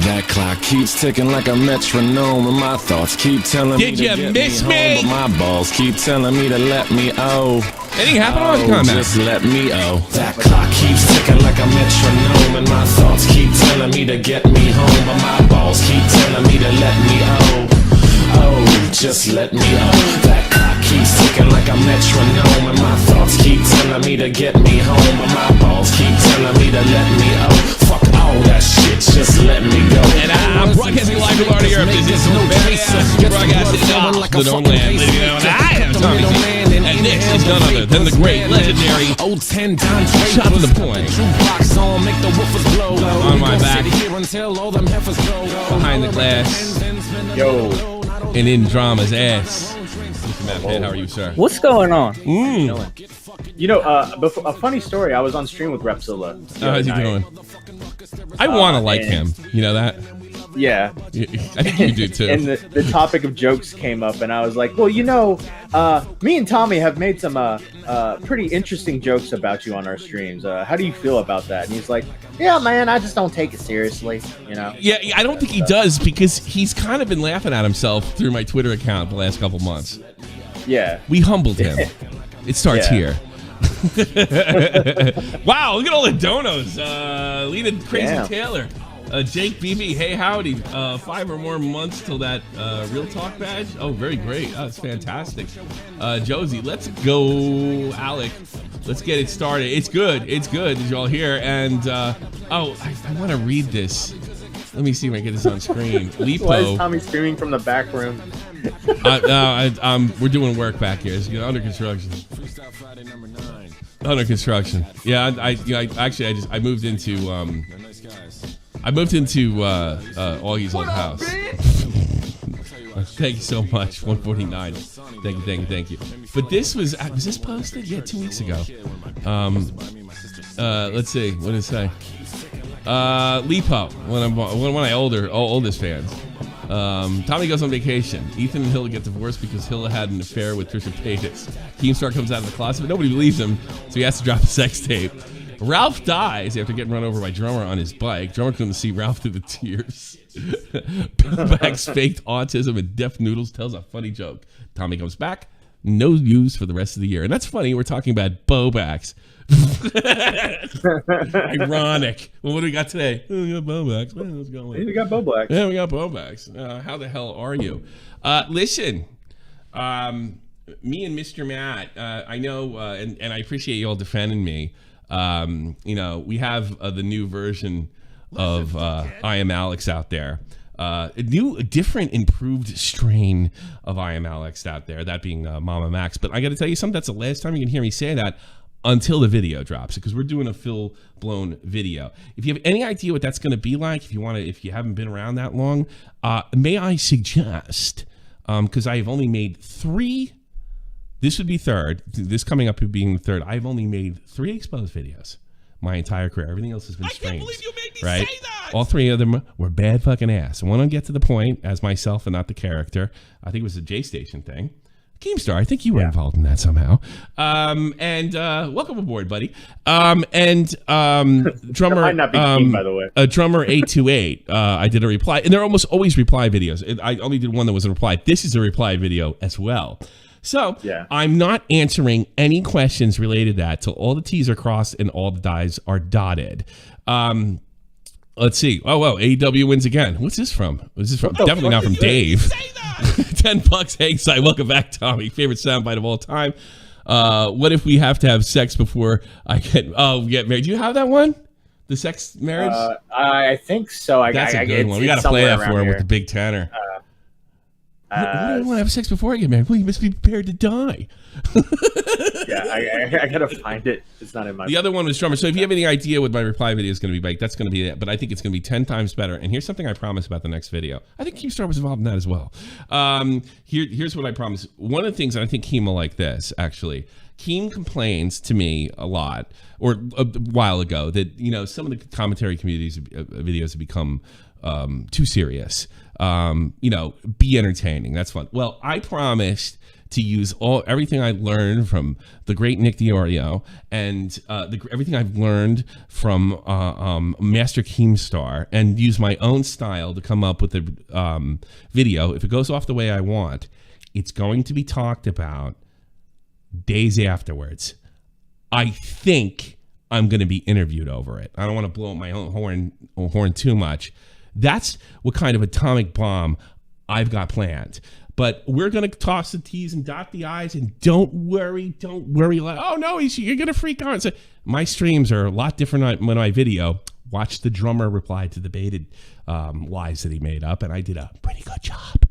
That clock keeps ticking like a metronome, and my thoughts keep telling me to get me home, but my balls keep telling me to let me Anything happen on the just let me That clock keeps ticking like a metronome, and my thoughts keep telling me to get me home, but my balls keep telling me to let me just let me That clock keeps ticking like a metronome, and my thoughts keep telling me to get me home, but my balls keep telling me to let me fuck all that shit, just let me go. And I'm broadcasting live from Florida, Europe. This is broadcasting off the known land. I am Tommy C, and this is none other than the great, legendary, shot to the point. On my back, behind the glass, and in drama's ass. Mr. Matt Pitt, how are you, sir? What's going on? You know, a funny story. I was on stream with Repzilla. How's he doing? I want to like him. You know that? Yeah. I think you do too. And the topic of jokes came up, and I was like, well, you know, me and Tommy have made some pretty interesting jokes about you on our streams. How do you feel about that? And he's like, yeah, man, I just don't take it seriously, you know? Yeah, I don't think he does, because he's kind of been laughing at himself through my Twitter account the last couple months. Yeah. We humbled him. It starts here. Wow, look at all the donos. Lena Crazy Taylor. Jake BB, hey howdy. 5 or more months till that Real-talk badge. Oh, very great. Oh, that's fantastic. Josie, let's go. Alec, let's get it started. It's good. It's good. Did y'all hear? And I want to read this. Let me see if I can get this on screen. Lipo. Why is Tommy screaming from the back room? We're doing work back here. It's under construction. Under construction. Yeah, I moved into Augie's old house. Thank you so much. 149. Thank you. But this was this posted? Yeah, 2 weeks ago. Let's see. What did it say? Lipo, one of my oldest fans. Tommy goes on vacation. Ethan and Hill get divorced because Hill had an affair with Trisha Paytas. Keemstar comes out of the closet, but nobody believes him, so he has to drop a sex tape. Ralph dies after getting run over by Drummer on his bike. Drummer couldn't see Ralph through the tears. BowBlax faked autism and deaf noodles tells a funny joke. Tommy comes back, no news for the rest of the year. And that's funny, we're talking about BowBlax. Ironic. Well, what do we got today? Oh, we got BowBlax. Man, what's going on? We got BowBlax. Yeah, we got BowBlax. How the hell are you? Listen, me and Mr. Matt, I know, and I appreciate you all defending me. You know, we have the new version of I Am Alex out there. A different, improved strain of I Am Alex out there, that being MamaMax. But I got to tell you something, that's the last time you can hear me say that until the video drops, because we're doing a full-blown video. If you have any idea what that's going to be like, if you haven't been around that long, may I suggest, because I have only made 3. This would be third. This coming up being the third. I've only made 3 exposed videos my entire career. Everything else has been strange. I can't believe you made me say that. All 3 of them were bad fucking ass. I want to get to the point as myself and not the character. I think it was a J Station thing. Keemstar, I think you were involved in that somehow. And welcome aboard, buddy. Drummer, might not be Keem, by the way. Drummer 828. I did a reply, and they're almost always reply videos. I only did one that was a reply. This is a reply video as well. So I'm not answering any questions related to that till all the T's are crossed and all the I's are dotted. Let's see. Oh, well, AEW wins again. What's this from? What's this from? Definitely not from Dave. $10. Hey, Si, welcome back, Tommy. Favorite soundbite of all time. What if we have to have sex before I get married? Do you have that one? The sex marriage? I think so. That's a good one. We got to play that for him with the big tenor. What do I want to have sex before I get married? Well, you must be prepared to die. I gotta find it. It's not in my. The other one was Drummer. So if you have any idea what my reply video is going to be like, that's going to be it. But I think it's going to be 10 times better. And here's something I promise about the next video. I think Keemstar was involved in that as well. Here's what I promise. One of the things, and I think Keem will like this, actually. Keem complains to me a lot, or a while ago, that some of the commentary communities videos have become too serious. Be entertaining. That's fun. Well, I promised to use everything I learned from the great Nick DiOrio and everything I've learned from Master Keemstar and use my own style to come up with a video. If it goes off the way I want, it's going to be talked about days afterwards. I think I'm going to be interviewed over it. I don't want to blow up my own horn too much. That's what kind of atomic bomb I've got planned. But we're going to toss the T's and dot the I's, and don't worry. Like, oh, no, you're going to freak out. So my streams are a lot different than my video. Watch the drummer reply to the baited lies that he made up, and I did a pretty good job.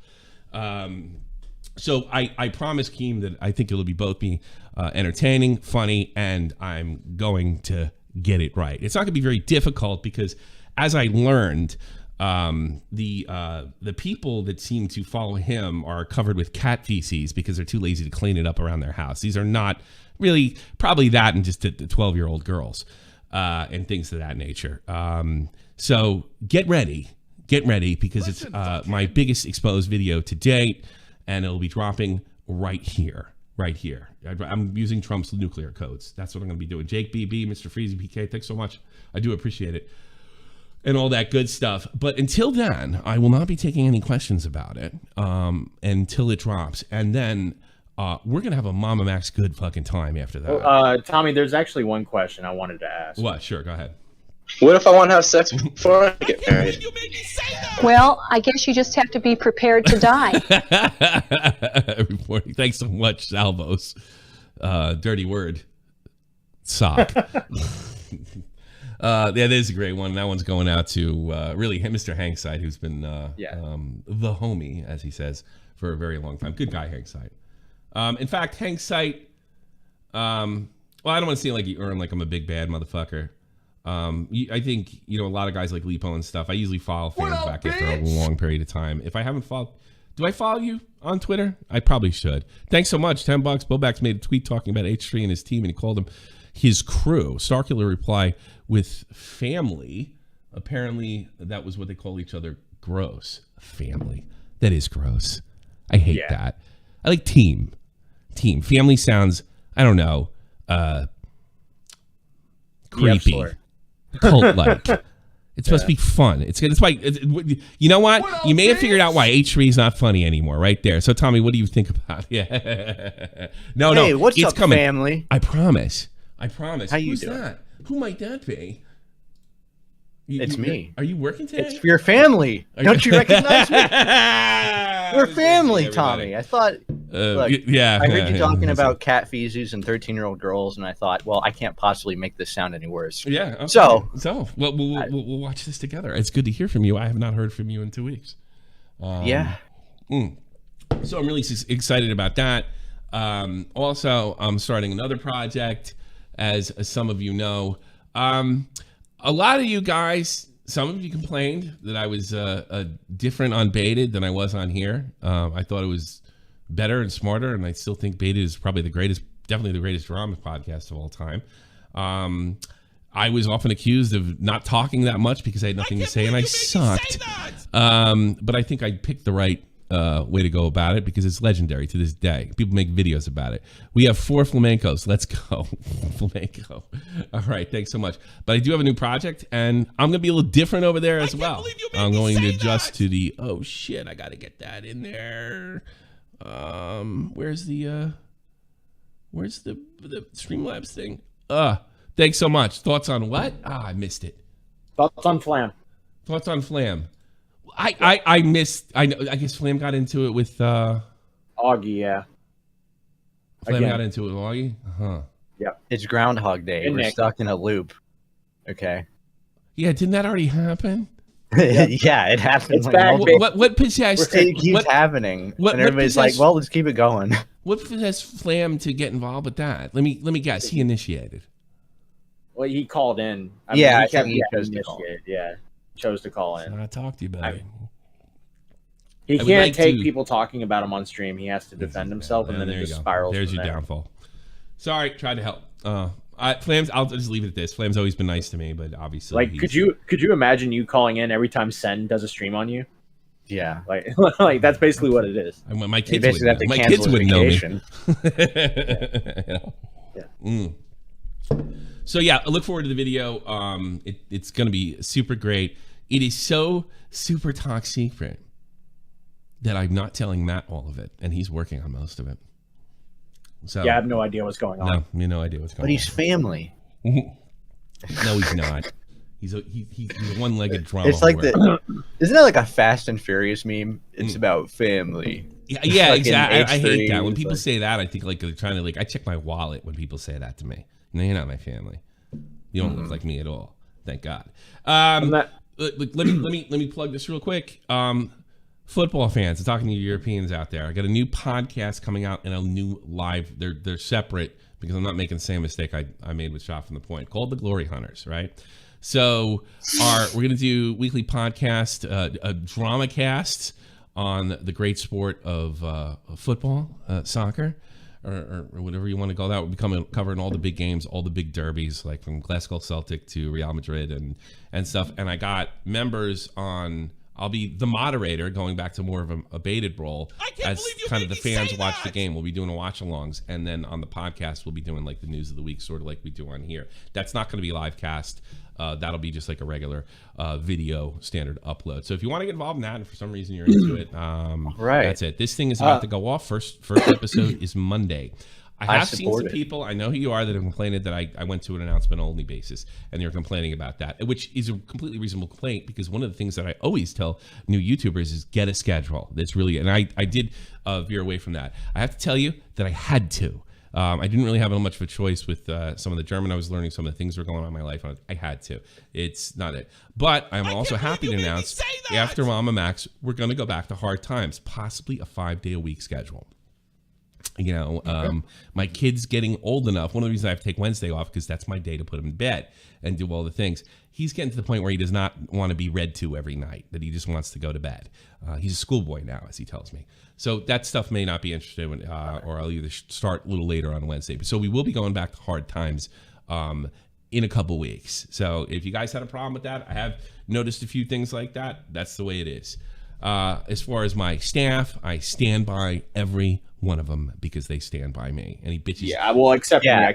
So I promise, Keem, that I think it'll be both be entertaining, funny, and I'm going to get it right. It's not going to be very difficult because, as I learned, the people that seem to follow him are covered with cat feces because they're too lazy to clean it up around their house. These are not really, probably that and just the 12-year-old girls and things of that nature. So get ready because it's my biggest exposed video to date, and it'll be dropping right here. I'm using Trump's nuclear codes. That's what I'm going to be doing. Jake BB, Mr. Freezy PK, thanks so much. I do appreciate it. And all that good stuff. But until then, I will not be taking any questions about it until it drops. And then we're going to have a MamaMax good fucking time after that. Tommy, there's actually one question I wanted to ask. What? Sure, go ahead. What if I want to have sex before I get married? Well, I guess you just have to be prepared to die. Reporting. Thanks so much, Salvos. Dirty word. Sock. Yeah, that is a great one. That one's going out to really Mr. Hangside, who's been the homie, as he says, for a very long time. Good guy, Hangside. In fact, Hangside, well, I don't want to seem like you earn like I'm a big bad motherfucker. I think, a lot of guys like Lipo and stuff, I usually follow fans back after a long period of time. If I haven't followed, do I follow you on Twitter? I probably should. Thanks so much. $10. BowBlax made a tweet talking about H3 and his team, and he called him his crew. Starkiller reply with family. Apparently that was what they call each other. Gross. Family. That is gross. I hate that. I like team. Family sounds, I don't know, creepy. Cult-like. It's supposed to be fun. It's why. You know what? You may have figured out why H3 is not funny anymore, right there. So, Tommy, what do you think about? Yeah. No. Hey, what's it's up, coming. family? I promise. How you Who's doing? that? Who might that be? It's me. Are you working today? It's your family. Don't you recognize me? We're family, Everybody. Tommy. I thought. Look, yeah. I heard you talking about cat feces and 13-year-old girls, and I thought, well, I can't possibly make this sound any worse. Yeah. Okay. So well, we'll watch this together. It's good to hear from you. I have not heard from you in 2 weeks. Yeah. So I'm really excited about that. Also, I'm starting another project, as some of you know. A lot of you guys, some of you complained that I was different on Baited than I was on here. I thought it was better and smarter, and I still think Baited is probably definitely the greatest drama podcast of all time. I was often accused of not talking that much because I had nothing to say, and I sucked. But I think I picked the right way to go about it because it's legendary to this day. People make videos about it. We have 4 flamencos. Let's go. Flamenco. All right. Thanks so much. But I do have a new project, and I'm going to be a little different over there as well. I'm going to adjust to the, oh shit, I got to get that in there. Where's the Streamlabs thing? Thanks so much. Thoughts on what? I missed it. Thoughts on Flam? Thoughts on Flam? I missed. I guess Flam got into it with Augie. Yeah. Flam got into it with Augie. Huh. Yeah. It's Groundhog Day. And We're Nick. stuck in a loop. Okay. Yeah. Didn't that already happen? Yeah, it happened. It's like back, multiple- baby. What possessed? It keeps What, happening, what and everybody's like, possessed- "Well, let's keep it going." what possessed Flam to get involved with that? Let me guess. He initiated. Well, he called in. I he think he chose to initiated. call. Yeah, chose to call in. I talked to you about it. He I would can't like take to- people talking about him on stream. He has to defend himself, and then there it you just go. spirals. There's from your there. downfall. Sorry, tried to help. Flam's. I'll just leave it at this. Flam's always been nice to me, but obviously, Like, could you imagine you calling in every time Sen does a stream on you? Yeah. Like that's basically what it is. My You kids basically have would to my cancel kids his wouldn't know me. vacation. So yeah, I look forward to the video. It's going to be super great. It is so super top secret that I'm not telling Matt all of it, and he's working on most of it. So Yeah, I have no idea what's going on. no, you no idea what's going But he's family. on. No, he's not. He's a one-legged drama. It's like whore. isn't that like a Fast and Furious meme? It's about family. Yeah, Fucking exactly. I hate H3, that when it's people like- say that. I think like they're trying to I check my wallet when people say that to me. No, you're not my family. You don't look like me at all. Thank God. not- Let me plug this real quick. Football fans, I'm talking to you Europeans out there. I got a new podcast coming out and a new live. They're separate because I'm not making the same mistake I made with Shot from the Point, called The Glory Hunters, right? So we're gonna do weekly podcast, a drama cast on the great sport of football, soccer, or whatever you want to call that. We'll be covering all the big games, all the big derbies, like from Glasgow Celtic to Real Madrid and stuff. And I got members on. I'll be the moderator, going back to more of a baited role as kind of the fans watch the game. We'll be doing a watch-alongs, and then on the podcast, we'll be doing like the news of the week, sort of like we do on here. That's not going to be live cast. That'll be just like a regular video standard upload. So if you want to get involved in that, and for some reason you're into it, Right. that's it. This thing is about to go off. First episode is Monday. I have seen support some it. people, I know who you are, that have complained that I went to an announcement-only basis, and they're complaining about that, which is a completely reasonable complaint, because one of the things that I always tell new YouTubers is get a schedule. That's really, and I did veer away from that. I have to tell you that I had to. I didn't really have much of a choice with some of the German I was learning, some of the things that were going on in my life. I had to. It's not it. But I'm also happy to announce, after MamaMax, we're going to go back to hard times, possibly a 5-day-a-week schedule. You know, my kid's getting old enough. One of the reasons I have to take Wednesday off, because that's my day to put him in bed and do all the things. He's getting to the point where he does not want to be read to every night, that he just wants to go to bed. He's a schoolboy now, as he tells me. So that stuff may not be interesting, or I'll either start a little later on Wednesday. So we will be going back to hard times in a couple weeks. So if you guys had a problem with that, I have noticed a few things like that. That's the way it is. As far as my staff, I stand by every one of them because they stand by me. And he bitches. Yeah, well, except Yeah. me, I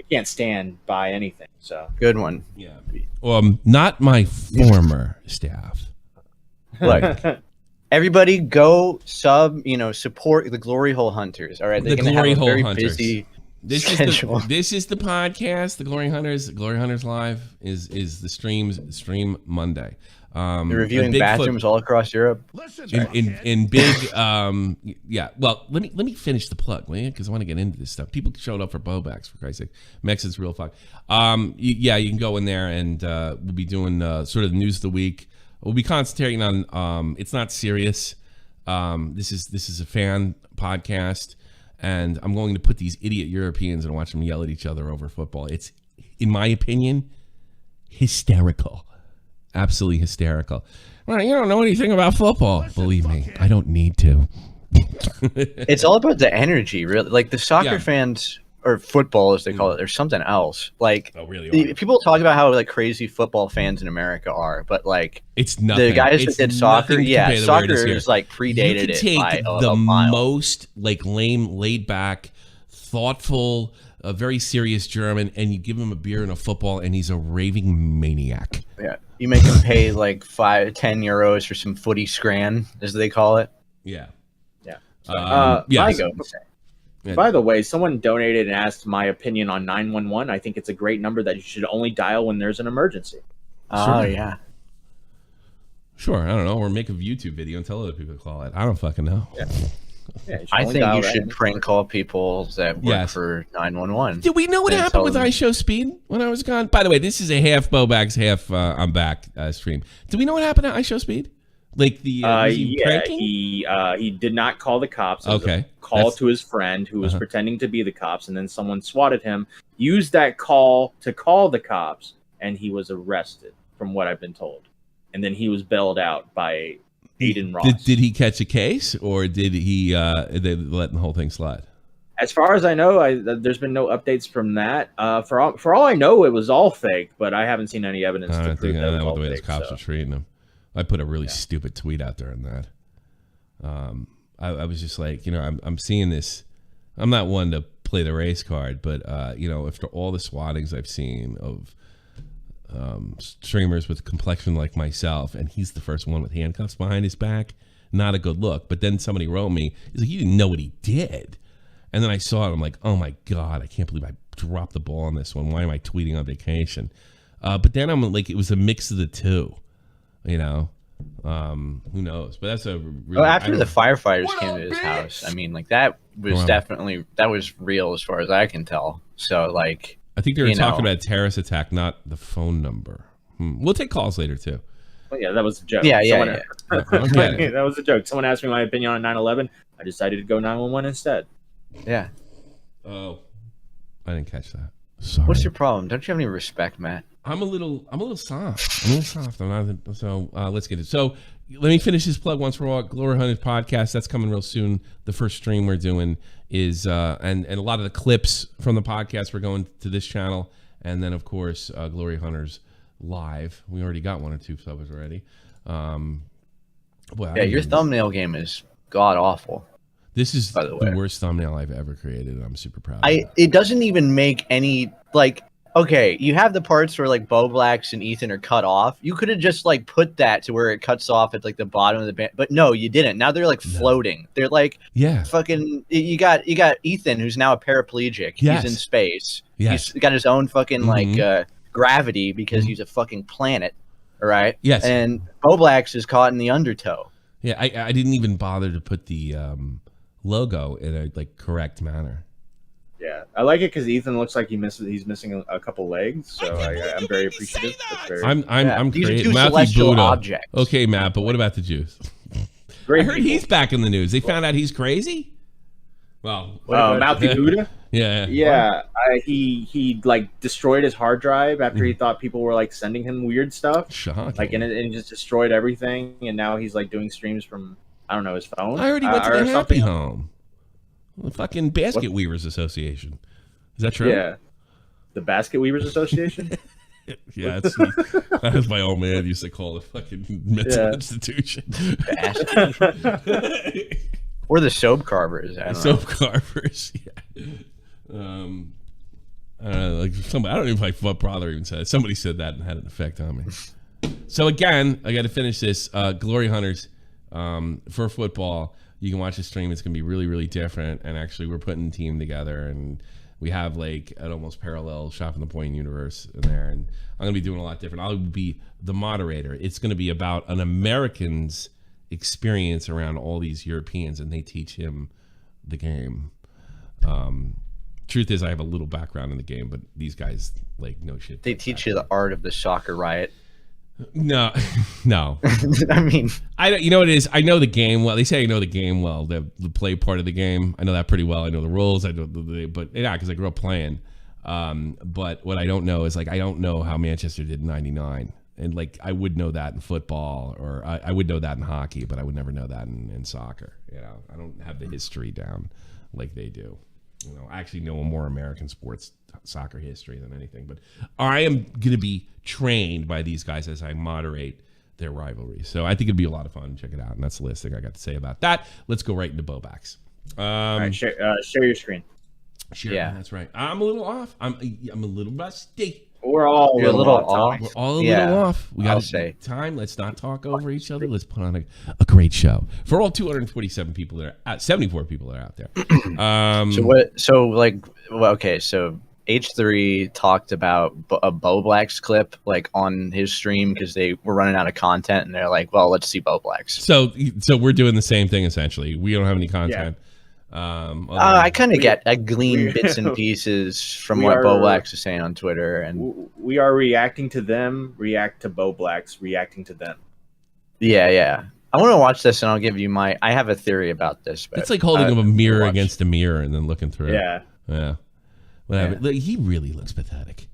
can't stand by anything. So Good one. Yeah. Not my former staff. Look, everybody go support the Glory Hole Hunters. All right, The they're gonna Glory have a Hole very Hunters. busy This schedule. is the podcast. The Glory Hunters. Glory Hunters Live is the stream Monday. They're reviewing Bigfoot- bathrooms all across Europe. in big yeah. Well, let me finish the plug, will you? Because I want to get into this stuff. People showed up for BowBlax, for Christ's sake. Mex is real fuck. Yeah, you can go in there, and we'll be doing sort of the news of the week. We'll be concentrating on it's not serious. This is a fan podcast, and I'm going to put these idiot Europeans and watch them yell at each other over football. It's, in my opinion, hysterical. Absolutely hysterical. Well, you don't know anything about football. Believe me, I don't need to. It's all about the energy, really. Like the soccer Yeah. fans, or football as they call it, there's something else. Like Oh, really? people talk about how like crazy football fans in America are, but like It's nothing. the guys It's that did soccer, nothing yeah, compared to where it soccer here. is like You predated can it take by the a mile. most like lame, laid back, thoughtful, very serious German, and you give him a beer and a football, and he's a raving maniac. Yeah, you make them pay like 5-10 euros for some footy scran, as they call it. Yeah. Yeah. Yes. By the way, someone donated and asked my opinion on 911. I think it's a great number that you should only dial when there's an emergency. Oh yeah. Sure, I don't know, or make a YouTube video and tell other people to call it. I don't fucking know. Yeah, you should I only think dial you that. should prank call people that work Yes. for 911. Did we know what And happened tell with them- IShowSpeed when I was gone? By the way, this is a half BowBlax, half I'm back stream. Did we know what happened to IShowSpeed? Like the was he Yeah, pranking? he did not call the cops. It was Okay. a call That's- to his friend who was Uh-huh. pretending to be the cops, and then someone swatted him, used that call to call the cops, and he was arrested, from what I've been told. And then he was bailed out by Aiden Ross. Did he catch a case, or did he they letting the whole thing slide? As far as I know, there's been no updates from that. For all I know, it was all fake, but I haven't seen any evidence I to don't prove think that I it was know what all the way those fake. cops So. are treating him. I put a really stupid tweet out there on that. I was just like, I'm seeing this. I'm not one to play the race card, but after all the swattings I've seen of streamers with complexion like myself, and he's the first one with handcuffs behind his back, not a good look. But then somebody wrote me, he's like, you didn't know what he did. And then I saw it, I'm like, oh my God, I can't believe I dropped the ball on this one. Why am I tweeting on vacation? But then I'm like, it was a mix of the two, who knows? But that's a really, well, after the firefighters came to his house, I mean, like that was definitely, that was real as far as I can tell. So like, I think they were talking about a terrorist attack, not the phone number. We'll take calls later too. Well, yeah, that was a joke. Yeah. That was a joke. Someone asked me my opinion on 9/11. I decided to go 911 instead. Yeah. Oh, I didn't catch that. Sorry. What's your problem? Don't you have any respect, Matt? I'm a little soft. Let's get it. So let me finish this plug once for all. Glory Hunters podcast, that's coming real soon. The first stream we're doing is and a lot of the clips from the podcast we're going to this channel, and then of course Glory Hunters live. We already got 1 or 2 subs already. Your thumbnail game is god awful. This is the worst thumbnail I've ever created, and I'm super proud of it. It doesn't even make any, like, okay, you have the parts where, like, BowBlax and Ethan are cut off. You could have just, like, put that to where it cuts off at, like, the bottom of the band. But no, you didn't. Now they're, like, floating. They're, like, fucking, you got Ethan, who's now a paraplegic. Yes. He's in space. Yes. He's got his own fucking, like, gravity because he's a fucking planet. All right? Yes. And BowBlax is caught in the undertow. Yeah, I didn't even bother to put the logo in a correct manner. Yeah, I like it because Ethan looks like he's missing a couple legs, so I'm very appreciative. I'm These are creative. two Matthew celestial Buddha. objects. Okay, Matt, but what about the Jews? I heard he's back in the news. They found out he's crazy. Well, Mouthy Buddha. Yeah. He like destroyed his hard drive after he thought people were like sending him weird stuff. Shocking. Like and it just destroyed everything, and now he's like doing streams from his phone. I heard he went to the Happy Home. The fucking Basket Weavers Association. Is that true? Yeah. The Basket Weavers Association? Yeah, that was my old man used to call it fucking mental institution. Or the soap carvers. Soap carvers, yeah. I don't know, I don't know if my brother even said it. Somebody said that and had an effect on me. So again, I got to finish this. Glory Hunters for football. You can watch the stream. It's going to be really, really different. And actually, we're putting a team together, and we have like an almost parallel Shop in the Point universe in there. And I'm going to be doing a lot different. I'll be the moderator. It's going to be about an American's experience around all these Europeans, and they teach him the game. Truth is, I have a little background in the game, but these guys like no shit. They teach you the art of the soccer riot. No. I mean, you know what it is? I know the game well. They say I know the game well, the play part of the game. I know that pretty well. I know the rules. I know but yeah, because I grew up playing. But what I don't know is I don't know how Manchester did in '99, and I would know that in football, or I would know that in hockey, but I would never know that in soccer. I don't have the history down like they do. I actually know more American sports soccer history than anything, but I am going to be trained by these guys as I moderate their rivalry. So I think it'd be a lot of fun. Check it out. And that's the last thing I got to say about that. Let's go right into BowBlax. All right, share your screen. Sure, yeah, that's right. I'm a little off. I'm a little rusty. We're all a little off. We're all a little off. We got time. Let's not talk over each other. Let's put on a great show for all 247 people that are 74 people that are out there. So H3 talked about a BowBlax clip on his stream because they were running out of content, and they're like, well, let's see BowBlax. So we're doing the same thing essentially. We don't have any content. I kind of glean bits and pieces from what BowBlax is saying on Twitter, and we are reacting to them, react to BowBlax, reacting to them. Yeah. I want to watch this, and I'll give you I have a theory about this. But it's like holding up a mirror against a mirror and then looking through it. Yeah. Whatever. Yeah. He really looks pathetic.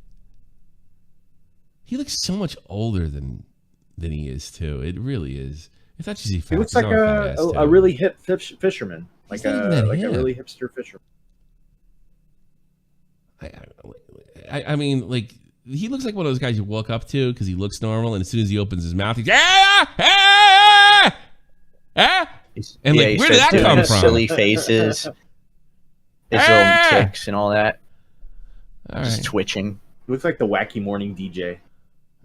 He looks so much older than he is too. It really is. It's not just he looks like a really hip fisherman. Like a really hipster fisherman. I mean, he looks like one of those guys you walk up to because he looks normal, and as soon as he opens his mouth, he's And Yeah, like, he where did starts that doing come his from? Silly faces, his Ah! little ticks and all that. All Just right. twitching. He looks like the wacky morning DJ.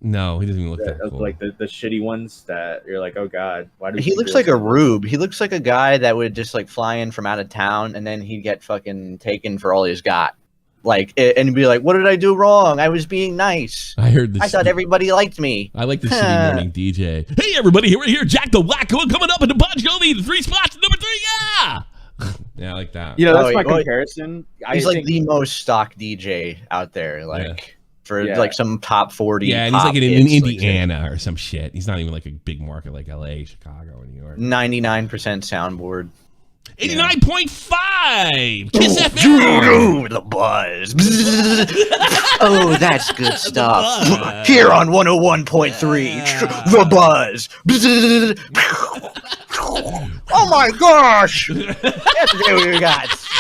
No, he doesn't even look that Of cool. like the shitty ones that you're like, oh god, why do He looks like a rube. He looks like a guy that would just like fly in from out of town and then he'd get fucking taken for all he's got. Like, and be like, what did I do wrong? I was being nice. I heard this. I thought everybody liked me. I like the shitty morning DJ. Hey, everybody, here we're here. Jack the Wacko coming up in the bunch. Go the 3 spots. Number 3, yeah. Yeah, I like that. You know, that's Oh, my well, comparison. He's I like think, the most stock DJ out there. Like, for Yeah. like some top 40. Yeah, and he's pop like in hits, like, Indiana or some shit. He's not even like a big market like LA, Chicago, or New York. 99% soundboard. 89.5 Kiss FM. The buzz. Oh, that's good stuff. Here on 101.3, the buzz. Oh my gosh!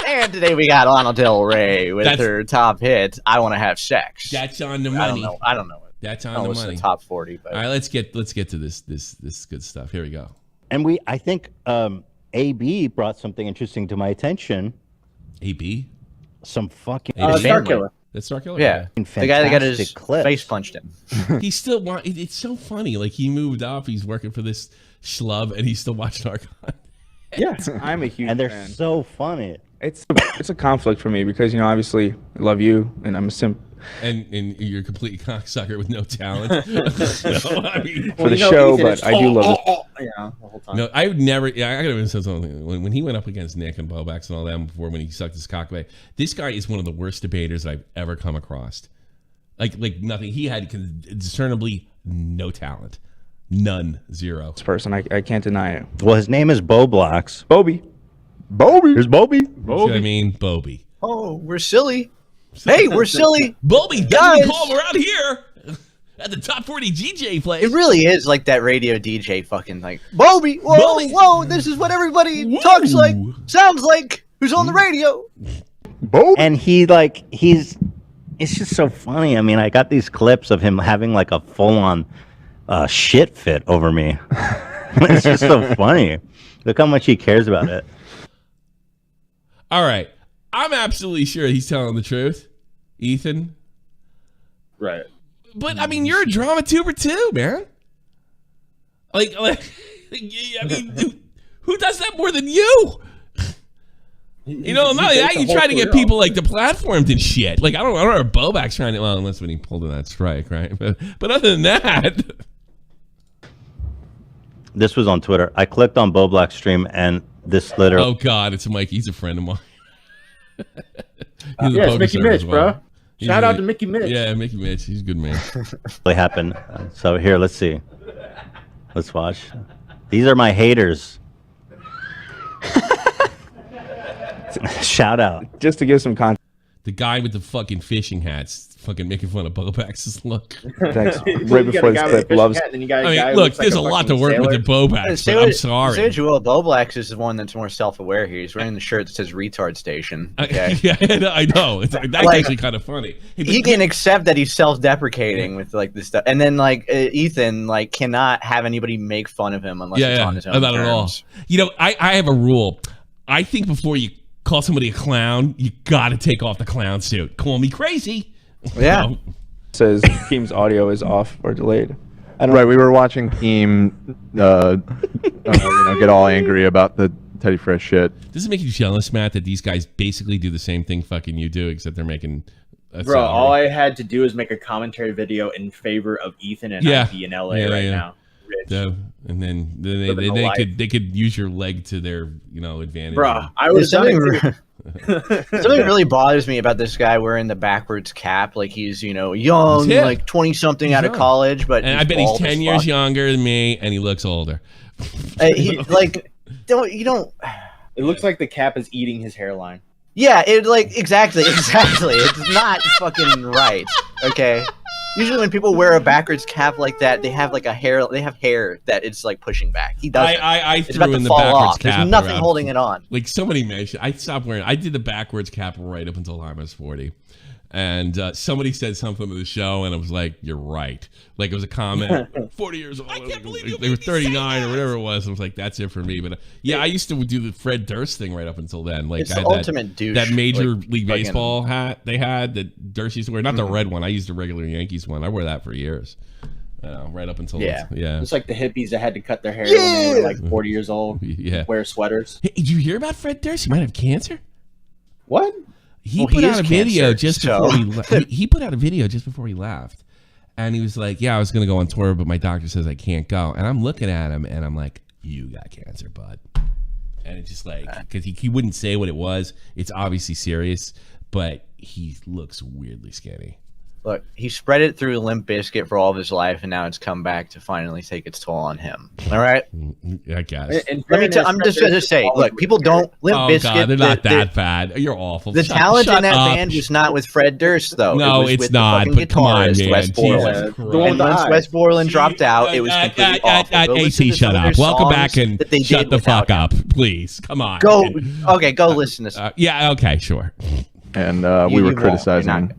And today we got Lana Del Rey with her top hit. I want to have sex. That's on the I money. don't know. That's I on don't the listen money. to top 40, but All right, let's get to this good stuff. Here we go. And I think AB brought something interesting to my attention. AB? Some fucking Star Killer. That's Star Killer. yeah, the guy that got his fantastic clips. face punched in. He still it's so funny. Like he moved up, he's working for this schlub, and he's still watching Archon. Yeah. I'm a huge and they're fan. so funny. It's a conflict for me because, you know, obviously I love you and I'm a simp And you're a complete cocksucker with no talent. No, I mean, for the show, but I do love it. Yeah, the whole time. no, I would never. Yeah, I gotta even say something. When he went up against Nick and BowBlax and all them before, when he sucked his cock away, this guy is one of the worst debaters I've ever come across. Like nothing. He had discernibly no talent, none, zero. This person, I can't deny it. Well, his name is BowBlax. Bobby. Here's Bobby. See what I mean, Bobby. Oh, we're silly. Hey, we're silly. Bobby, Guys. doesn't call him around here at the top 40 DJ place. It really is like that radio DJ fucking like, Bobby, whoa, Bobby. whoa, this is what everybody Woo. talks like, sounds like, who's on the radio. And he's it's just so funny. I mean, I got these clips of him having like a full-on shit fit over me. It's just so funny. Look how much he cares about it. All right. I'm absolutely sure he's telling the truth, Ethan. Right. But I mean, you're a drama tuber too, man. Like I mean, who does that more than you? You know, not that you try to get people like the platformed and shit. Like I don't know if BowBlax trying to, well, unless when he pulled in that strike, right? But other than that, This was on Twitter. I clicked on BowBlax stream and this literally oh god, it's Mike. He's a friend of mine. He's a Yeah, it's poker Mickey star Mitch, as well. bro. He's Shout a- out to Mickey Mitch. Yeah, Mickey Mitch. He's a good man. happened. So here, let's see. Let's watch. These are my haters. Shout out. Just to give some context, The guy with the fucking fishing hats, fucking making fun of BowBlax's look. right You got before a this guy with a clip, fish loves hat, and then you got a I guy mean, who look, looks like there's a lot to fucking work with sailor. the BowBlax, but I'm sorry. Say what you will, BowBlax is the one that's more self-aware here. He's wearing the shirt that says retard station. Okay. Yeah, I know. That's Like, actually kind of funny. Hey, He can accept that he's self-deprecating with like this stuff, and then like Ethan like cannot have anybody make fun of him unless it's on his own not at all. terms. You know, I have a rule. I think before you call somebody a clown, you got to take off the clown suit. Call me crazy. Yeah. You know? says Keem's audio is off or delayed. I don't Right, we were watching Keem, get all angry about the Teddy Fresh shit. Does it make you jealous, Matt, that these guys basically do the same thing fucking you do, except they're making a Bro, salary? all I had to do is make a commentary video in favor of Ethan and Yeah. IB in LA Yeah, right yeah. now. Rich. And then Living the life. they could use your leg to their advantage. Bro, I would have done it too. Something really bothers me about this guy wearing the backwards cap, like he's young, He's hip. like 20-something out of young. college, but And I bet he's bald 10 as years fuck. younger than me, and he looks older. He like don't. It looks like the cap is eating his hairline. Yeah, it like exactly. It's not fucking right. Okay. Usually when people wear a backwards cap like that, they have like hair that it's like pushing back. He doesn't. I It's threw about to in the fall backwards off. cap. There's nothing around. holding it on. Like somebody mentioned, I stopped wearing. I did the backwards cap right up until I was 40, And somebody said something to the show, and I was like, "You're right." Like it was a comment. 40 years old. I can't believe they were 39 or whatever it was. I was like, "That's it for me." But yeah, I used to do the Fred Durst thing right up until then. Like It's I the had ultimate douche. that Major Like, League Baseball hat they had that Durst used to wear. Not the red one. I used the regular Yankees one. I wore that for years. Right up until Yeah. It's like the hippies that had to cut their hair when they were like 40 years old. Yeah. Wear sweaters. Hey, did you hear about Fred Durst? He might have cancer. What? He Well, put he out is a video cancer, just so- before he put out a video just before he left, and he was like, "Yeah, I was gonna go on tour, but my doctor says I can't go." And I'm looking at him, and I'm like, "You got cancer, bud." And it's just like because he wouldn't say what it was. It's obviously serious, but he looks weirdly skinny. Look, he spread it through Limp Bizkit for all of his life, and now it's come back to finally take its toll on him. All right. I guess. Let me tell. I'm just gonna say, look, people don't Limp Oh Bizkit. God, they're not that bad. You're awful. The Shut- talent shut in that up. band was not with Fred Durst, though. No, it was it's with not, The but fucking come on, guitarist, man. Wes Jesus Borland. The one And with the once eyes. Wes Borland dropped out, it was completely awful. Go listen to some shut of up. their Welcome songs back and that they shut did the without fuck him. up, please. Come on. Go, okay, go listen to some. Yeah. Okay. Sure. And You we were won't. criticizing.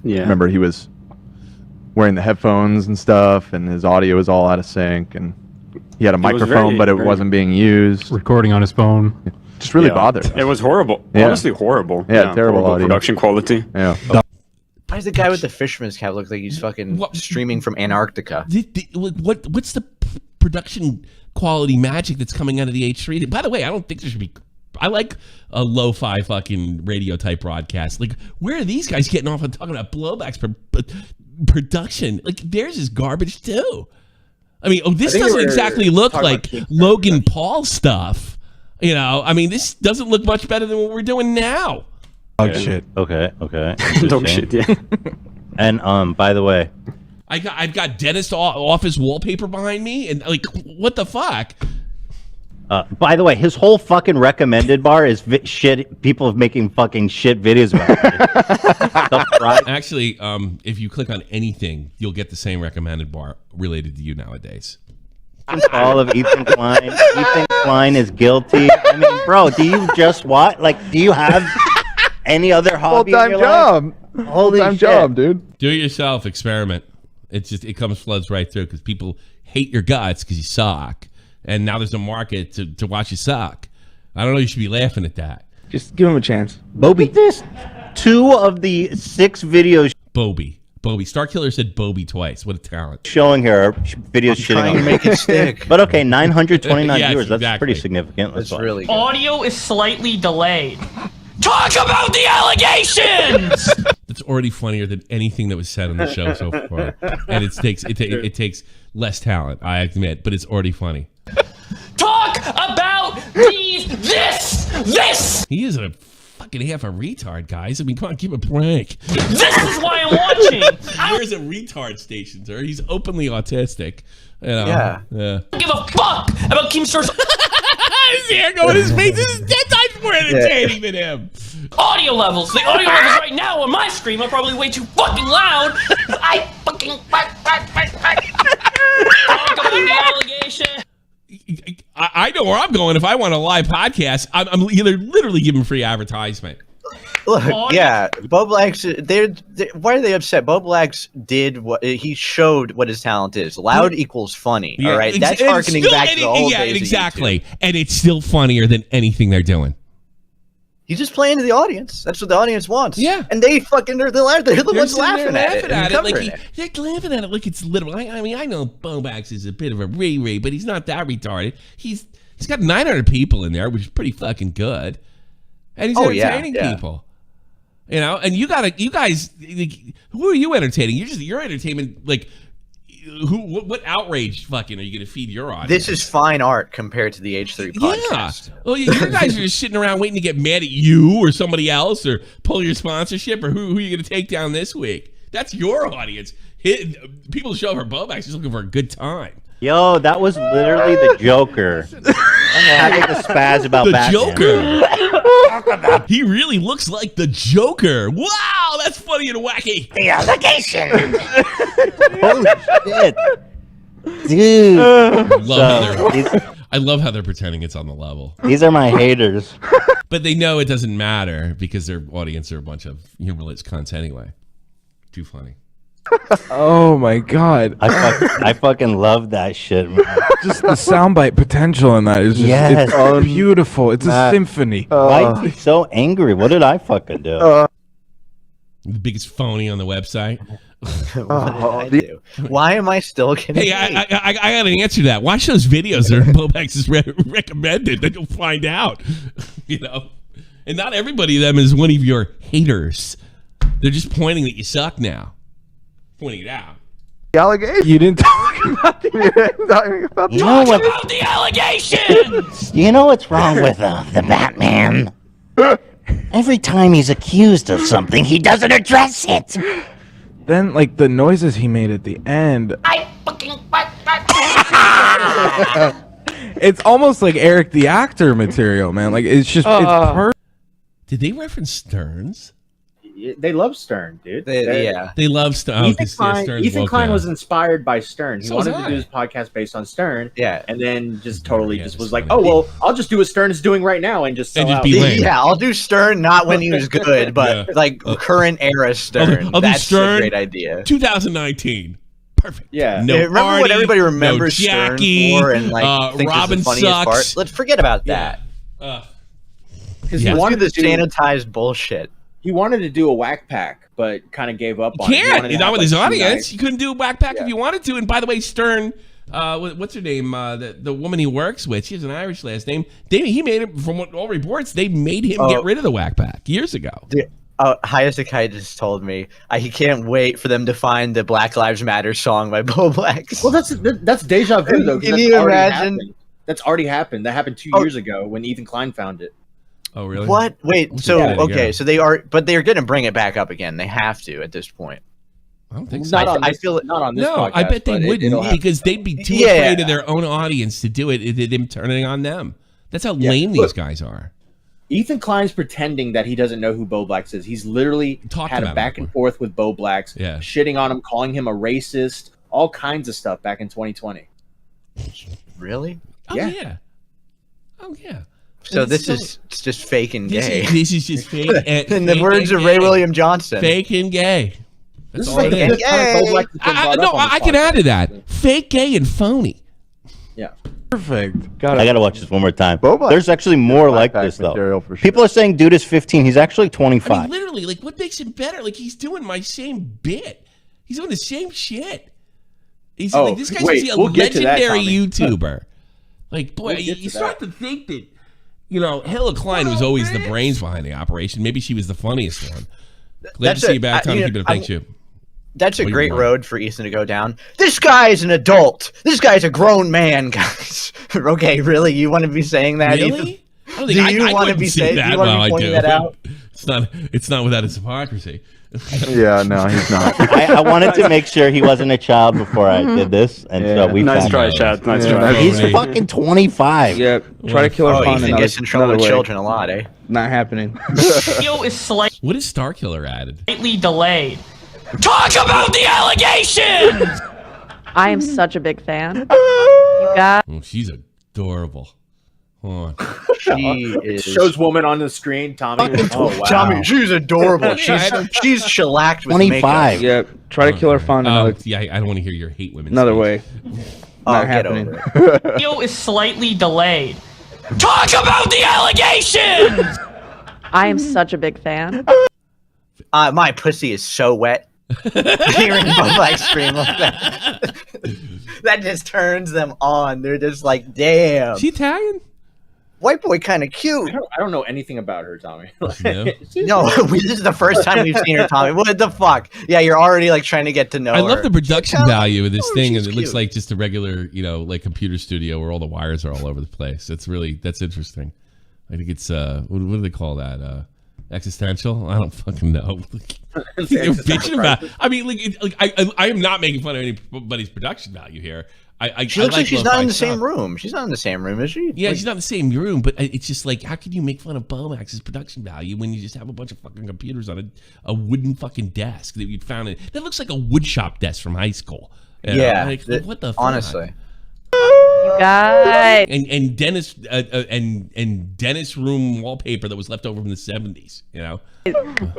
You're Remember, he was wearing the headphones and stuff, and his audio was all out of sync, and he had a microphone, but it wasn't being used. Recording on his phone. Just really bothered us. It was horrible. Yeah. Honestly, horrible. Yeah, terrible horrible audio. production quality. Yeah. Why does the guy with the fisherman's cap look like he's fucking streaming from Antarctica? What's the production quality magic that's coming out of the H3? By the way, I don't think there should be. I like a lo-fi fucking radio type broadcast. Like, where are these guys getting off on talking about BowBlax production? Like, theirs is garbage too. I mean, this think doesn't they were exactly look talking like about Logan Paul stuff. You know, I mean, this doesn't look much better than what we're doing now. Dog shit. Okay. Dog shit, yeah. And by the way, I've got dentist office wallpaper behind me, and like, what the fuck? by the way, his whole fucking recommended bar is shit. People making fucking shit videos about it. Actually, if you click on anything, you'll get the same recommended bar related to you nowadays. All of Ethan Klein. Ethan Klein is guilty. I mean, bro, do you just what? Like, do you have any other hobby? Full-time in your job. Life? Holy Full-time shit. job, dude. Do it yourself experiment. It floods right through because people hate your guts because you suck, and now there's a market to watch you suck. I don't know. You should be laughing at that. Just give him a chance. Bobby, this 2 of the 6 videos Bobby. Starkiller said Bobby twice. What a talent. showing here are videos shitting Trying on to make it stick. But okay, 929 Yes, viewers. That's exactly. pretty significant. That's fine. really good. Audio is slightly delayed. Talk about the allegations! That's already funnier than anything that was said on the show so far, and it takes less talent, I admit, but it's already funny. Talk about this! He is a fucking half a retard, guys. I mean, come on, give him a break. This is why I'm watching! There's a retard station, sir. He's openly autistic. You know? Yeah. Yeah. I don't give a fuck about Keem Source His hair going in his face. This is 10 times more entertaining than him. audio levels. The audio levels right now on my stream are probably way too fucking loud. I fucking talk about the allegation. I know where I'm going. If I want a live podcast, I'm literally giving free advertisement. Look, yeah, BowBlax. Why are they upset? BowBlax did what he showed. What his talent is. Loud equals funny. Yeah, all right, that's it's harkening still- back to the old yeah, days. of exactly. YouTube. And it's still funnier than anything they're doing. He's just playing to the audience. That's what the audience wants. Yeah. and they fucking they're the ones They're laughing sitting there at it. and like covering it. they're laughing at it like it's literal. I mean, I know BowBlax is a bit of a Ray-Ray, but he's not that retarded. He's got 900 people in there, which is pretty fucking good, and he's entertaining people. You know, and you guys, like, who are you entertaining? You're entertainment. Like, what outrage fucking are you going to feed your audience? This is fine art compared to the H3 podcast. Yeah. Well, you guys are just sitting around waiting to get mad at you or somebody else or pull your sponsorship or who are you going to take down this week? That's your audience. People show up for BowBlax just looking for a good time. Yo, that was literally the Joker having a spaz about The Batman. Joker. He really looks like the Joker. Wow, that's funny and wacky. The allegation. Holy shit. Dude. Love how I love how they're pretending it's on the level. These are my haters. But they know it doesn't matter because their audience are a bunch of humorless cunts anyway. Too funny. Oh my god. I fucking love that shit, man. Just the soundbite potential in that is just it's beautiful. It's a symphony. Why is he so angry? What did I fucking do? The biggest phony on the website. What did I do? Why am I still getting Hey, I got an answer to that. Watch those videos that are BowBlax recommended. Then you'll find out. You know, and not everybody of them is one of your haters. They're just pointing that you suck now. Pointing it out. The allegation. You didn't talk about You know Talk what? about the allegations! You know what's wrong with the Batman? Every time he's accused of something, he doesn't address it. Then, like, the noises he made at the end. I fucking... It's almost like Eric the Actor material, man. Like, it's just, it's perfect. Did they reference Stearns? They love Stern, dude. They love Stern. Ethan Klein was inspired by Stern. He So was wanted to I. do his podcast based on Stern. Yeah. And then just totally just was like, oh, well, I'll just do what Stern is doing right now and just sell out. Yeah, I'll do Stern, not when he was good, but like current era Stern. I'll do That's Stern, a great idea. 2019. Perfect. Yeah. No Remember Artie, what everybody no remembers Jackie, Stern for and like thinks Robin is the funniest sucks. part? Let's forget about that. Because Let's he wanted do the to do, sanitized bullshit. he wanted to do a whack pack, but kind of gave up on it. He Can't. wanted to Not have, with like, his 2 audience. guys. You couldn't do a backpack if you wanted to. And by the way, Stern, what's her name? The woman he works with, she has an Irish last name. He made it, from what all reports, they made him get rid of the whack pack years ago. Hayasekai just told me he can't wait for them to find the Black Lives Matter song by BowBlax. Well, that's deja vu, though. 'cause Can that's you already imagine? happened. That's already happened. That happened 2 years ago when Ethan Klein found it. Oh, really? What? Wait, so, Yeah, okay, so they're going to bring it back up again. They have to at this point. I don't think so. Not on I this, feel not on this No, podcast. I bet they but wouldn't it'll happen. because they'd be too Yeah. afraid of their own audience to do it. Them turning on them. That's how lame these guys are. Ethan Klein's pretending that he doesn't know who BowBlax is. He's literally had a back and forth with BowBlax, shitting on him, calling him a racist, all kinds of stuff back in 2020. Really? Oh, yeah. Oh, yeah. So this is just fake and gay. This is just fake. In the words of Ray William Johnson. Fake and gay. That's This is all like it the is. kind of BowBlax that's been brought up on I this can add to podcast. that. Fake, gay, and phony. Yeah. Perfect. I gotta watch this one more time. BowBlax There's actually more like backpack this though. material for sure. People are saying dude is 15. He's actually 25. I mean, literally, like, what makes him better? Like, he's doing my same bit. He's doing the same shit. He's like, this guy's wait, a we'll get to that, legendary Tommy. YouTuber. Like, boy, We'll get you to start to think that, you know, Hilla Klein was always the brains behind the operation. Maybe she was the funniest one. Glad to see you back, Tommy. Keep it up. Thanks, you. That's a What do you great want? road for Ethan to go down. This guy is an adult. This guy's a grown man, guys. Okay, really? You want to be saying that? Really? Ethan? I don't Do think you I want to wouldn't be see saying? Do that. you want to Well, be I pointing do. that out? It's not without its hypocrisy. Yeah, no, he's not. I wanted to make sure he wasn't a child before I did this, and so we Nice found try, out. Chad. Nice try. He's Right. fucking 25. Yep. Try to kill her Oh, fun Ethan gets in trouble with children a lot, eh? Not happening. Video is slightly What is Starkiller added? delayed. Talk about the allegations! I am such a big fan. You got Oh, she's adorable. Hold on. She is. Shows woman on the screen, Tommy. Oh, wow. Tommy, she's adorable. She's shellacked with 25. Yep. Try to kill her fun Oh, another, yeah, I don't want to hear your hate women. another speech. way. Oh, Not get happening. over it. Video is slightly delayed. Talk about the allegations! I am such a big fan. My pussy is so wet. Hearing BowBlax scream like that. That just turns them on. They're just like, damn. She Italian? White boy kind of cute. I don't know anything about her, Tommy. No. No, this is the first time we've seen her, Tommy. What the fuck? Yeah, you're already like trying to get to know I her. love the production value of this thing, and she's it looks cute. like just a regular, you know, like computer studio where all the wires are all over the place. That's interesting. I think it's what do they call that? Existential? I don't fucking know. You're bitching about. I mean, I am not making fun of anybody's production value here. She looks like she's not in the stuff. same room. She's not in the same room, is she? Yeah, Like, she's not in the same room, but it's just like, how can you make fun of BowBlax's production value when you just have a bunch of fucking computers on a wooden fucking desk that you'd found that looks like a woodshop desk from high school. You know? yeah. Like, what the fuck? Honestly. You guys. And Dennis and Dennis room wallpaper that was left over from the 70s. You know.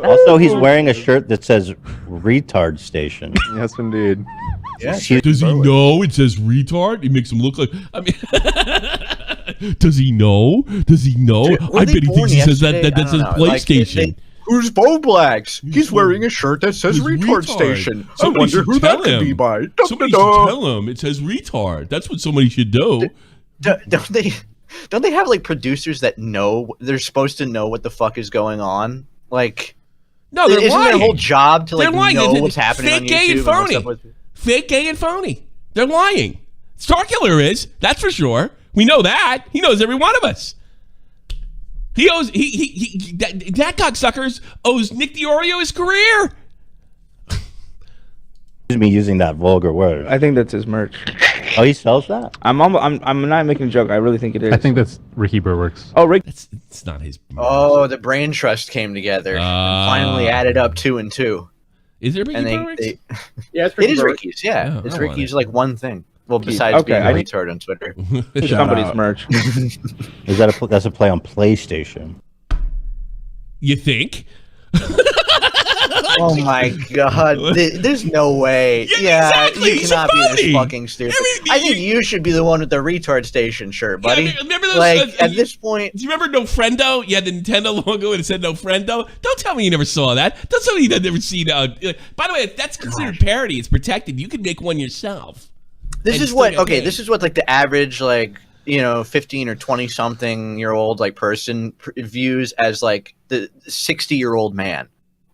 Also, he's wearing a shirt that says "retard station." Yes, indeed. Yeah. Does he know it says retard? It makes him look like. I mean, does he know? Does he know? Dude, I bet he thinks he says that says PlayStation. Who's BowBlax? He's wearing a shirt that says retard station. I wonder who that could be by. Somebody should tell him it says retard. That's what somebody should do. Don't they have like producers that know they're supposed to know what the fuck is going on? Like, no, they're isn't lying. their whole job to like know what's happening Fake on gay YouTube and phony. what's up with... Fake gay and phony. They're lying. Starkiller is. That's for sure. We know that. He knows every one of us. He owes that cocksuckers owes Nick DiOrio his career. Me using that vulgar word. I think that's his merch. Oh, he sells that? I'm not making a joke. I really think it is. I think that's Ricky Burworks. Oh, Rick. It's not his. Oh, the brain trust came together and finally added up 2 and 2. Is there Ricky Burworks? Yeah, it's it is Ricky's. Yeah, Oh, it's I want Ricky's it. like one thing. Well, besides being a retard on Twitter. Somebody's merch. Is that that's a play on PlayStation? You think? Oh my god, there's no way. Yeah, exactly. You cannot be this fucking stupid. I think you should be the one with the retard station shirt, buddy. Yeah, remember those, like at this point, do you remember No Friendo? You had the Nintendo logo and it said No Friendo. Don't tell me you never saw that. Don't tell me you've never seen. By the way, that's considered parody. It's protected. You can make one yourself. this is what this is what like the average like 15 or 20 something year old like person views as like the 60-year-old man.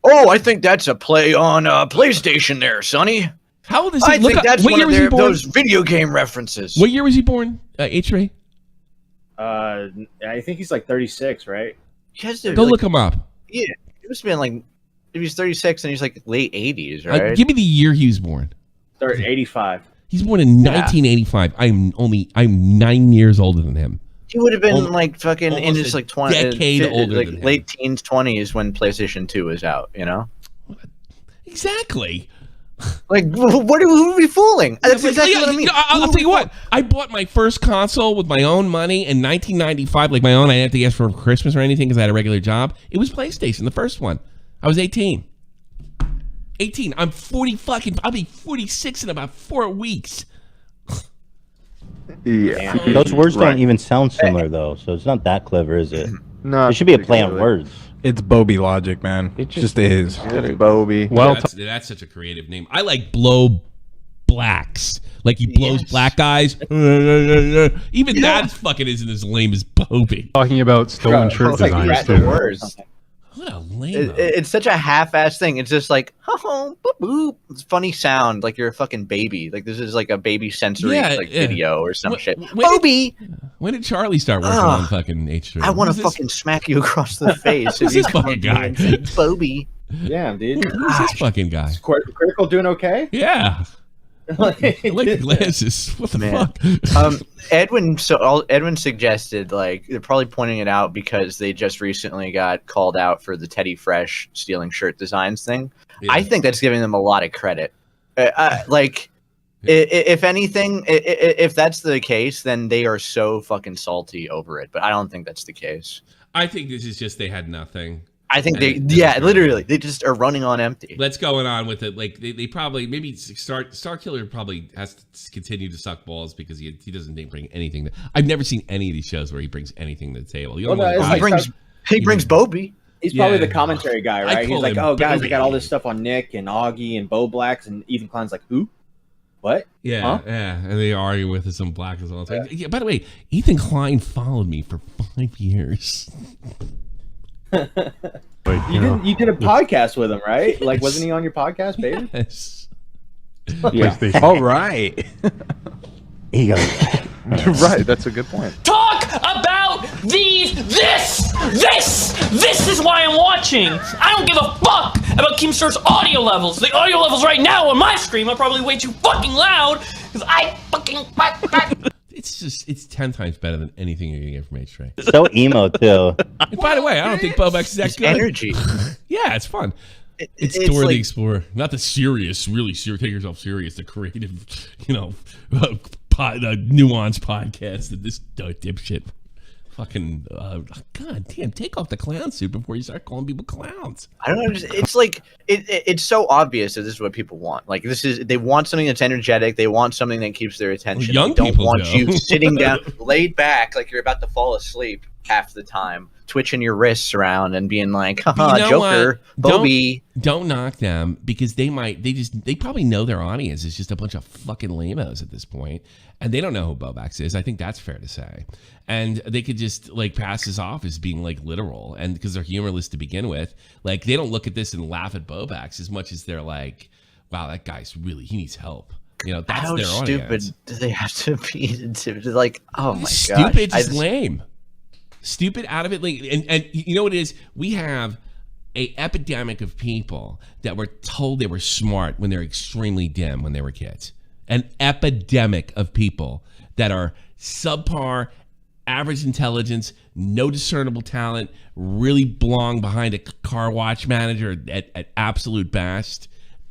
Oh, I think that's a play on PlayStation there, Sonny. How old is he? I think that's what one year of was he born? those video game references. What year was he born? H-Ray? I think he's like 36, right? Go look him up. Yeah, it must have been like if he's 36 and he's like late 80s, right? Give me the year he was born. 85. He's born in 1985. I'm 9 years older than him. He would have been like fucking in his like 20, decade older like than him. late teens, 20s when PlayStation 2 was out. Exactly. Like, who are we fooling? That's exactly what I mean. I'll tell you what. I bought my first console with my own money in 1995, like my own. I didn't have to ask for Christmas or anything because I had a regular job. It was PlayStation, the first one. I was 18. 18. I'm 40 I'll be 46 in about 4 weeks. Yeah. Those words don't even sound similar though, so it's not that clever, is it? No. It should be a play on words. It's Bobby logic, man. It just is. Bobby. Well, that's such a creative name. I like BowBlax. Like he blows black guys. Even that fucking isn't as lame as Bobby. Talking about stolen shirt designs too. What a lame. It's such a half-ass thing. It's just like, boop, boop. It's funny sound, like you're a fucking baby. Like this is like a baby sensory video or some shit. Bobby. When did Charlie start working on fucking H3? I want to fucking smack you across the face. Who's this fucking guy? Bobby. Yeah, dude. Who's this fucking guy? Is Critical doing okay? Yeah. I like the glasses. What the fuck? Edwin suggested like they're probably pointing it out because they just recently got called out for the Teddy Fresh stealing shirt designs thing. Yeah. I think that's giving them a lot of credit. If anything, if that's the case, then they are so fucking salty over it. But I don't think that's the case. I think this is just they had nothing. I think literally, they just are running on empty. Let's going on with it. Like they probably maybe Starkiller probably has to continue to suck balls because he doesn't bring anything. I've never seen any of these shows where he brings anything to the table. He brings Bobby. He's probably the commentary guy, right? He's like, oh guys, I got all this stuff on Nick and Augie and BowBlax, and Ethan Klein's like, who? What? Yeah, huh? yeah, and they argue with some blackness all the time. Yeah, by the way, Ethan Klein followed me for 5 years. You did a podcast with him, right? Like, wasn't he on your podcast, baby? Yes. Yeah. All right. He goes. Right, that's a good point. Talk about this is why I'm watching. I don't give a fuck about Keemstar's audio levels. The audio levels right now on my stream are probably way too fucking loud because I fucking it's 10 times better than anything you're gonna get from H-Ray. So emo too. And by the way, I don't think BowBlax is that good. Energy. Yeah, it's fun. It's Dora the Explorer, not the serious, really serious. Take yourself serious. The creative, nuanced podcast that this dipshit fucking god damn, take off the clown suit before you start calling people clowns. I don't know. It's like it's so obvious that this is what people want. Like they want something that's energetic. They want something that keeps their attention. Young they don't people want do. you sitting down, laid back, like you're about to fall asleep half the time, twitching your wrists around and being like, haha, Joker, Bobby. Don't knock them because they probably know their audience is just a bunch of fucking lamos at this point, and they don't know who BowBlax is. I think that's fair to say, and they could just like pass this off as being like literal, and because they're humorless to begin with, like they don't look at this and laugh at BowBlax as much as they're like, wow, that guy's he needs help. You know, that's How their stupid audience. do they have to be? Like, oh my god, Stupid, just lame. Stupid out of it, like, and you know what it is? We have a epidemic of people that were told they were smart when they're extremely dim when they were kids. An epidemic of people that are subpar, average intelligence, no discernible talent, really belong behind a car wash manager at absolute best,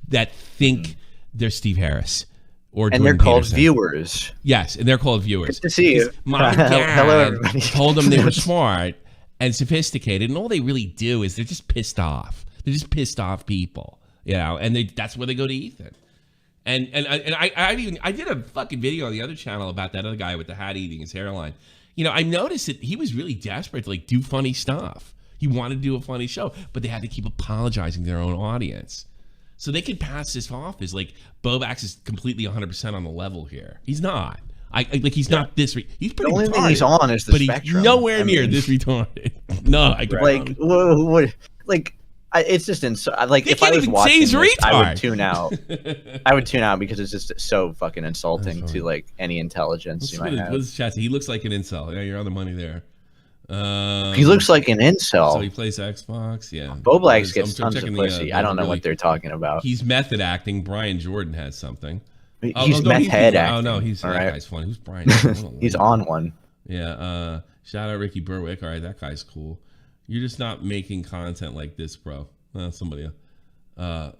that think they're Steve Harris. Or and Jordan they're called Peterson. Viewers. Yes, and they're called viewers. Good to see you. Mom and dad Hello, everybody. told them they were smart and sophisticated, and all they really do is they're just pissed off. They're just pissed off people, you know. And that's where they go to Ethan. And I did a fucking video on the other channel about that other guy with the hat eating his hairline. You know, I noticed that he was really desperate to like do funny stuff. He wanted to do a funny show, but they had to keep apologizing to their own audience. So they could pass this off as like BowBlax is completely 100% on the level here. He's not. He's not this. He's pretty. The only retarded, thing he's on is the but spectrum. He's nowhere near this retarded. No, I can. Like, it's just like They if I can't was even say watching he's this, I retard. would tune out. I would tune out because it's just so fucking insulting to like any intelligence you might have. What's Chassis? He looks like an incel. Yeah, you're on the money there. He looks like an incel. So he plays Xbox. Yeah. BowBlax gets I'm tons of checking pussy. I don't know what they're talking about. He's method acting. Brian Jordan has something. He's meth head acting. Oh no, he's all that right. guy's funny. Who's Brian? He's on one. Yeah. Shout out Ricky Berwick. All right, that guy's cool. You're just not making content like this, bro. Somebody. I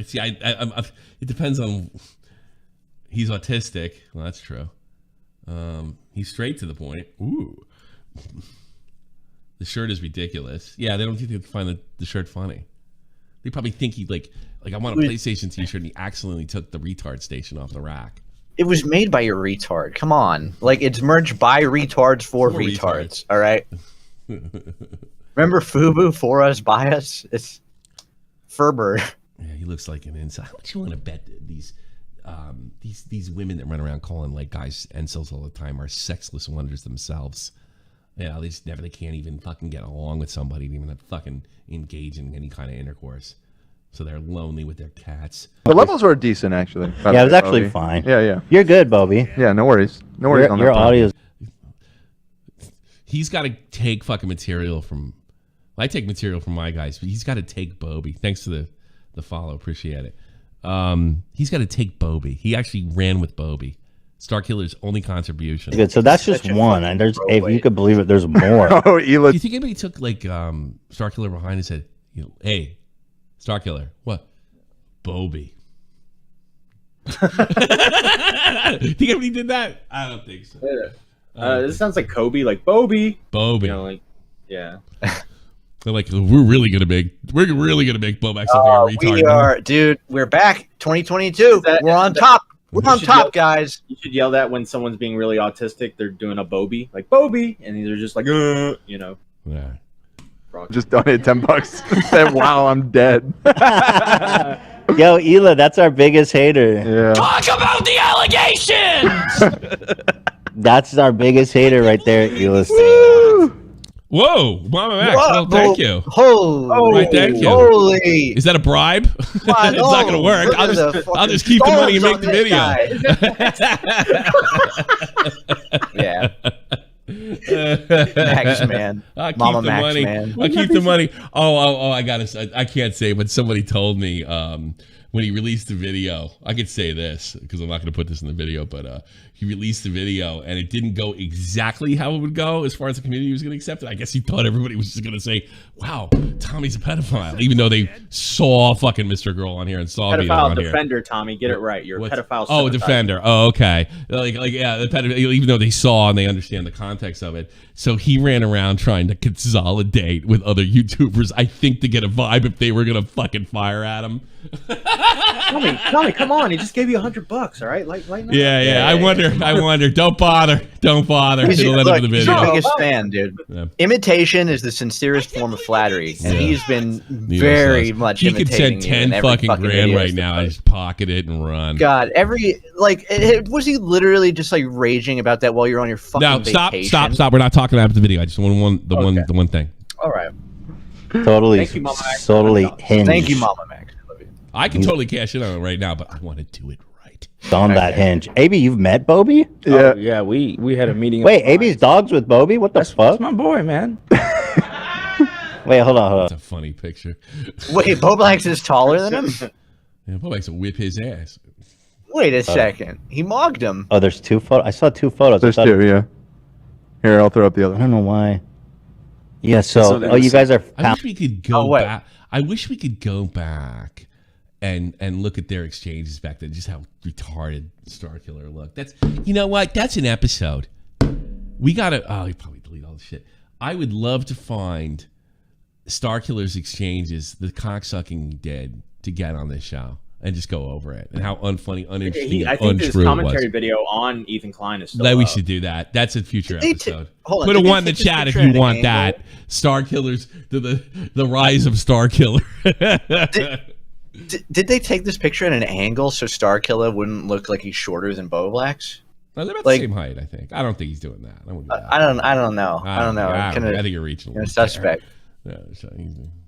see. It depends on. He's autistic. Well, that's true. He's straight to the point. Ooh. The shirt is ridiculous. Yeah, they don't think they find the shirt funny. They probably think he like I want a PlayStation t-shirt and he accidentally took the retard station off the rack. It was made by a retard. Come on. Like, it's merged by retards for retards. All right? Remember FUBU, for us, by us? It's Ferber. Yeah, he looks like an incel. How much you want to bet these women that run around calling like guys incels all the time are sexless wonders themselves? Yeah, they can't even fucking get along with somebody to even fucking engage in any kind of intercourse. So they're lonely with their cats. The levels were decent, actually. Yeah, it was actually fine. Yeah. You're good, Bobby. Yeah, no worries. No worries on that. Your audio's... He's got to take fucking material from... I take material from my guys, but he's got to take Bobby. Thanks to the follow. Appreciate it. He's got to take Bobby. He actually ran with Bobby. Starkiller's only contribution. Good. So that's just one, and there's, if you could believe it, there's more. Oh, Ela. Do you think anybody took like Starkiller behind and said, hey, Starkiller, what? Bobby. Think anybody did that? I don't think so. This sounds like Kobe, like Bobby. Bobby. You know, like, yeah. They're like, we're really gonna make BowBlax something a retard. We are, dude. We're back. 2022. We're on top. We're on top, guys. You should yell that when someone's being really autistic. They're doing a Bobby, like Bobby, and they're just like, you know. Yeah. Just donate $10. Said, wow, I'm dead. Yo, Ela, that's our biggest hater. Yeah. Talk about the allegations! That's our biggest hater right there, Ela. Whoa, MamaMax. Well, thank you. Holy, thank you. Holy. Is that a bribe? It's not going to work. I'll just keep the money and make the video. Yeah. Max, man. I'll keep Mama the Max, money. man. I'll keep the money. Oh, I can't say, but somebody told me when he released the video, I could say this because I'm not going to put this in the video, but he released the video and it didn't go exactly how it would go as far as the community was going to accept it. I guess he thought everybody was just going to say, wow, Tommy's a pedophile, even though they saw fucking Mr. Girl on here and saw me on here. Pedophile defender, Tommy, get it right. You're a pedophile. Oh, defender. Oh, okay. Like yeah, the pedophile, even though they saw and they understand the context of it. So he ran around trying to consolidate with other YouTubers, I think, to get a vibe if they were going to fucking fire at him. Tommy, come on! He just gave you $100, all right? Like, yeah. I wonder. Don't bother. It'll let him in the He's video. the biggest fan, dude. Yeah. Imitation is the sincerest form of flattery, and he's been very much. He could send 10 fucking grand right now. I just pocket it and run. God, was he literally just like raging about that while you're on your fucking vacation? Stop. We're not talking about the video. I just want the one thing. All right. Totally, Thank you, MamaMax. totally hinged. Thank you, MamaMax. I can totally cash in on it right now, but I want to do it right. It's on that hinge. AB, you've met Bobby? Yeah. Yeah, we had a meeting. Wait, AB's dog's with Bobby? What the fuck? That's my boy, man. Wait, hold on. That's a funny picture. Wait, BowBlax is taller than him? Yeah, BowBlax will whip his ass. Wait a second. He mogged him. Oh, there's 2 photos. I saw 2 photos. There's 2, yeah. Here, I'll throw up the other. I don't know why. Yeah, so you guys are. I wish we could go back. I wish we could go back and look at their exchanges back then, just how retarded Starkiller looked. That's, you know what? That's an episode. We gotta. Oh, you probably delete all the shit. I would love to find Starkiller's exchanges, the cocksucking he did to get on this show, and just go over it and how unfunny, uninteresting, I think untrue this commentary it was. video on Ethan Klein is still That we up. should do that. That's a future episode. Hold on, Put a did they 1 in the take this chat if picture you at an want angle? that. Starkiller's the rise of Starkiller. Did they take this picture at an angle so Starkiller wouldn't look like he's shorter than BowBlax? Well, they're about the same height, I think. I don't think he's doing that. I wouldn't do that. I don't know. I think you're reaching. You're a suspect. Yeah, so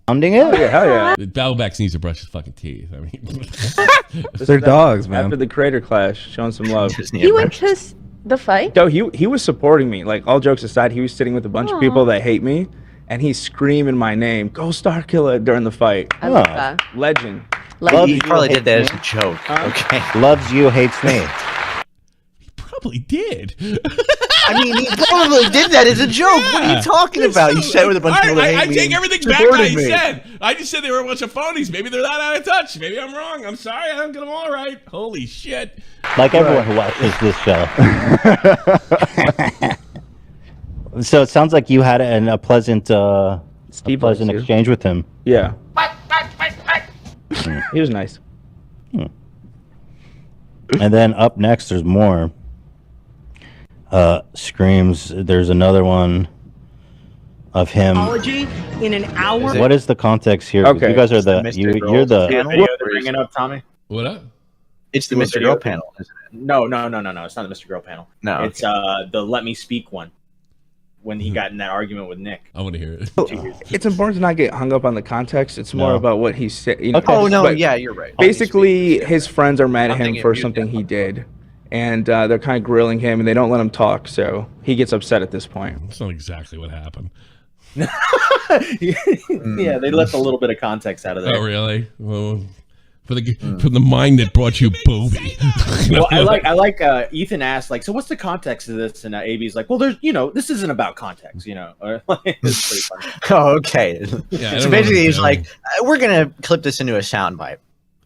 Sounding it? Yeah, hell yeah. BowBlax needs to brush his fucking teeth. I mean, They're dogs, man. After the Creator Clash, showing some love. He went to the fight? No, he was supporting me. Like, all jokes aside, he was sitting with a bunch of people that hate me, and he's screaming my name, "Go Starkiller!" during the fight. I love that. Legend. He probably did that as a joke. Okay. Loves you, hates me. probably did. I mean, he probably did that as a joke. What are you talking about? You said with a bunch of people that hate I me take and everything back supported I me. said. I just said they were a bunch of phonies. Maybe they're that out of touch. Maybe I'm wrong. I'm sorry. I don't get them all right. Holy shit. Like everyone who watches this show. So it sounds like you had a pleasant exchange with him. Yeah. He was nice. And then up next, there's more. Screams. There's another one of him. In an hour. What is the context here? Okay. You guys are you're the. Video they're bringing up, Tommy. What up? It's the Mr. Girl panel, isn't it? No. It's not the Mr. Girl panel. No, it's the Let Me Speak one. When he got in that argument with Nick. I want to hear it. It's important to not get hung up on the context. It's more about what he said. You know, Okay. Oh, no, but yeah, you're right. Basically, his friends are mad at Something him for in mute something he did. And they're kind of grilling him, and they don't let him talk, so he gets upset at this point. That's not exactly what happened. Yeah, they left a little bit of context out of that. Oh, really? Well, for the mind that brought you Bobby. Well, I like Ethan asked, like, so what's the context of this? And AB's like, well, there's, this isn't about context, It's pretty funny. Oh, okay. Yeah, So basically, he's like, we're going to clip this into a soundbite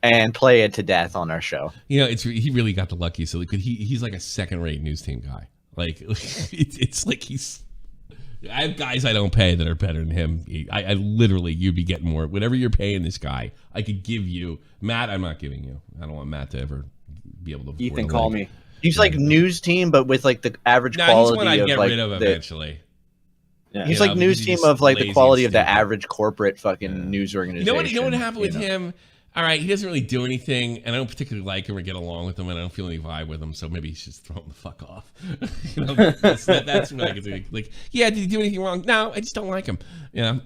and play it to death on our show. He really got the lucky. So he's like a second-rate news team guy. Like, it's like I have guys I don't pay that are better than him. I literally, you'd be getting more. Whatever you're paying this guy, I could give you. Matt, I'm not giving you. I don't want Matt to ever be able to. Ethan, call me. He's like news team, but with like the average He's quality one I'd of get like rid of eventually. Yeah. He's like news team of like the quality of the average corporate fucking news organization. You know what happened with him? All right, he doesn't really do anything, and I don't particularly like him or get along with him, and I don't feel any vibe with him. So maybe he's just throw him the fuck off. That's what I could do. Like, yeah, did he do anything wrong? No, I just don't like him. Yeah.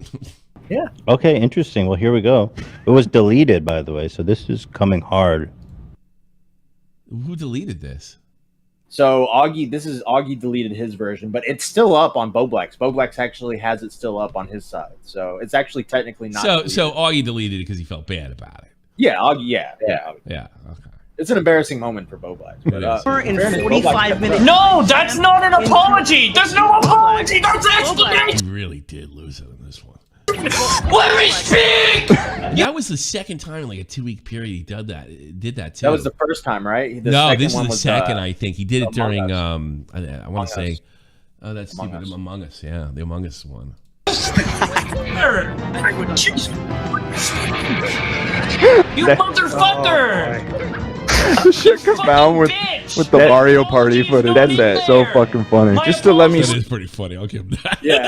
Yeah. Okay, interesting. Well, here we go. It was deleted, by the way, so this is coming hard. Who deleted this? So Augie deleted his version, but it's still up on BowBlax. BowBlax actually has it still up on his side, so it's actually technically not. So Augie deleted it because he felt bad about it. Yeah. Yeah. Okay. It's an embarrassing moment for BowBlax. But, in fairness, 45 BowBlax- minutes. No, that's not an apology. There's no apology. There's explanation. You really did lose it on this one. Let me speak. That was the second time in like a 2-week period he did that too. That was the first time, right? The No, second this is one the was, second. I think he did it during. Us. I want to say, Us. oh, that's Among stupid. Us. Among Us. Yeah, the Among Us one. You motherfucker! The shit come out with the Mario Party footage. That's so fucking funny. Just to let me. That is pretty funny. I'll give him that. Yeah.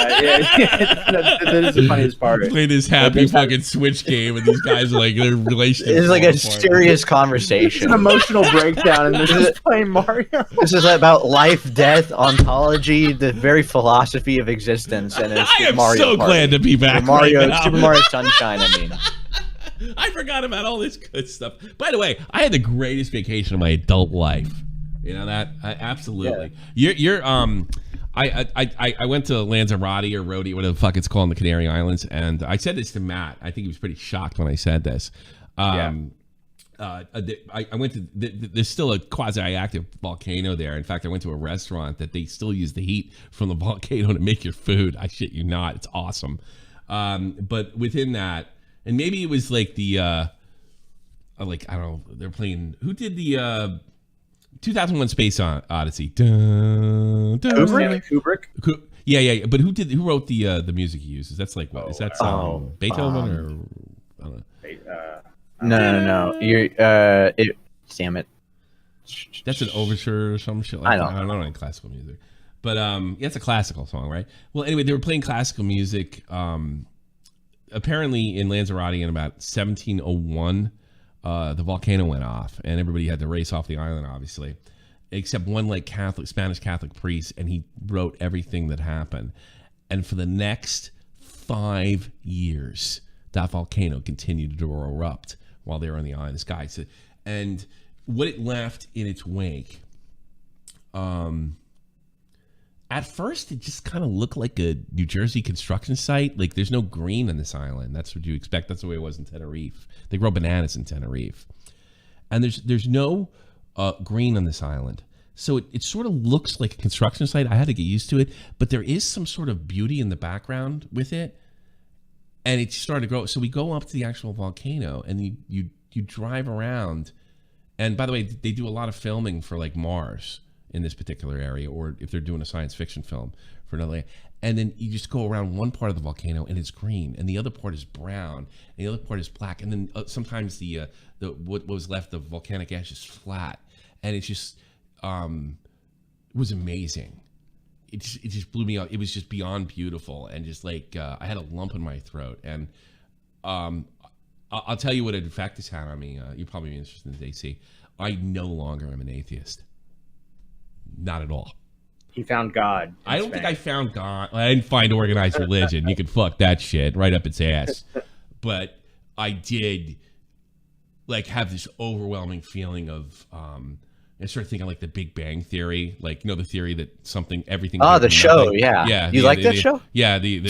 that is the funniest part. Played this happy fucking Switch game, and these guys are like their relationship. It's like a falling apart. serious It's conversation. an emotional breakdown, and this is playing Mario. This is about life, death, ontology, the very philosophy of existence, and it's I am Mario so Party. glad to be back. Mario, right now. Super Mario Sunshine. I mean, I forgot about all this good stuff. By the way, I had the greatest vacation of my adult life. You know that? Absolutely. Yeah. I went to Lanzarote or Roti, whatever the fuck it's called, in the Canary Islands, and I said this to Matt. I think he was pretty shocked when I said this. I went to. There's still a quasi-active volcano there. In fact, I went to a restaurant that they still use the heat from the volcano to make your food. I shit you not. It's awesome. But within that. And maybe it was like the, like, I don't know, they're playing, who did the 2001 Space Odyssey? Dun, dun, Kubrick? Yeah. But who wrote the music he uses? That's like, what? Is that Beethoven or? I don't know. no. You're, damn it. That's an overture or some shit like that. I don't know any classical music. But, yeah, it's a classical song, right? Well, anyway, they were playing classical music, apparently in Lanzarote in about 1701, the volcano went off and everybody had to race off the island, obviously, except one like Spanish Catholic priest, and he wrote everything that happened. And for the next 5 years, that volcano continued to erupt while they were on the island. This guy said, and what it left in its wake, at first, it just kind of looked like a New Jersey construction site. Like, there's no green on this island. That's what you expect. That's the way it was in Tenerife. They grow bananas in Tenerife. And there's no green on this island. So it sort of looks like a construction site. I had to get used to it. But there is some sort of beauty in the background with it. And it started to grow. So we go up to the actual volcano, and you drive around. And by the way, they do a lot of filming for, like, Mars in this particular area, or if they're doing a science fiction film for another, and then you just go around one part of the volcano and it's green, and the other part is brown, and the other part is black, and then sometimes the what was left, the volcanic ash, is flat, and it just was amazing. It just blew me out. It was just beyond beautiful, and just like I had a lump in my throat, and I'll tell you what effect this had on me. You'll probably be interested in this, AC. I no longer am an atheist. Not at all. He found God. I don't think I found God. I didn't find organized religion. You can fuck that shit right up its ass. But I did, like, have this overwhelming feeling of, I started thinking like the Big Bang Theory, like, you know, the theory that everything. Oh, the show, nothing. yeah. You like that show? Yeah, what do you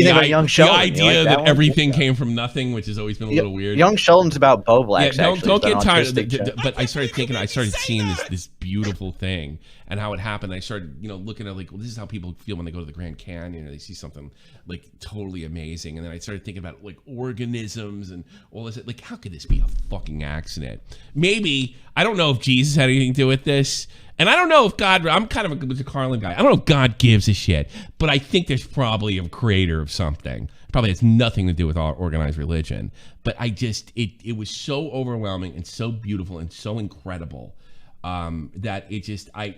think about Young Sheldon? The idea like that everything came from nothing, which has always been a little weird. Young Sheldon's about BowBlax. Yeah, actually. don't get tired. But I started seeing this beautiful thing and how it happened. I started, looking at, like, well, this is how people feel when they go to the Grand Canyon or they see something like totally amazing. And then I started thinking about, like, organisms and all this. Like, how could this be a fucking accident? Maybe, I don't know if Jesus had anything to do with this. And I don't know if God, I'm kind of a Carlin guy. I don't know if God gives a shit, but I think there's probably a creator of something. It probably has nothing to do with organized religion. But it was so overwhelming and so beautiful and so incredible that it just, I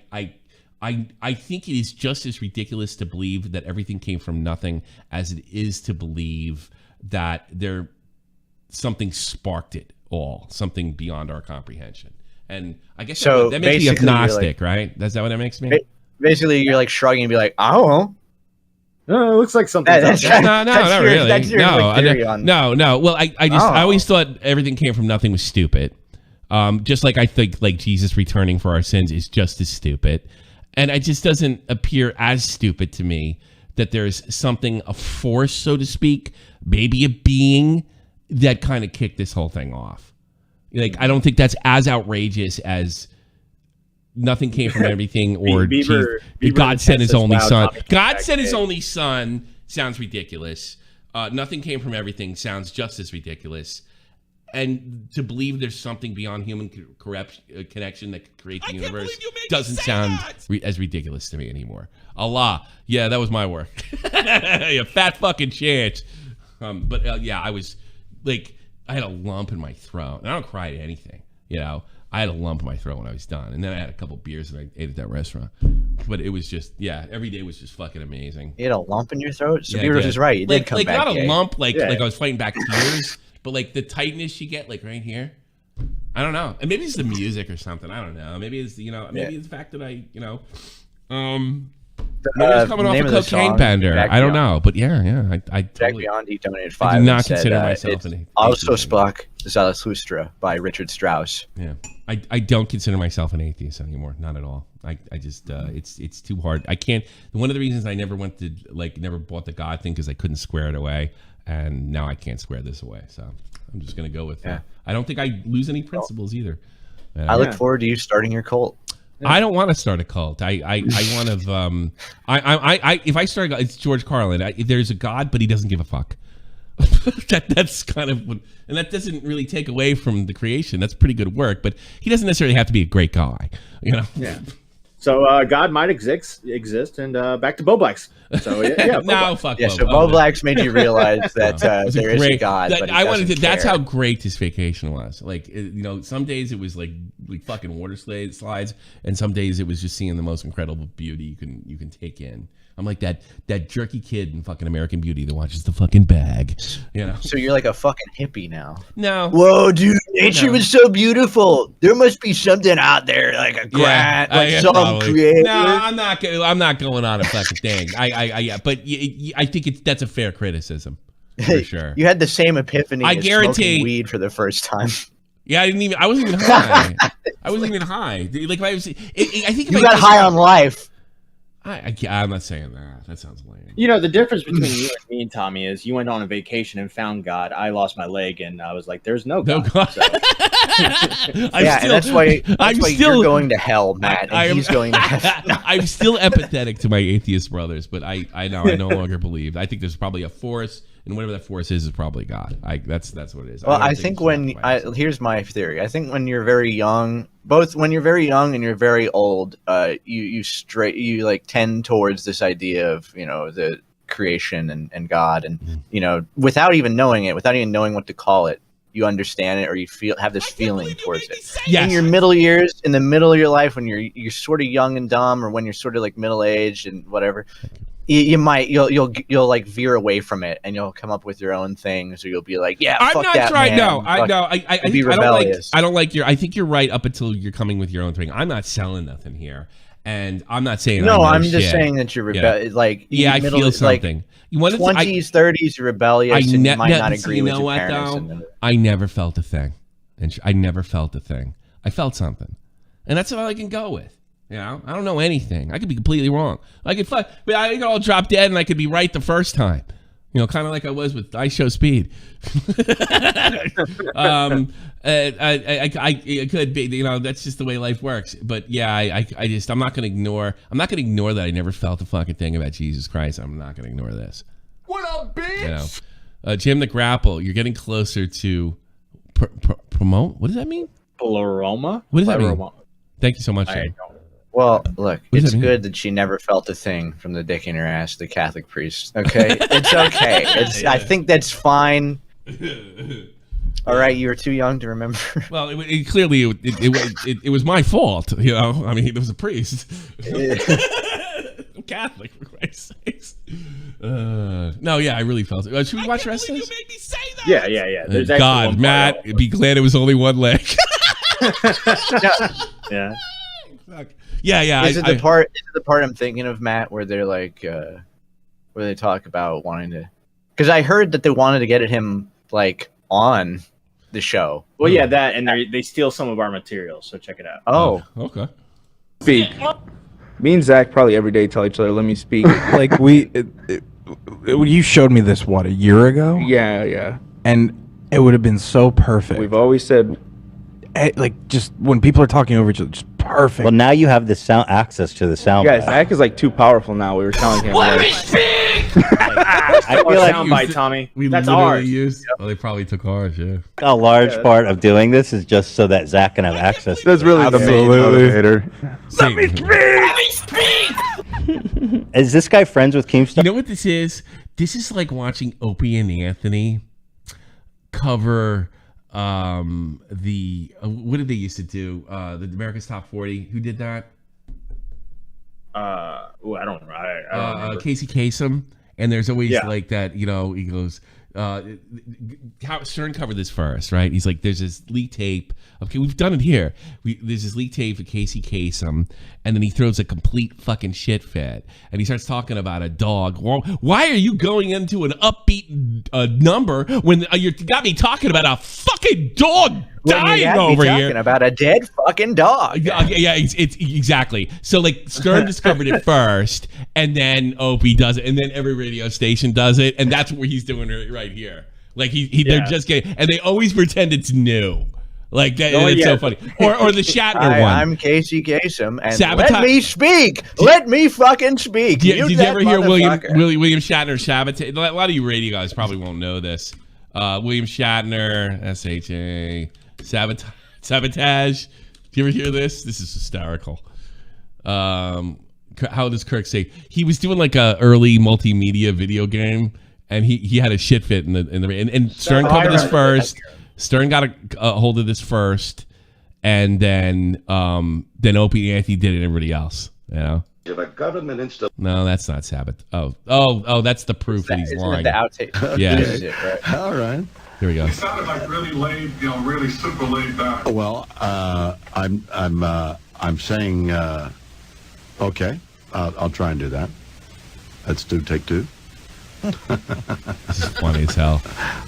think it is just as ridiculous to believe that everything came from nothing as it is to believe that something sparked it all, something beyond our comprehension. And I guess so that makes me agnostic, right? Is that what it makes me? Basically, you're like shrugging and be like, I don't know. No, it looks like something. No, not really. That's your theory on. No. Well, I always thought everything came from nothing was stupid. Just like I think like Jesus returning for our sins is just as stupid. And it just doesn't appear as stupid to me that there's something, a force, so to speak, maybe a being that kind of kicked this whole thing off. Like, I don't think that's as outrageous as nothing came from everything or Bieber God sent his only son. Tommy God sent his only son sounds ridiculous. Nothing came from everything sounds just as ridiculous. And to believe there's something beyond human connection that could create the universe doesn't sound as ridiculous to me anymore. Allah. Yeah, that was my work. A fat fucking chance. But yeah, I was like, I had a lump in my throat. And I don't cry at anything, you know. I had a lump in my throat when I was done. And then I had a couple beers that I ate at that restaurant. But it was just, yeah, every day was just fucking amazing. You had a lump in your throat? So Beaver was right. You did come back. Not a lump, like I was fighting back tears. But like the tightness you get, like right here, I don't know. And maybe it's the music or something. I don't know. Maybe it's maybe it's the fact that I, maybe it's coming off a cocaine bender. I don't know. But yeah. I totally, Jack Beyond, he donated 5. I do not consider myself an atheist. Ausgesprochen Zarathustra by Richard Strauss. Yeah, I don't consider myself an atheist anymore. Not at all. I just it's too hard. I can't. One of the reasons I never never bought the God thing because I couldn't square it away. And now I can't square this away, so I'm just gonna go with that. I don't think I lose any principles either. I look forward to you starting your cult. I don't want to start a cult. I want to. If I start, it's George Carlin. There's a God, but he doesn't give a fuck. That's kind of, and that doesn't really take away from the creation. That's pretty good work, but he doesn't necessarily have to be a great guy, you know. Yeah. So God might exist, and back to BowBlax. So yeah, no, fuck. Yeah, so BowBlax made you realize that there is a God. But I wanted to. That's how great his vacation was. Like, some days it was like fucking water slides, and some days it was just seeing the most incredible beauty you can take in. I'm like that jerky kid in fucking American Beauty that watches the fucking bag, you know. So you're like a fucking hippie now. No. Whoa, dude, nature was so beautiful. There must be something out there, like a grant, some creator. No, I'm not going on a fucking thing. But I think that's a fair criticism for sure. You had the same epiphany. I guarantee smoking weed for the first time. Yeah, I wasn't even high. I wasn't even high. Like I think you got high on life. I'm not saying that. That sounds lame. The difference between you and me and Tommy is you went on a vacation and found God. I lost my leg and I was like, "There's no God." So. And that's why you're going to hell, Matt. And he's going to heaven. I'm still empathetic to my atheist brothers, but I no longer believe. I think there's probably a force, and whatever that force is probably God. That's what it is. Well, I think here's my theory. I think when you're very young, both when you're very young and you're very old, you tend towards this idea of the creation and God, and without even knowing it, without even knowing what to call it, you understand it, or you have this feeling towards it. Yes. In your middle years, in the middle of your life, when you're sort of young and dumb, or when you're sort of like middle aged and whatever, you'll like veer away from it, and you'll come up with your own things, or you'll be like, yeah, I'm fuck not that, trying. man. No, I be rebellious. I don't like your. I think you're right up until you're coming with your own thing. I'm not selling nothing here, and I'm not saying. No, I'm just saying that you're rebellious. Like, I feel something. Like, 20s, 30s, you're rebellious, and you might not agree with your parents. I never felt a thing, and I never felt a thing. I felt something, and that's all I can go with. I don't know anything. I could be completely wrong. I could all drop dead, and I could be right the first time. Kind of like I was with IShowSpeed. I could be. That's just the way life works. But yeah, I'm not gonna ignore that I never felt a fucking thing about Jesus Christ. I'm not gonna ignore this. What up, bitch? Jim the Grapple, you're getting closer to promote. What does that mean? Pleroma. What does that mean? Thank you so much, Jim. Well, look, it's good that she never felt a thing from the dick in her ass, the Catholic priest. Okay? It's okay. I think that's fine. All right, you were too young to remember. Well, it was my fault, I mean, it was a priest. I'm Catholic, for Christ's sakes. No, yeah, I really felt it. Should we watch the rest of this? You made me say that. Yeah. There's God, Matt, be glad it was only one leg. Yeah. Yeah. Is it the part I'm thinking of, Matt, where they're like, where they talk about wanting to? Because I heard that they wanted to get him like on the show. Well, yeah, that, and they steal some of our material, so check it out. Oh, okay. Speak. Me and Zach probably every day tell each other, "Let me speak." Like you showed me this a year ago? Yeah. And It would have been so perfect. We've always said, like, just when people are talking over each other, just perfect. Well, now you have the sound access to the sound. yeah, Zach is like too powerful now. We were telling him. Let like, me speak! I feel like soundbite, Tommy. We That's literally ours. used. Oh, they probably took ours. Yeah. a large part of doing this is just so that Zach can have access. That's really the main motivator. Let me Let me speak! Is this guy friends with Keemstar? You know what this is? This is like watching Opie and Anthony cover the what did they used to do? The America's Top 40. Who did that? I don't remember. Casey Kasem. And there's always Yeah. like that, you know, he goes, Stern covered this first, right? He's like, there's this leak tape. Okay, we've done it here. There's this leak tape of Casey Kasem, and then he throws a complete fucking shit fit. And he starts talking about a dog. Well, why are you going into an upbeat number when you got me talking about a fucking dog dying over here? Talking about a dead fucking dog. Yeah, it's exactly. So like Stern discovered it first, and then Opie does it, and then every radio station does it, and that's what he's doing right here. Like they're just getting, and they always pretend it's new. Like that, it's so funny. Or the Shatner Hi, one. I'm Casey Kasem, and Sabotage- let me speak. Let me fucking speak. Did you dead ever hear William motherfucker. Shatner sabotage? A lot of you radio guys probably won't know this. William Shatner, SHA, sabotage. Do you ever hear this? This is hysterical. How does Kirk say? He was doing like a early multimedia video game, and he had a shit fit in the and Stern covered this first. Stern got a hold of this first, and then Opie and Anthony did it, and everybody else. You know. If a government No, that's not Sabbath. Oh, that's the proof that he's lying. The outtake. Yeah. This is it, right? All right. Here we go. He sounded like really laid, really super laid back. Well, I'm saying, okay, I'll try and do that. Let's do take two. This is funny as hell.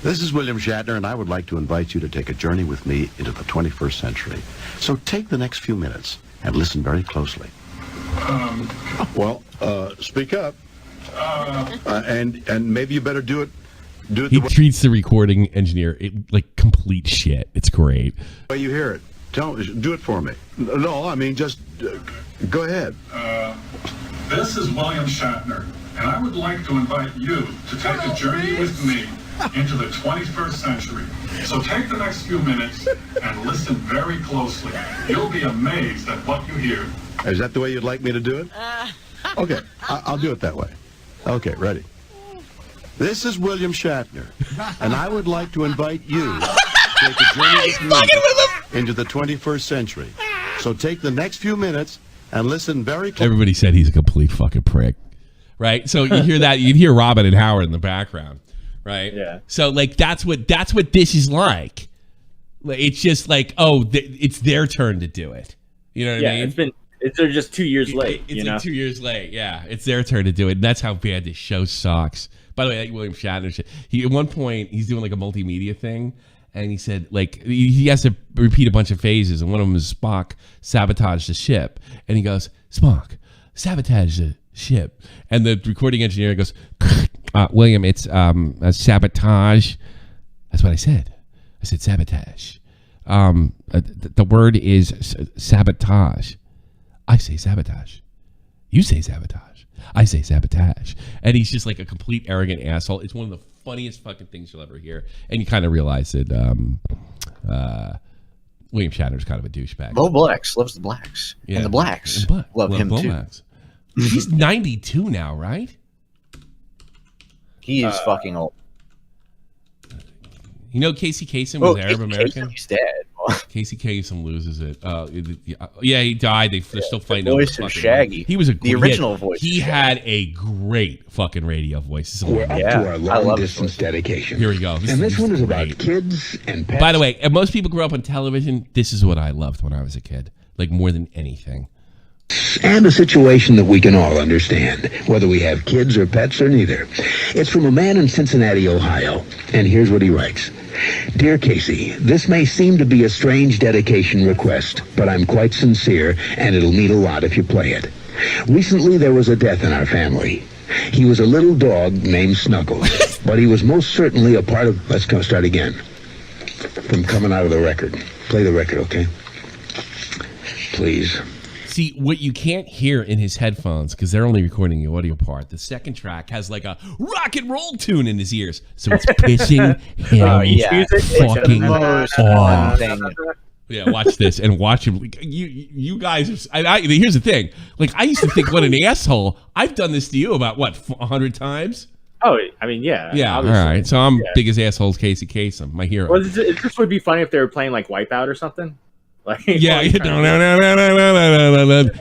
This is William Shatner, and I would like to invite you to take a journey with me into the 21st century. So take the next few minutes and listen very closely. Speak up. And maybe you better do it. He treats the recording engineer like complete shit. It's great. The way you hear it. Do it for me. No, I mean, just go ahead. This is William Shatner, and I would like to invite you to take a journey with me into the 21st century. So take the next few minutes and listen very closely. You'll be amazed at what you hear. Is that the way you'd like me to do it? Okay, I'll do it that way. Okay, ready. This is William Shatner, and I would like to invite you to take a journey with me into the 21st century. So take the next few minutes and listen very closely. Everybody said he's a complete fucking prick, right? So you hear that, you'd hear Robin and Howard in the background, right? Yeah. So like that's what this is like. It's just like, it's their turn to do it. You know what I mean? They're just 2 years late. It's like 2 years late. Yeah, it's their turn to do it. And that's how bad this show sucks. By the way, that William Shatner shit. At one point he's doing like a multimedia thing, and he said like he has to repeat a bunch of phases, and one of them is Spock sabotaged the ship, and he goes, Spock sabotage the ship, and the recording engineer goes, William, it's a sabotage. That's what I said. I said sabotage. The word is sabotage. I say sabotage. You say sabotage. I say sabotage. And he's just like a complete arrogant asshole. It's one of the funniest fucking things you'll ever hear. And you kind of realize that William Shatner's kind of a douchebag. BowBlax loves the blacks. Yeah. And the blacks love him BowBlax. too. He's 92 now, right? He is fucking old. You know Casey Kasem was Arab American? He's dead. Casey Kasem loses it. Yeah, he died. They're still fighting the over voice of fucking Shaggy. He was the original voice. He had a great fucking radio voice. We're up to our long distance dedication. Here we go. This one is about kids and pets. By the way, and most people grew up on television. This is what I loved when I was a kid, like more than anything. And a situation that we can all understand, whether we have kids or pets or neither. It's from a man in Cincinnati, Ohio, and here's what he writes. Dear Casey, this may seem to be a strange dedication request, but I'm quite sincere, and it'll mean a lot if you play it. Recently, there was a death in our family. He was a little dog named Snuggles, but he was most certainly a part of... Let's start again. from coming out of the record. Play the record, okay? Please. See, what you can't hear in his headphones, because they're only recording the audio part, the second track has like a rock and roll tune in his ears. So it's pissing him fucking on. Yeah, watch this and watch him. You guys, here's the thing. Like, I used to think, what an asshole. I've done this to you about, what, 100 times? Oh, I mean, yeah. Yeah, all right. So I'm biggest assholes, Kasem, my hero. Well, this would be funny if they were playing like Wipeout or something. Like, yeah,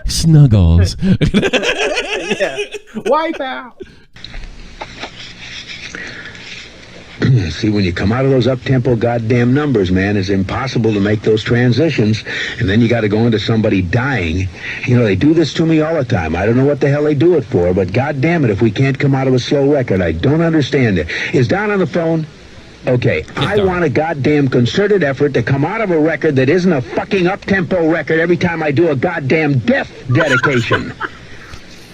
Snuggles. Yeah, Wipeout. See, when you come out of those up-tempo goddamn numbers, man, it's impossible to make those transitions. And then you got to go into somebody dying. You know, they do this to me all the time. I don't know what the hell they do it for, but goddamn it, if we can't come out of a slow record, I don't understand it. Is Don on the phone? Okay, I want a goddamn concerted effort to come out of a record that isn't a fucking up-tempo record every time I do a goddamn death dedication.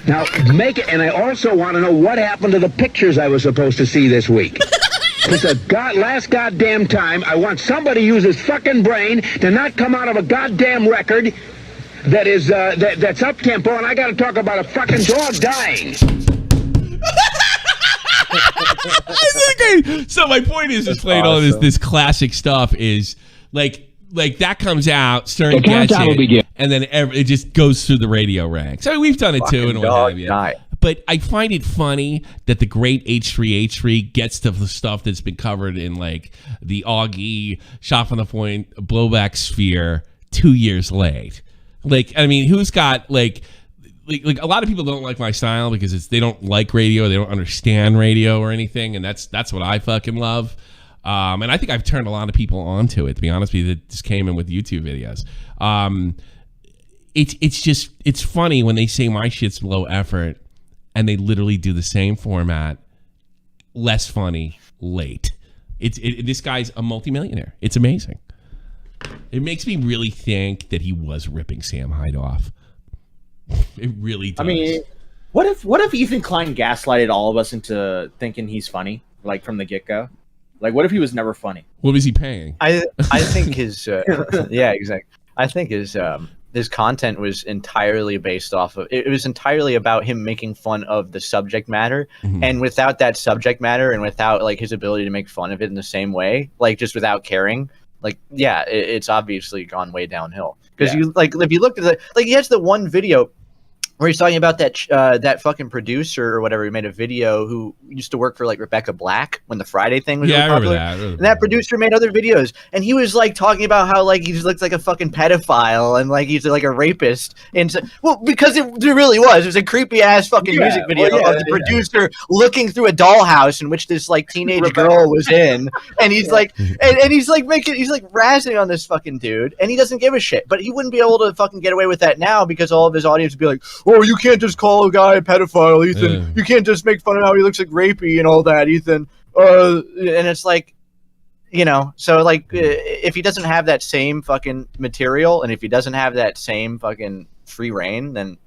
Now, make it, and I also want to know what happened to the pictures I was supposed to see this week. Because the last goddamn time, I want somebody to use his fucking brain to not come out of a goddamn record that is, that's up-tempo, and I got to talk about a fucking dog dying. So my point is playing all this classic stuff is like that comes out, Stern gets it, and then it just goes through the radio ranks. I mean, we've done it too, and what have you. But I find it funny that the great H3H3 gets to the stuff that's been covered in like the Augie, Shot from the Point, Blowback Sphere 2 years late. Like, I mean, who's got like a lot of people don't like my style because they don't like radio, they don't understand radio or anything, and that's what I fucking love. And I think I've turned a lot of people onto it, to be honest with you, that just came in with YouTube videos. It's funny when they say my shit's low effort and they literally do the same format, less funny, late. This guy's a multimillionaire. It's amazing. It makes me really think that he was ripping Sam Hyde off. It really does. I mean, what if Ethan Klein gaslighted all of us into thinking he's funny, like from the get-go? Like, what if he was never funny? What was he paying? I think his yeah, exactly. I think his content was entirely based off of it was entirely about him making fun of the subject matter, and without that subject matter and without like his ability to make fun of it in the same way, like just without caring, like it's obviously gone way downhill. Because you like if you look at he has the one video where he's talking about that fucking producer or whatever who made a video who used to work for like Rebecca Black when the Friday thing was really popular. And that producer made other videos, and he was like talking about how like he just looks like a fucking pedophile and like he's like a rapist. And so, because it really was. It was a creepy ass fucking music video of the producer looking through a dollhouse in which this like teenage girl was in, and he's like and he's like he's like razzing on this fucking dude, and he doesn't give a shit. But he wouldn't be able to fucking get away with that now because all of his audience would be like, oh, you can't just call a guy a pedophile, Ethan. Yeah. You can't just make fun of how he looks like rapey and all that, Ethan. And it's like, you know, so like if he doesn't have that same fucking material and if he doesn't have that same fucking free reign, then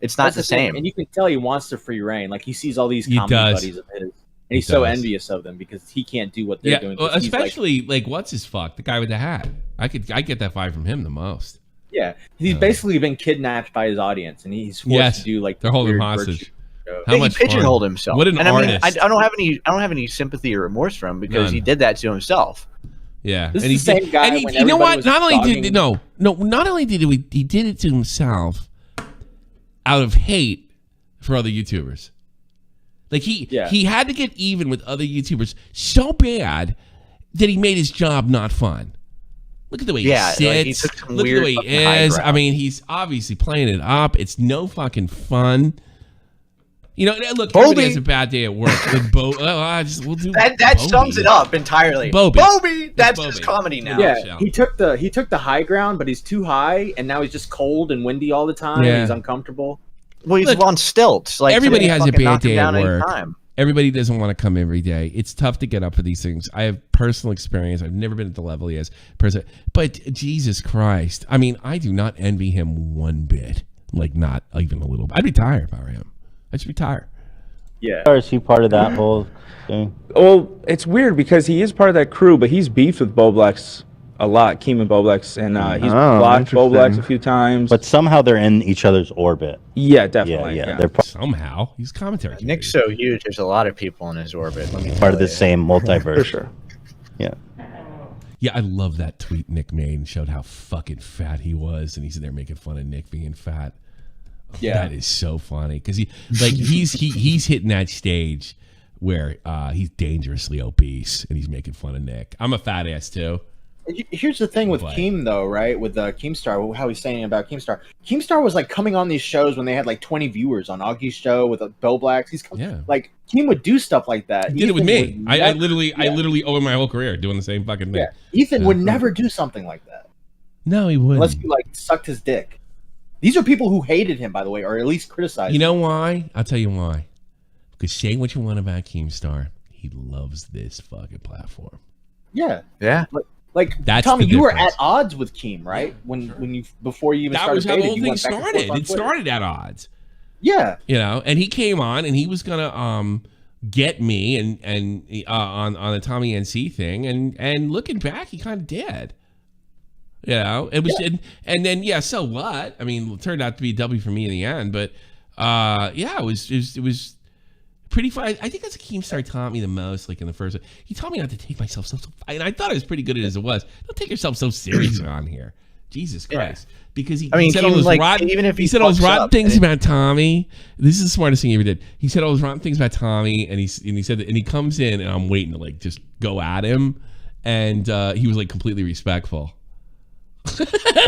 it's not the same. And you can tell he wants the free reign. Like he sees all these comedy buddies of his, and he's so envious of them because he can't do what they're doing. Well, especially like what's his fuck, the guy with the hat. I get that vibe from him the most. Yeah, he's basically been kidnapped by his audience, and he's forced to do like they're holding him hostage. How much he pigeonholed himself. What an artist! I don't have any sympathy or remorse for him because he did that to himself. Yeah, this is the same guy. And you know what? Not only did he did it to himself out of hate for other YouTubers. Like he had to get even with other YouTubers so bad that he made his job not fun. Look at the way he sits. Like look at the way he is. I mean, he's obviously playing it up. It's no fucking fun. You know, look, everybody has a bad day at work. With we'll do that sums it up entirely. Bobby, that's his comedy now. Yeah, he took the high ground, but he's too high, and now he's just cold and windy all the time. Yeah. He's uncomfortable. Well, he's on stilts. Like everybody has a bad day at work. Everybody doesn't want to come every day. It's tough to get up for these things. I have personal experience. I've never been at the level he has. But Jesus Christ. I mean, I do not envy him one bit. Like, not even a little bit. I'd be tired if I were him. I'd just be tired. Yeah. Or is he part of that whole thing? Well, it's weird because he is part of that crew, but he's beefed with BowBlax a lot, Keem and BowBlax, and he's blocked BowBlax a few times. But somehow they're in each other's orbit. Yeah, definitely. Yeah. Yeah. They're Somehow he's commentary. Nick's so huge. There's a lot of people in his orbit. Let me part tell of the you. same multiverse. For sure. Yeah. Yeah, I love that tweet Nick made and showed how fucking fat he was, and he's in there making fun of Nick being fat. Yeah. That is so funny because he's hitting that stage where he's dangerously obese and he's making fun of Nick. I'm a fat ass too. Here's the thing with Keem, though, right? With Keemstar, how he's saying about Keemstar. Keemstar was like coming on these shows when they had like 20 viewers on Augie's show with BowBlax. He's like Keem would do stuff like that. He did it with me. I literally owe him my whole career doing the same fucking thing. Yeah. Ethan would never do something like that. No, he wouldn't. Unless you like sucked his dick. These are people who hated him, by the way, or at least criticized him. You know why? I'll tell you why. Because say what you want about Keemstar, he loves this fucking platform. Yeah. Yeah. Like That's Tommy, the you were difference. at odds with Keem, right? When you before you even That started was how the dating, whole you thing went back and forth started. on It Twitter. started at odds. Yeah. You know, and he came on and he was gonna get me and on the Tommy NC thing, and looking back, he kind of did. You know, it was and then so what? I mean, it turned out to be a W for me in the end, but it was pretty fun. I think that's what Keemstar taught me the most. Like in the first, he taught me not to take myself so. And I thought I was pretty good at it as it was. Don't take yourself so serious on here. Jesus Christ. Because he said all those rotten, even if he said all those fucks rotten up, things about Tommy. This is the smartest thing he ever did. He said all those rotten things about Tommy, and he said that, and he comes in, and I'm waiting to like just go at him, and he was like completely respectful.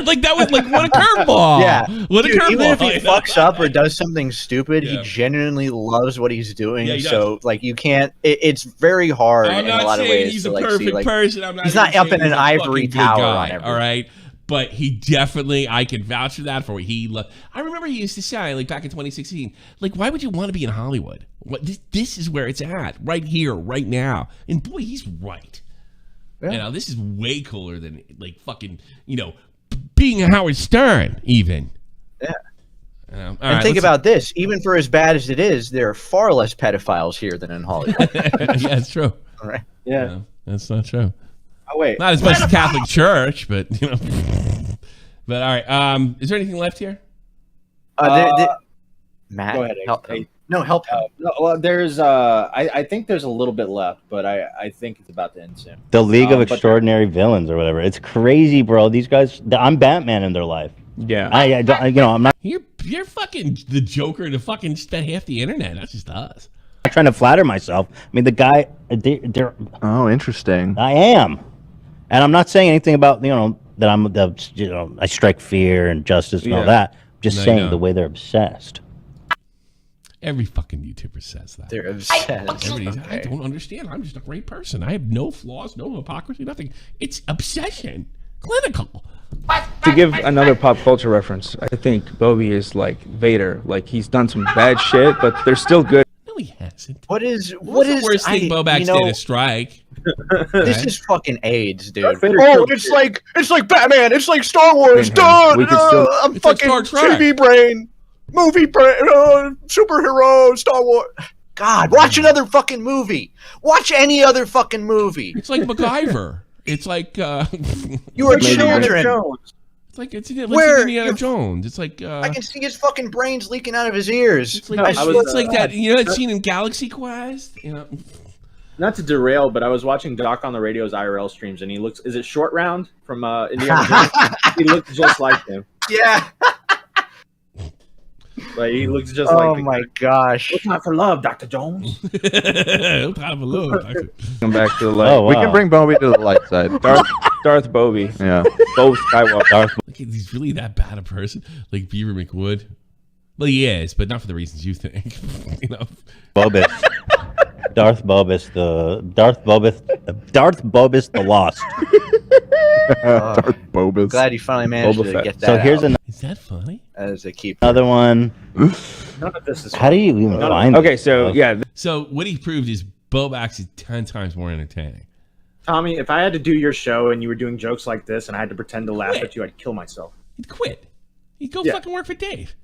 Like that was like what a curveball. Yeah, what a dude, curveball. even if he fucks up or does something stupid, he genuinely loves what he's doing. Yeah, he so like you can't. It's very hard I'm in not a lot of saying ways he's to a like perfect see like person. I'm not he's even not up saying in an he's a ivory fucking good tower guy, on everything. all right. But he definitely, I can vouch for that for what he loved. I remember he used to say, like back in 2016, like, why would you want to be in Hollywood? What this is where it's at, right here, right now. And boy, he's right. Yeah. You know, this is way cooler than like fucking, you know, being a Howard Stern, even. Yeah. All and right, think about this: even for as bad as it is, there are far less pedophiles here than in Hollywood. Yeah, it's true. All right. Yeah. No, that's not true. Oh wait. Not as much as the Catholic Church, but you know. But all right. Is there anything left here? Matt, Go ahead. help him. No, help him. No, well, there's I think there's a little bit left, but I think it's about to end soon. The League of But Extraordinary Villains or whatever. It's crazy, bro. These guys, I'm Batman in their life. Yeah. I don't, you know, I'm not You're fucking the Joker to fucking spend half the internet. That's just us. trying to flatter myself. I mean, the guy, they're Oh, interesting. I am. And I'm not saying anything about, you know, that I strike fear and justice and all Yeah. that. I'm just No, you saying don't. the way they're obsessed. Every fucking YouTuber says that. They're obsessed. I don't understand. I'm just a great person. I have no flaws, no hypocrisy, nothing. It's obsession. Clinical. To give another pop culture reference, I think Bobby is like Vader. Like he's done some bad shit, but they're still good. No, he hasn't. What is What's the worst thing Bobax you know, did? A strike. This is fucking AIDS, dude. Oh, it's like Batman. It's like Star Wars. Dude, We can still- I'm It's like fucking Star Trek. TV brain, movie brain, superhero, Star Wars. God, watch another fucking movie. Watch any other fucking movie. It's like MacGyver. It's like You are Maybe children. it's like Where Indiana you're- Jones. It's like I can see his fucking brains leaking out of his ears. it's like, I swear it's to like God. that. You know that scene in Galaxy Quest. You know. Not to derail, but I was watching Doc on the Radio's IRL streams, and he looks. Is it Short Round from Indiana Jones? He looks just like him. Yeah. Like he looks just like. Oh my gosh. What's not for love, Dr. Jones? Time for love. Come back to the light. Oh, wow. We can bring Bobby to the light side. Darth Bobby. Yeah. Both Skywalker. Like, he's really that bad a person, like Beaver McWood. Well, he is, but not for the reasons you think. You know. Bobus. Darth Bobus the Lost. Darth Bobus. Glad you finally managed Boba to Fett. get that. So here's out. Is that funny? As a keep. another one. None of this is. How do you even find Okay, this so stuff? yeah, So what he proved is BowBlax is 10 times more entertaining. Tommy, if I had to do your show and you were doing jokes like this, and I had to pretend to laugh Quit. at you, I'd kill myself. He'd quit. He'd go Yeah. fucking work for Dave.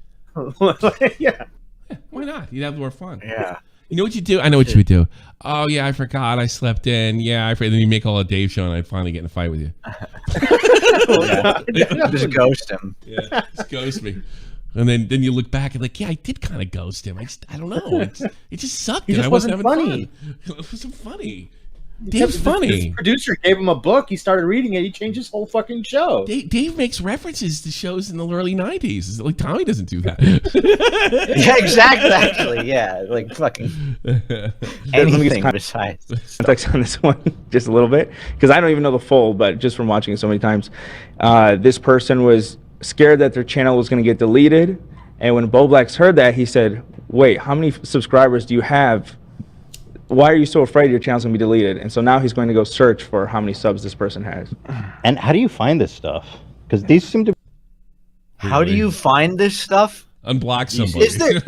Yeah. Yeah, why not? You'd have more fun. Yeah. You know what you do? I know what you would do. Oh yeah, I forgot. I slept in. Yeah, I forgot. Then you make all a Dave show, and I finally get in a fight with you. Just ghost him. Yeah, just ghost me. And then you look back and like, yeah, I did kind of ghost him. I don't know. It just sucked. He just I wasn't wasn't having funny. fun. It wasn't funny. Dave's The funny. producer gave him a book. He started reading it. He changed his whole fucking show. Dave makes references to shows in the early 90s. Like Tommy doesn't do that. Yeah, exactly. Actually, yeah, like fucking anything besides. Context on this one just a little bit because I don't even know the full, but just from watching it so many times, this person was scared that their channel was going to get deleted, and when BowBlax heard that, he said, "Wait, how many subscribers do you have? Why are you so afraid your channel's going to be deleted?" And so now he's going to go search for how many subs this person has. And how do you find this stuff? Because these seem to. How do you find this stuff? Unblock somebody. Is there?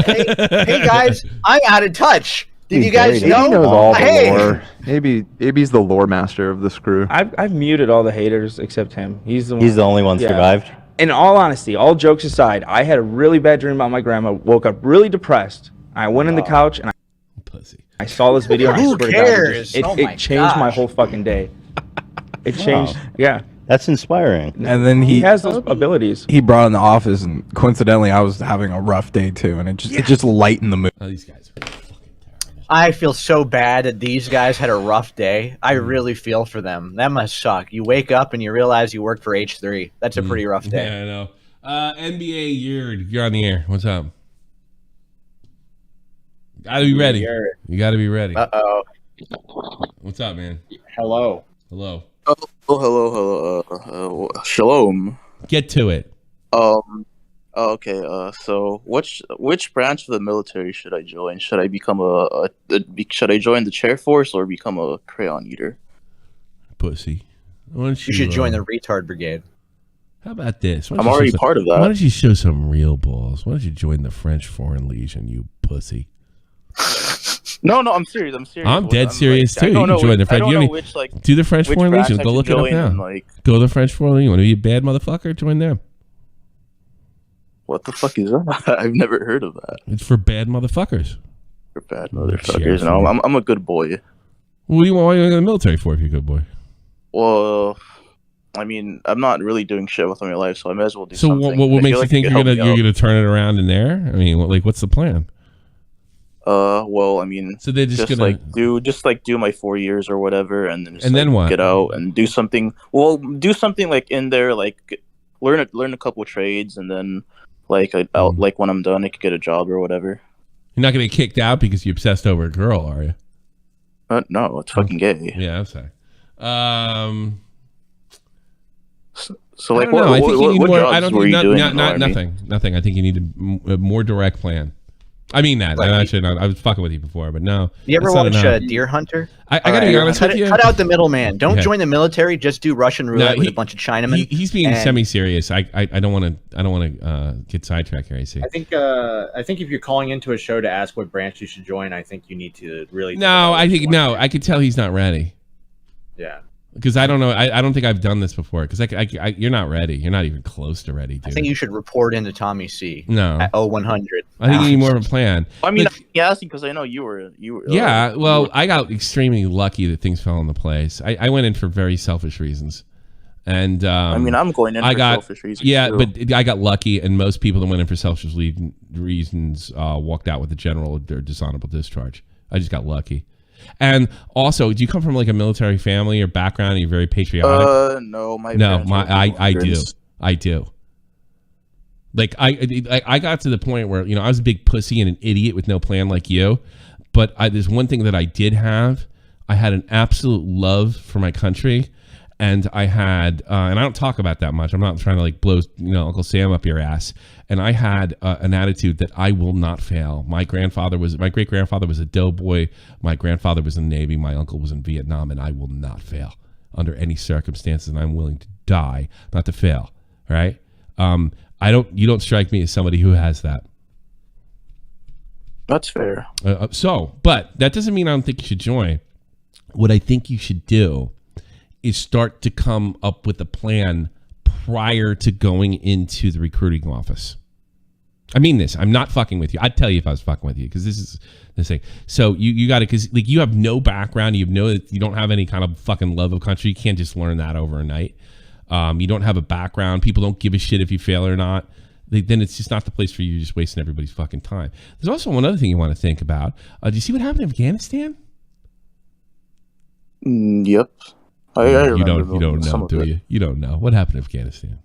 hey guys, I'm out of touch. Did you guys He know? knows all the Hey. lore. Maybe he's the lore master of this crew. I've muted all the haters except him. He's the only one survived. In all honesty, all jokes aside, I had a really bad dream about my grandma. Woke up really depressed. I went in the couch and I saw this video. And I Who swear to God, cares? it Oh my changed my gosh. whole fucking day. It changed. Wow. Yeah. That's inspiring. And then He has those abilities. He brought in the office, and coincidentally, I was having a rough day too, and it just lightened the mood. Oh, these guys are I feel so bad that these guys had a rough day. I really feel for them. That must suck. You wake up and you realize you work for H3. That's a pretty rough day. Yeah, I know. NBA Yerd, you're on the air. What's up? Gotta be ready. You gotta be ready. Uh-oh. What's up, man? Hello. Hello. Hello. Shalom. Get to it. Okay. So which branch of the military should I join? Should I become should I join the chair force or become a crayon eater? Pussy. Why don't You should join the retard brigade. How about this? I'm already part of that. Why don't you show some real balls? Why don't you join the French Foreign Legion, you pussy? No, I'm serious. I'm dead serious like, too. You can join the French. I don't know which, do the French which Foreign branch Legion. I Go should look it up join now. and, like, Go to the French Foreign Legion. You want to be a bad motherfucker? Join them. what the fuck is that? I've never heard of that. It's for bad motherfuckers. For bad motherfuckers. No, I'm a good boy. What do you want? Why are you in the military for if you're a good boy? Well, I mean, I'm not really doing shit with my life, so I may as well do So something. what I makes feel you like think it you're could help me gonna out. turn it around in there? I mean, what's the plan? Well, I mean, so they're just gonna do my 4 years or whatever, and then then what? Get out and do something. Well, do something like in there, like learn a couple trades, and then like like when I'm done, I could get a job or whatever. You're not gonna get kicked out because you obsessed over a girl, are you? No, it's fucking gay. Yeah, I'm sorry. So like, I don't know. I think you need what more. jobs I don't were think you doing? nothing. I think you need a more direct plan. I mean that. Like, Actually, I was fucking with you before, but no. You ever that's not watch enough. Deer Hunter? I gotta be honest with you. Cut out the middleman. Don't Okay. join the military. Just do Russian roulette with a bunch of Chinamen. He's being and- semi-serious. I don't want to get sidetracked here. I see. I think if you're calling into a show to ask what branch you should join, I think you need to really. No, I think no. I could tell he's not ready. Yeah. Because I don't know. I don't think I've done this before. Because you're not ready. You're not even close to ready, dude. I think you should report into Tommy C. No. At 0100. I think you need more of a plan. I mean, Look, I'm asking because I know you were. yeah. Well, I got extremely lucky that things fell into place. I went in for very selfish reasons, and I mean, I'm going in for selfish reasons. Yeah, too. but I got lucky, and most people that went in for selfish reasons walked out with a general or dishonorable discharge. I just got lucky. And also, do you come from like a military family or background? Are you very patriotic? No, I do. Like I got to the point where I was a big pussy and an idiot with no plan like you, but there's one thing that I did have. I had an absolute love for my country, and I had and I don't talk about that much. I'm not trying to like blow Uncle Sam up your ass. And I had an attitude that I will not fail. My great grandfather was a doughboy. My grandfather was in the Navy. My uncle was in Vietnam, and I will not fail under any circumstances. And I'm willing to die not to fail. All right. You don't strike me as somebody who has that. That's fair. But that doesn't mean I don't think you should join. What I think you should do is start to come up with a plan prior to going into the recruiting office. I mean this. I'm not fucking with you. I'd tell you if I was fucking with you, because this is the thing. So you got to, because like you have no background. You don't have any kind of fucking love of country. You can't just learn that overnight. You don't have a background. People don't give a shit if you fail or not. Then it's just not the place for you. You're just wasting everybody's fucking time. There's also one other thing you want to think about. Do you see what happened in Afghanistan? Yep. I you don't know, do you? You don't know what happened in Afghanistan.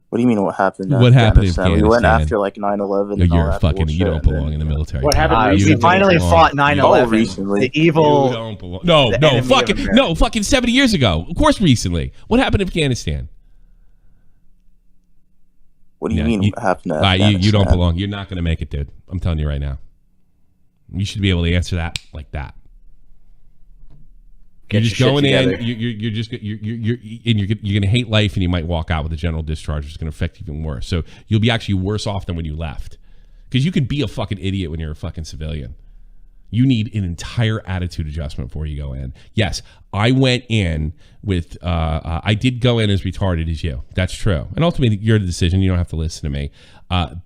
What do you mean? What happened? What happened in Afghanistan? We went after like 9/11. No, you're fucking. You don't belong in the military. What happened? We finally fought 9/11. Recently. The evil. You don't belong. No, fucking 70 years ago. Of course, recently. What happened in Afghanistan? What do you mean? What happened to Afghanistan? You don't belong. You're not going to make it, dude. I'm telling you right now. You should be able to answer that like that. You're just going in. You're going to hate life, and you might walk out with a general discharge, which is going to affect you even worse. So you'll be actually worse off than when you left, because you can be a fucking idiot when you're a fucking civilian. You need an entire attitude adjustment before you go in. Yes, I went in with. I did go in as retarded as you. That's true, and ultimately you're the decision. You don't have to listen to me.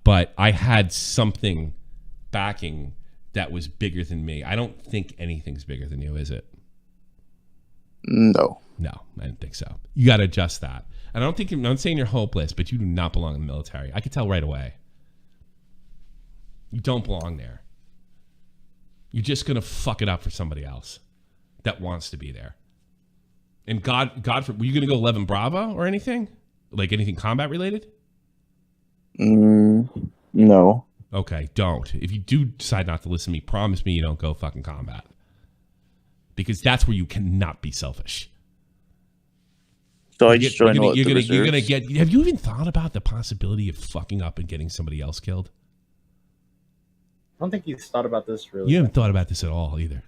But I had something backing that was bigger than me. I don't think anything's bigger than you, is it? No, I didn't think so. You got to adjust that. And I'm not saying you're hopeless, but you do not belong in the military. I could tell right away. You don't belong there. You're just going to fuck it up for somebody else that wants to be there. And God, were you going to go 11 Bravo or anything? Like anything combat related? No. Okay, don't. If you do decide not to listen to me, promise me you don't go fucking combat. Because that's where you cannot be selfish. So I just joined you're gonna get. Have you even thought about the possibility of fucking up and getting somebody else killed? I don't think he's thought about this really. You haven't thought about this at all either.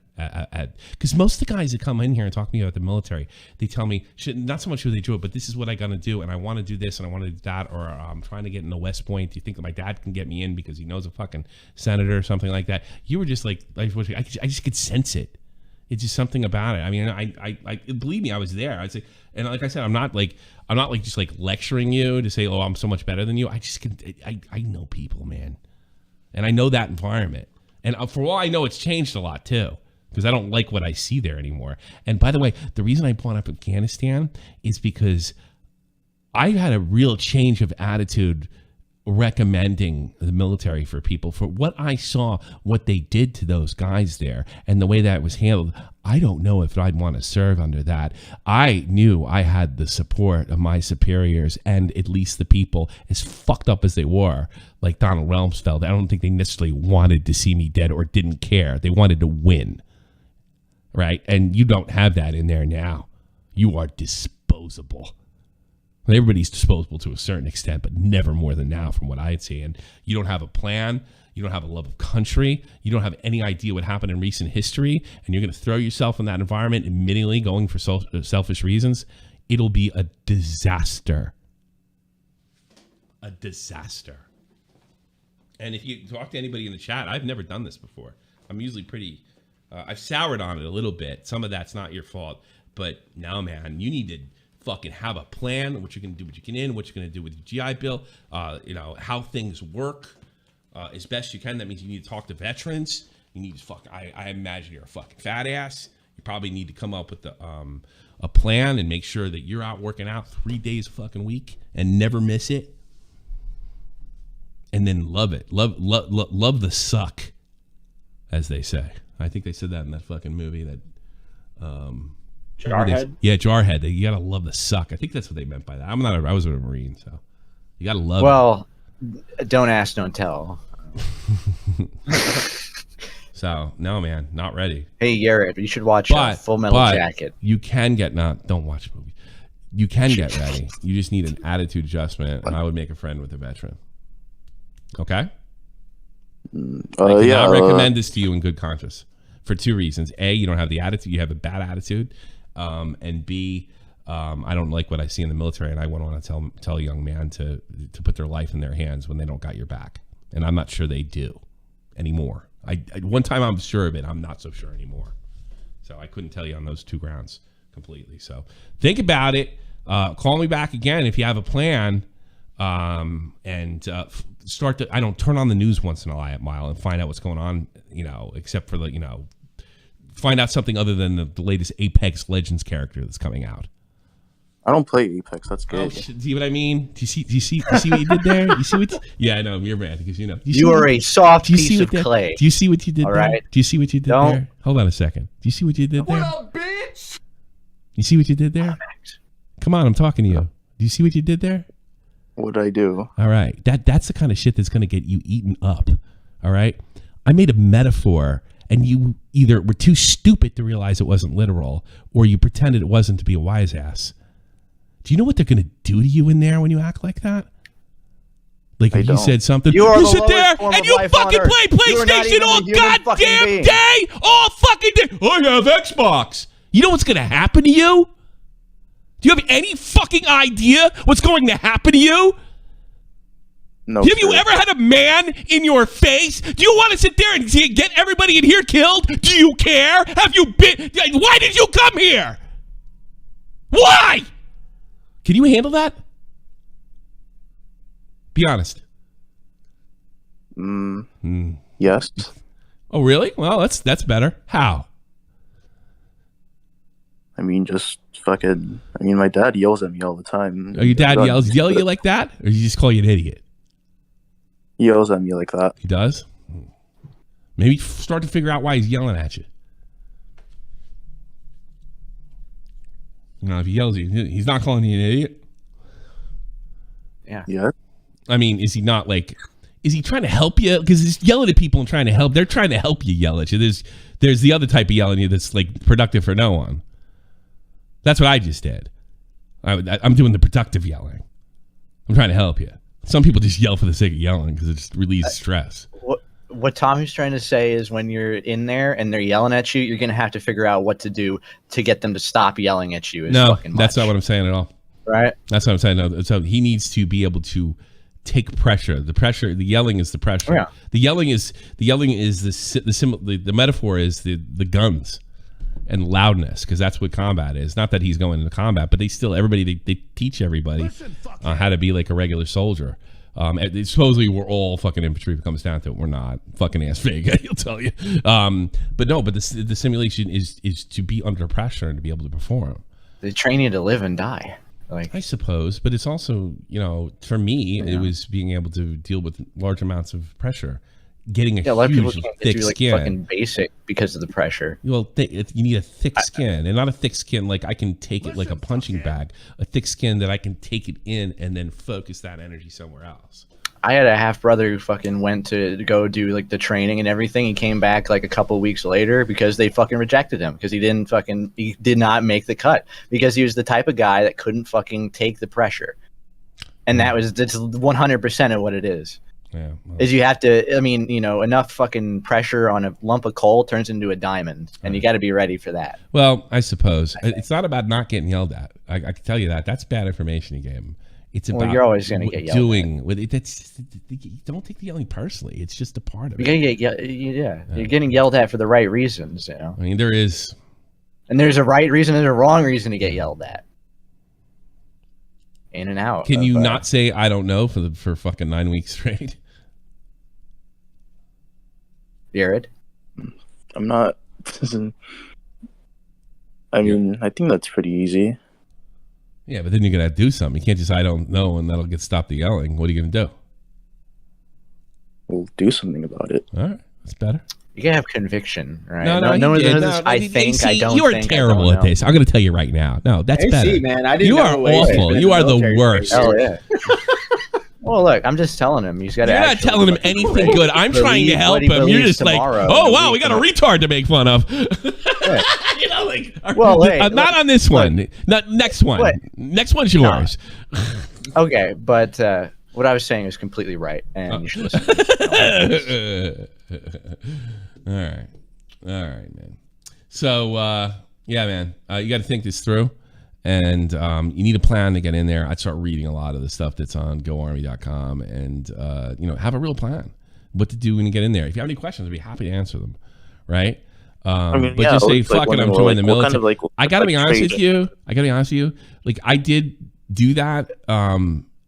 Because most of the guys that come in here and talk to me about the military, they tell me, not so much who they do it, but this is what I got to do, and I want to do this, and I want to do that, or I'm trying to get into West Point. Do you think that my dad can get me in because he knows a fucking senator or something like that? You were just like, I just could sense it. It's just something about it. I mean, I believe me, I was there. I'd say, and like I said, I'm not like just like lecturing you to say, oh, I'm so much better than you. I know people, man, and I know that environment. And for all I know, it's changed a lot too, because I don't like what I see there anymore. And by the way, the reason I brought up Afghanistan is because I had a real change of attitude recommending the military for people. For what I saw, what they did to those guys there, and the way that was handled, I don't know if I'd want to serve under that. I knew I had the support of my superiors, and at least the people, as fucked up as they were, like Donald Rumsfeld, I don't think they necessarily wanted to see me dead or didn't care. They wanted to win, right? And you don't have that in there now. You are disposable. Everybody's disposable to a certain extent, but never more than now from what I'd see. And you don't have a plan. You don't have a love of country. You don't have any idea what happened in recent history. And you're going to throw yourself in that environment, admittedly going for selfish reasons. It'll be a disaster. A disaster. And if you talk to anybody in the chat, I've never done this before. I'm usually pretty, I've soured on it a little bit. Some of that's not your fault. But no, man, you need to fucking have a plan, what you're going to do, what you can in, what you're going to do with your GI Bill, how things work as best you can. That means you need to talk to veterans. You need to I imagine you're a fucking fat ass. You probably need to come up with a plan and make sure that you're out working out 3 days a fucking week and never miss it. And then love it. Love the suck, as they say. I think they said that in that fucking movie that Jarhead? Yeah, Jarhead. You gotta love the suck. I think that's what they meant by that. I was a Marine, so you gotta love it. Well, don't ask, don't tell. So, no, man, not ready. Hey, Garrett, you should watch Full Metal Jacket. You can get, don't watch the movie. You can get ready. You just need an attitude adjustment, and I would make a friend with a veteran. Okay? I cannot recommend this to you in good conscience for two reasons. A, you don't have the attitude. You have a bad attitude. And B, I don't like what I see in the military, and I wouldn't want to tell a young man to put their life in their hands when they don't got your back. And I'm not sure they do anymore. One time I'm sure of it, I'm not so sure anymore. So I couldn't tell you on those two grounds completely. So think about it. Call me back again if you have a plan. and start to, I don't turn on the news once in a while and find out what's going on, except for find out something other than the latest Apex Legends character that's coming out. I don't play Apex. That's good. Oh, see what I mean? Do you see what you did there? You see what? Yeah, I know you're mad because You are a soft piece of clay. Do you see what you did All there? right. Do you see what you did there? Hold on a second. Do you see what you did there? What up, bitch? You see what you did there? Come on, I'm talking to you. Do you see what you did there? What did I do? All right. That's the kind of shit that's going to get you eaten up. All right. I made a metaphor and you either were too stupid to realize it wasn't literal or you pretended it wasn't to be a wise ass. Do you know what they're going to do to you in there when you act like that? Like if you said something, you sit there and you fucking play PlayStation all goddamn day, all fucking day. I have Xbox. You know what's going to happen to you? Do you have any fucking idea what's going to happen to you? No. Have you ever had a man in your face? Do you want to sit there and get everybody in here killed? Do you care? Have you been? Why did you come here? Why? Can you handle that? Be honest. Yes. Oh, really? Well, that's better. How? I mean, just fucking. I mean, my dad yells at me all the time. Oh, your dad yell at you like that, or you just call you an idiot? He yells at me like that. He does. Maybe start to figure out why he's yelling at you. If he yells at you, he's not calling you an idiot. Yeah. Yeah. I mean, is he not like? Is he trying to help you? Because he's yelling at people and trying to help. They're trying to help you yell at you. There's the other type of yelling at you that's like productive for no one. That's what I just did. I'm doing the productive yelling. I'm trying to help you. Some people just yell for the sake of yelling because it just relieves stress. What Tommy's trying to say is when you're in there and they're yelling at you, you're going to have to figure out what to do to get them to stop yelling at you. No, that's not what I'm saying at all. Right? That's what I'm saying. No, so he needs to be able to take pressure. The yelling is the pressure. Oh, yeah. The yelling is the metaphor is the guns and loudness, because that's what combat is. Not that he's going into combat, but they teach everybody how to be like a regular soldier. Supposedly we're all fucking infantry. If it comes down to it, we're not. Fucking ass Vega, he'll tell you. But the simulation is to be under pressure and to be able to perform. They train you to live and die. I suppose, but it's also, for me, it was being able to deal with large amounts of pressure, getting a lot of people huge can't thick do skin. fucking basic because of the pressure. Well, you need a thick skin, and not a thick skin like I can take it like a punching bag. A thick skin that I can take it in and then focus that energy somewhere else. I had a half brother who fucking went to go do like the training and everything. He came back like a couple weeks later because they fucking rejected him because he did not make the cut because he was the type of guy that couldn't fucking take the pressure. And that's 100% of what it is. Yeah. Is you have to, enough fucking pressure on a lump of coal turns into a diamond, and you got to be ready for that. Well, I suppose it's not about not getting yelled at. I can tell you that. That's bad information you gave him. It's about you're always going to get yelled doing with it. Don't take the yelling personally. It's just a part of it. You're getting yelled at for the right reasons. I mean, there is, and there's a right reason and a wrong reason to get yelled at. In and out. Can you not say I don't know for fucking 9 weeks straight? Jared? I'm not. I mean, I think that's pretty easy. Yeah, but then you're gonna have to do something. You can't just I don't know and that'll stop the yelling. What are you gonna do? We'll do something about it. All right, that's better. You gotta have conviction, right? I think. You are terrible at this. I'm gonna tell you right now. No, that's better. Man, I didn't you are awful. You are the worst. Oh yeah. Well, look, I'm just telling him he's got to. You're not telling him anything good. I'm trying to help him. You're just like, oh wow, we got a retard to make fun of. Not on this one. Not next one. What? Next one's yours. Okay, but what I was saying is completely right, and you should listen. All right, man. So yeah, man, you got to think this through. And you need a plan to get in there. I'd start reading a lot of the stuff that's on GoArmy.com and, have a real plan. What to do when you get in there. If you have any questions, I'd be happy to answer them, right? Just say, fuck it, I'm joining the military. I got to be honest with you. Like, I did do that.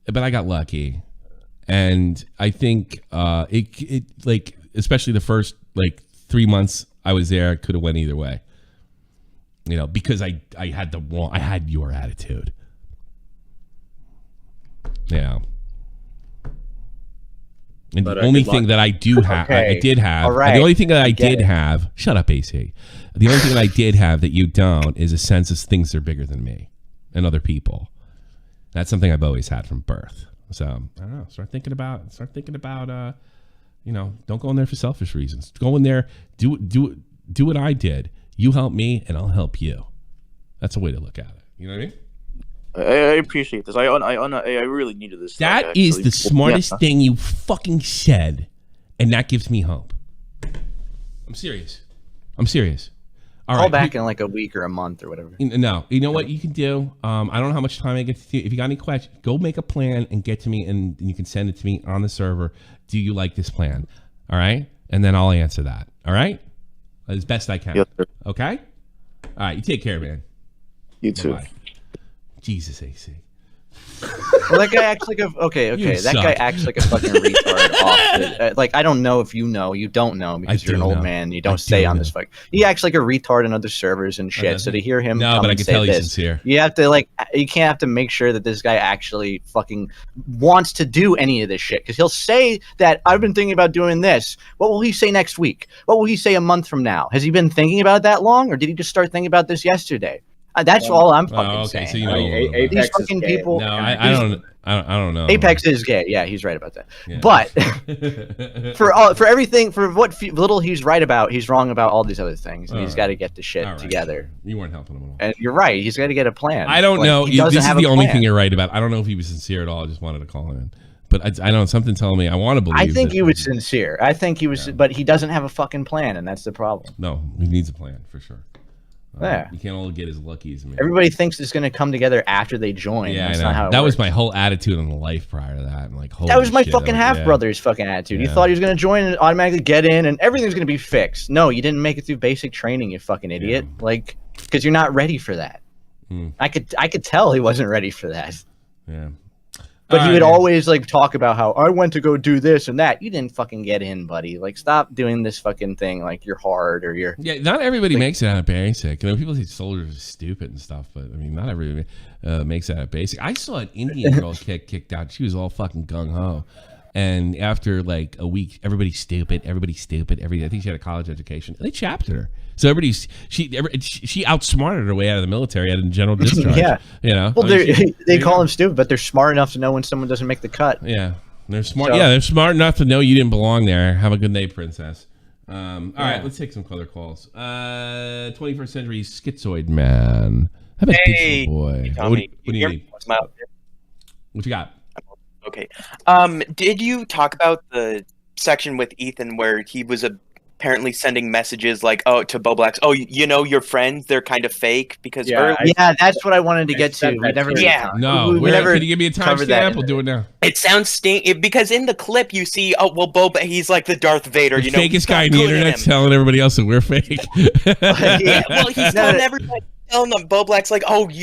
but I got lucky, and I think it like especially the first like 3 months I was there, I could have went either way. You know, because I had your attitude. Yeah. And the only thing that I do have, I did have, the only thing that I did have, shut up, AC. The only thing that I did have that you don't is a sense of things that are bigger than me and other people. That's something I've always had from birth. So I don't know. Start thinking about, you know, don't go in there for selfish reasons. Go in there, do what I did. You help me, and I'll help you. That's a way to look at it. You know what I mean? I appreciate this. I really needed this. That is the smartest thing you fucking said, and that gives me hope. I'm serious. All Call right. back in like a week or a month or whatever. No, you know what you can do? I don't know how much time I get to do. If you got any questions, go make a plan and get to me, and you can send it to me on the server. Do you like this plan? All right? And then I'll answer that. All right? As best I can. Yes, sir. Okay? All right. You take care, man. You too. Bye-bye. Jesus, AC. Well, that guy acts like a that guy acts like a fucking retard. Like I don't know if you know, you don't know because you're an old man. You don't stay on this fuck. He acts like a retard on other servers and shit. So to hear him, but I can tell he's sincere. You have to you can't have to make sure that this guy actually fucking wants to do any of this shit because he'll say that I've been thinking about doing this. What will he say next week? What will he say a month from now? Has he been thinking about it that long, or did he just start thinking about this yesterday? That's all I'm fucking saying. So you know, these fucking people. No, I don't know. Apex is gay. Yeah, he's right about that. Yeah. But for everything, for what little he's right about, he's wrong about all these other things. And he's got to get the shit together. You weren't helping him at all. And you're right. He's got to get a plan. I don't know. He doesn't this is have the a only plan. thing you're right about. I don't know if he was sincere at all. I just wanted to call him in. But I know something telling me I want to believe. I think he was sincere. I think he was, but he doesn't have a fucking plan, and that's the problem. No, he needs a plan for sure. Yeah. You can't all get as lucky as me. Everybody thinks it's going to come together after they join. Yeah, That's I know. not how it That works. was my whole attitude in life prior to that. I'm like, That was my shit, fucking half brother's fucking attitude. He thought he was going to join and automatically get in and everything's going to be fixed. No, you didn't make it through basic training, you fucking idiot. Like, because you're not ready for that. I could tell he wasn't ready for that. Yeah. But he would always like talk about how I went to go do this and that. You didn't fucking get in, buddy. Like, stop doing this fucking thing. Like, you're hard or you're. Yeah, not everybody makes it out of basic. You know, people say soldiers are stupid and stuff, but I mean, not everybody makes it out of basic. I saw an Indian girl kicked out. She was all fucking gung ho, and after like a week, everybody's stupid. I think she had a college education. They chapped her. So she outsmarted her way out of the military out of general discharge. Yeah, you know. Well, they call them stupid, but they're smart enough to know when someone doesn't make the cut. Yeah, they're smart. So, they're smart enough to know you didn't belong there. Have a good day, princess. All right, let's take some other calls. 21st century schizoid man. How about hey, boy? Tommy, What do you need? What you got? Okay. Did you talk about the section with Ethan where he was apparently sending messages like, to BowBlax, you know your friends, they're kind of fake because that's what I wanted to get to. We never can you give me a timestamp? We'll do it now. It sounds because in the clip you see he's like the Darth Vader, the fakest guy on the internet telling everybody else that we're fake. Yeah, well, he's telling everybody. Telling them BowBlax like,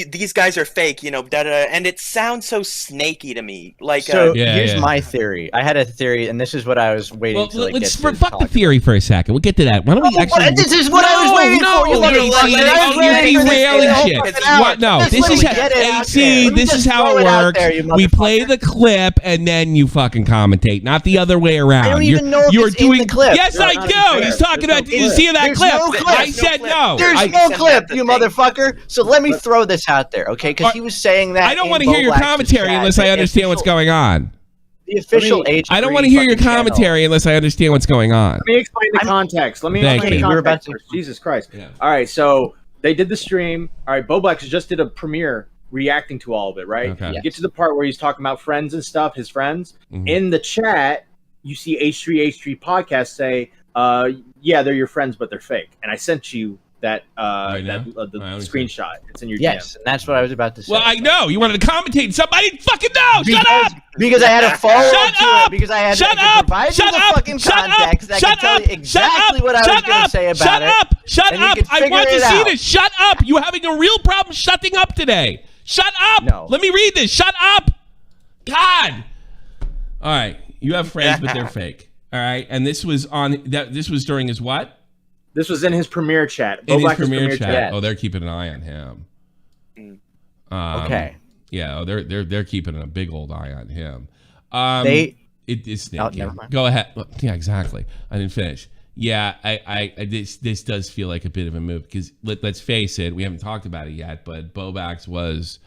these guys are fake, and it sounds so snaky to me. Like, here's my theory. I had a theory, and this is what I was waiting to like, let's fuck the theory for a second. We'll get to that. Why don't we actually? This is what I was waiting for. You're derailing shit. What? No, this is AC. This is how it works. We play the clip, and then you fucking commentate, not the other way around. I don't even know if it's in the clip. Yes, I do. He's talking about. Did you see that clip? I said no. There's no clip, you motherfucker. So let me throw this out there, okay? Because he was saying that. I don't want to hear your commentary unless I understand what's going on. The official age. I don't want to hear your commentary unless I understand what's going on. Let me explain the context. Jesus Christ. Yeah. All right, so they did the stream. All right, BowBlax just did a premiere reacting to all of it, right? Okay. You get to the part where he's talking about friends and stuff, his friends. Mm-hmm. In the chat, you see H3 podcast say, yeah, they're your friends, but they're fake. And I sent you that screenshot. It's in your DM. And that's what I was about to say. Well, I know you wanted to commentate. Somebody fucking know. Shut up. Because I had to follow up to it. Because I had to provide you the fucking context. I can tell you exactly what I was going to say about it. Shut up. I want to see this. Shut up. You're having a real problem shutting up today. Shut up. No. Let me read this. Shut up. God. All right, you have friends, but they're fake. All right, and this was during his what? This was in his premiere chat. In his BowBlax's premiere chat. Oh, they're keeping an eye on him. Okay. Yeah, they're keeping a big old eye on him. It is sneaky. never mind. Go ahead. Yeah, exactly. I didn't finish. Yeah, this does feel like a bit of a move because let's face it, we haven't talked about it yet, but BowBlax was,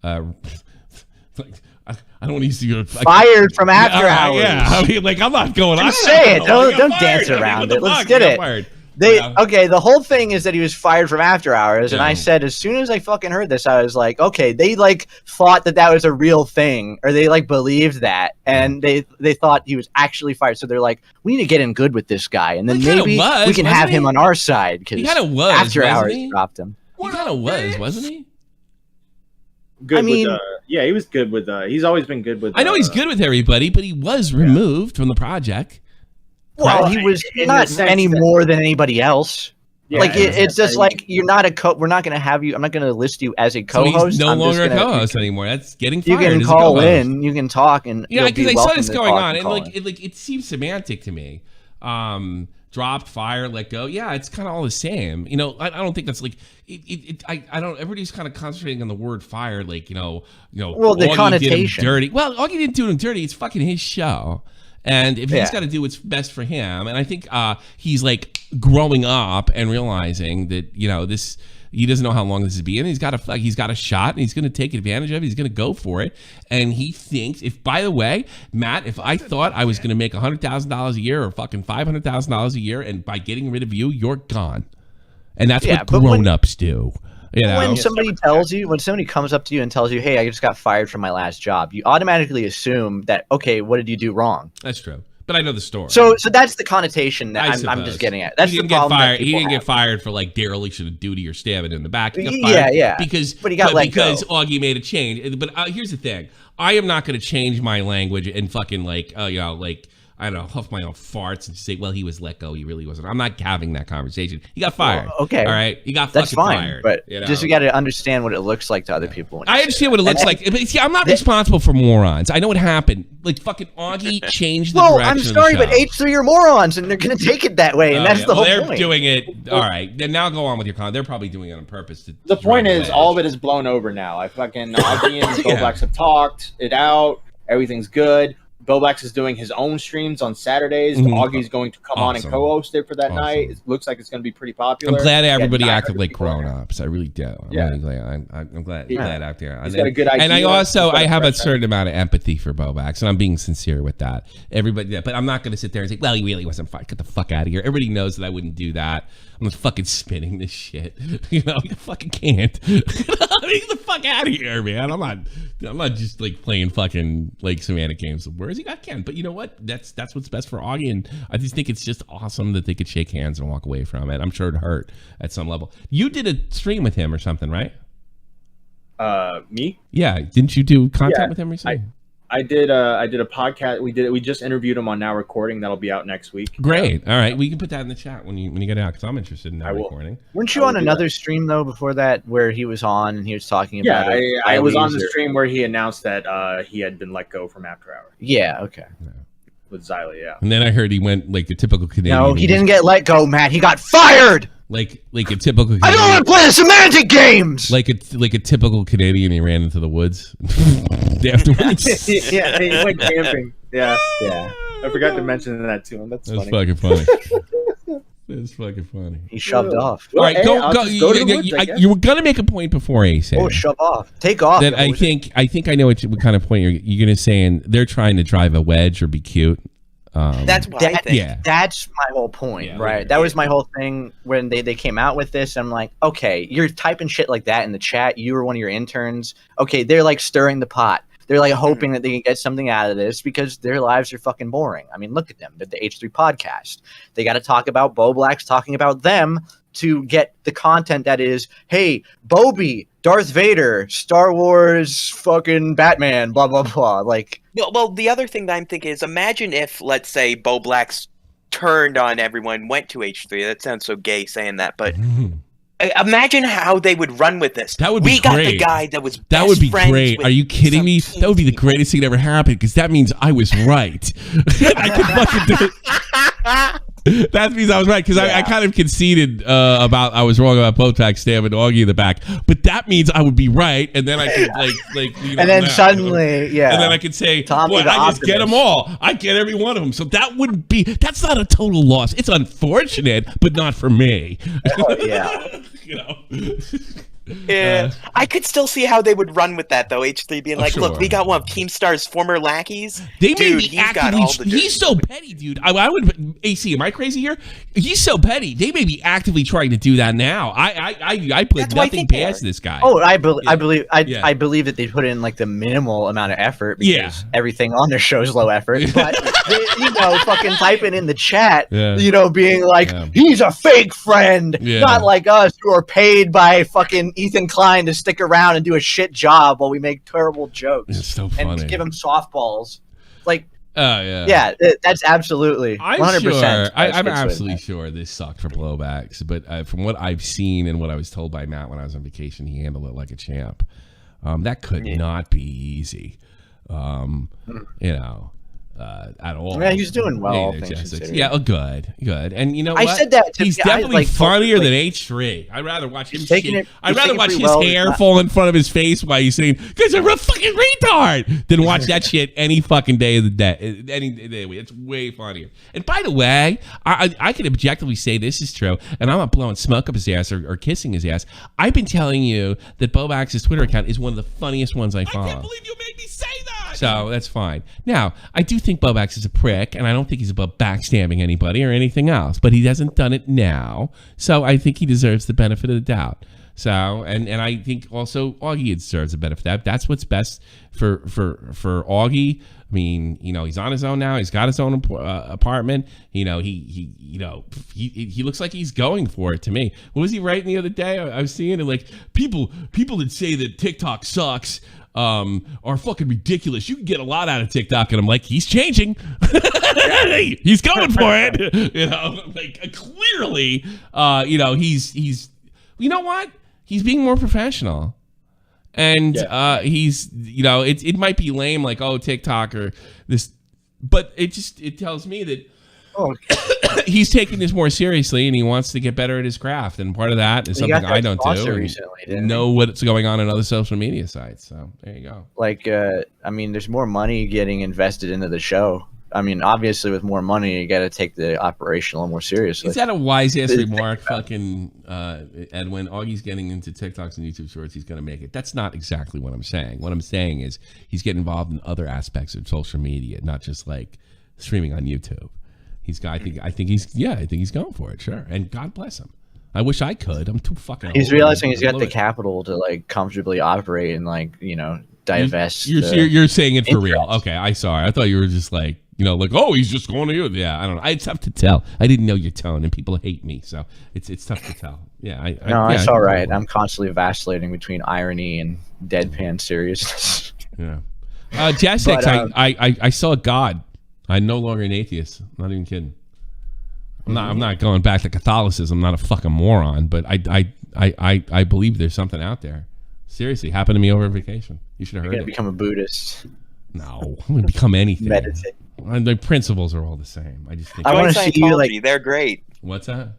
I don't want to use the fired from after hours. Yeah, I mean, like I'm not going. Just say it. Don't dance around it. Let's get it. Okay, the whole thing is that he was fired from after hours, and I said as soon as I fucking heard this, I was like, okay, they like thought that was a real thing, or they like believed that, and they thought he was actually fired. So they're like, we need to get in good with this guy, and then maybe we can have him on our side because he kind of was. After hours dropped him. He kind of was, wasn't he? Good. I mean, yeah, he was good with. He's always been good with. I know he's good with everybody, but he was removed from the project. Well, he was not any more than anybody else. Yeah, like it's just like you're not a we're not going to have you. I'm not going to list you as a co-host. So he's no longer a co-host anymore. That's getting fired. You can call in. You can talk and because I saw this going on, and it seems semantic to me. Dropped, fire, let go. Yeah, it's kind of all the same. You know, I don't think that's like I don't. Everybody's kind of concentrating on the word fire, like Well, the connotation. Dirty. Well, Augie didn't do him dirty. It's fucking his show. And if he's got to do what's best for him, and I think he's like growing up and realizing that this he doesn't know how long this is being. He's got a shot, and he's going to take advantage of it. He's going to go for it, and he thinks. By the way, Matt, if I thought I was going to make $100,000 a year or fucking $500,000 a year, and by getting rid of you, you're gone, and that's what grown-ups do. When somebody comes up to you and tells you, hey, I just got fired from my last job, you automatically assume that, okay, what did you do wrong? That's true. But I know the story. So that's the connotation that I'm just getting at. That's the problem. He didn't get fired for like dereliction of duty or stabbing in the back. He got fired but he got let go. Because Augie made a change. But here's the thing. I am not going to change my language and fucking I don't know, huff my own farts and say, well, he was let go. He really wasn't. I'm not having that conversation. He got fired. Well, okay. All right. He got That's fucking fine, fired. But you got to understand what it looks like to other people. I understand what it looks like. But see, I'm not responsible for morons. I know what happened. Like fucking Augie changed the direction I'm sorry, but H3 are morons, and they're going to take it that way, and that's the whole point. They're doing it. All right. Then now go on with your comment. They're probably doing it on purpose. The point is, all of it is blown over now. Augie and BowBlax have talked it out. Everything's good. BowBlax is doing his own streams on Saturdays. Augie's going to come on and co-host it for that night. It looks like it's going to be pretty popular. I'm glad everybody acted like grown-ups. I really do. I'm really glad. I'm glad out there. He's got a good idea. And I have a certain amount of empathy for BowBlax, and I'm being sincere with that. Everybody, but I'm not going to sit there and say, well, he really wasn't fired. Get the fuck out of here. Everybody knows that I wouldn't do that. I'm just fucking spinning this shit. You fucking can't. Get the fuck out of here, man. I'm not just like playing fucking like semantic games of words. I can, but you know what? That's what's best for Augie, and I just think it's just awesome that they could shake hands and walk away from it. I'm sure it hurt at some level. You did a stream with him or something, right? Me? Yeah. Didn't you do content with him recently? I did a podcast. We just interviewed him on Now Recording. That'll be out next week. Great. All right. We can put that in the chat when you get it out because I'm interested in Now Recording. Weren't you on another stream though before that where he was on and he was talking about it? Yeah, I was on the stream where he announced that he had been let go from After Hours. Yeah. Okay. With Xylee, yeah. And then I heard he went like a typical Canadian. No, he didn't get let go, Matt. He got fired. Like a typical Canadian. I don't want to play the semantic games. Like a typical Canadian, he ran into the woods afterwards. Yeah, he went camping. Yeah. I forgot to mention that to him. That's funny. Fucking funny. That's fucking funny. He shoved off. All right, go. You were gonna make a point before Ace. Oh, shove off. Take off. That I think I know what kind of point you're gonna say, and they're trying to drive a wedge or be cute. That's what I think. Yeah. That's my whole point, right? That was my whole thing when they came out with this. I'm like, okay, you're typing shit like that in the chat. You were one of your interns. Okay, they're like stirring the pot. They're like hoping that they can get something out of this because their lives are fucking boring. I mean, look at them. They're the H3 podcast. They got to talk about BowBlax talking about them to get the content that is, hey, Bobby, Darth Vader, Star Wars, fucking Batman, blah, blah, blah. Like, well, the other thing that I'm thinking is imagine if, let's say, BowBlax turned on everyone, went to H3. That sounds so gay saying that, but Imagine how they would run with this. That would be we got great. the guy that was That would be best friends great. with Are you kidding me? That would be the greatest thing that ever happened because that means I was right. I could fucking do it. That means I was right because I kind of conceded about I was wrong about BowBlax stabbing Augie in the back, but that means I would be right, and then I could like you know, and then now, suddenly, you know? And then I could say, Tommy "Boy, the I just get them all. I get every one of them." So that wouldn't be. That's not a total loss. It's unfortunate, but not for me. Oh, yeah. You know. Yeah, I could still see how they would run with that though. H3 being like, sure. "Look, we got one of Keemstar's former lackeys. They may Dude, be he's got actively. all the dirt." He's so petty, dude. I would. AC, am I crazy here? He's so petty. They may be actively trying to do that now. I put nothing past this guy. Oh, I believe that they put in like the minimal amount of effort because everything on their show is low effort. But they, fucking typing in the chat, being like, he's a fake friend, not like us who are paid by fucking Ethan Klein to stick around and do a shit job while we make terrible jokes. It's so funny. And give him softballs. Like, yeah, that's absolutely 100%. I'm absolutely sure this sucked for BowBlax, but from what I've seen and what I was told by Matt when I was on vacation, he handled it like a champ. That could not be easy, at all. Yeah, he's doing well. Yeah, good. And you know I what? said that to he's guys, definitely like, funnier like- than H3. I'd rather watch him. I'd he's rather taking watch it his pretty well. hair He's not- fall in front of his face while he's saying, "Guys, I'm a fucking retard," than watch that shit any fucking day of the day. Any day. It's way funnier. And by the way, I can objectively say this is true, and I'm not blowing smoke up his ass or kissing his ass. I've been telling you that BowBlax's Twitter account is one of the funniest ones I follow. I can't believe you made me say that. So that's fine. Now, I do think BowBlax is a prick, and I don't think he's above backstabbing anybody or anything else, but he hasn't done it now, so I think he deserves the benefit of the doubt. So, and I think also Augie deserves the benefit of that. That's what's best for Augie. I mean, he's on his own now. He's got his own apartment. He looks like he's going for it to me. What was he writing the other day? I was seeing it like people that say that TikTok sucks are fucking ridiculous. You can get a lot out of TikTok, and I'm like, he's changing. He's going for it. Clearly, he's you know what? He's being more professional. And he's, it might be lame, like, oh, TikTok or this, but it tells me that he's taking this more seriously and he wants to get better at his craft. And part of that is something I don't do. Recently, know what's going on in other social media sites. So there you go. Like, there's more money getting invested into the show. I mean, obviously, with more money, you got to take the operation a little more seriously. Is that a wise ass remark, fucking Edwin? Augie's getting into TikToks and YouTube Shorts. He's going to make it. That's not exactly what I'm saying. What I'm saying is he's getting involved in other aspects of social media, not just like streaming on YouTube. He's got. I think he's going for it. Sure, and God bless him. I wish I could. I'm too fucking. He's realizing he's got the capital to like comfortably operate and divest. You're saying it for real. Okay, I sorry. I thought you were just like. Oh, he's just going to you. Yeah, I don't know. It's tough to tell. I didn't know your tone, and people hate me, so it's tough to tell. Yeah, it's all right. I'm constantly vacillating between irony and deadpan seriousness. Yeah, Jessix, I saw God. I'm no longer an atheist. I'm not even kidding. I'm not going back to Catholicism. I'm not a fucking moron, but I believe there's something out there. Seriously, happened to me over vacation. You should have heard it. You're gonna become a Buddhist. No, I'm gonna become anything. Meditate. The principles are all the same. I just think I want to see you they're great. What's that?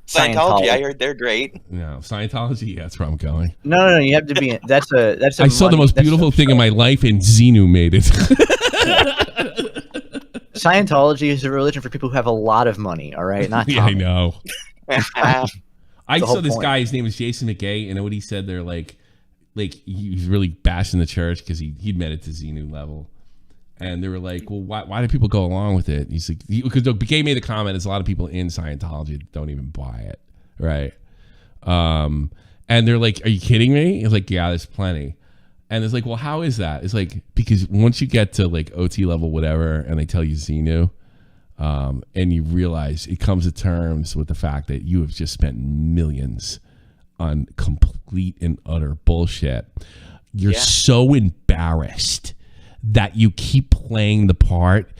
Scientology. I heard they're great. No, Scientology. Yeah, that's where I'm going. No. You have to be. That's a. I saw the most beautiful thing in my life, and Xenu made it. Scientology is a religion for people who have a lot of money. All right, not Tommy. Yeah, I know. I saw this guy. His name is Jason McGay, and what he said, they're like he was really bashing the church because he'd made it to Xenu level. And they were like, well, why do people go along with it? He's like, because McGay made a comment, there's a lot of people in Scientology that don't even buy it, right? And they're like, are you kidding me? It's like, yeah, there's plenty. And it's like, well, how is that? It's like, because once you get to like OT level, whatever, and they tell you Xenu, and you realize it comes to terms with the fact that you have just spent millions on complete and utter bullshit. You're so embarrassed that you keep playing the part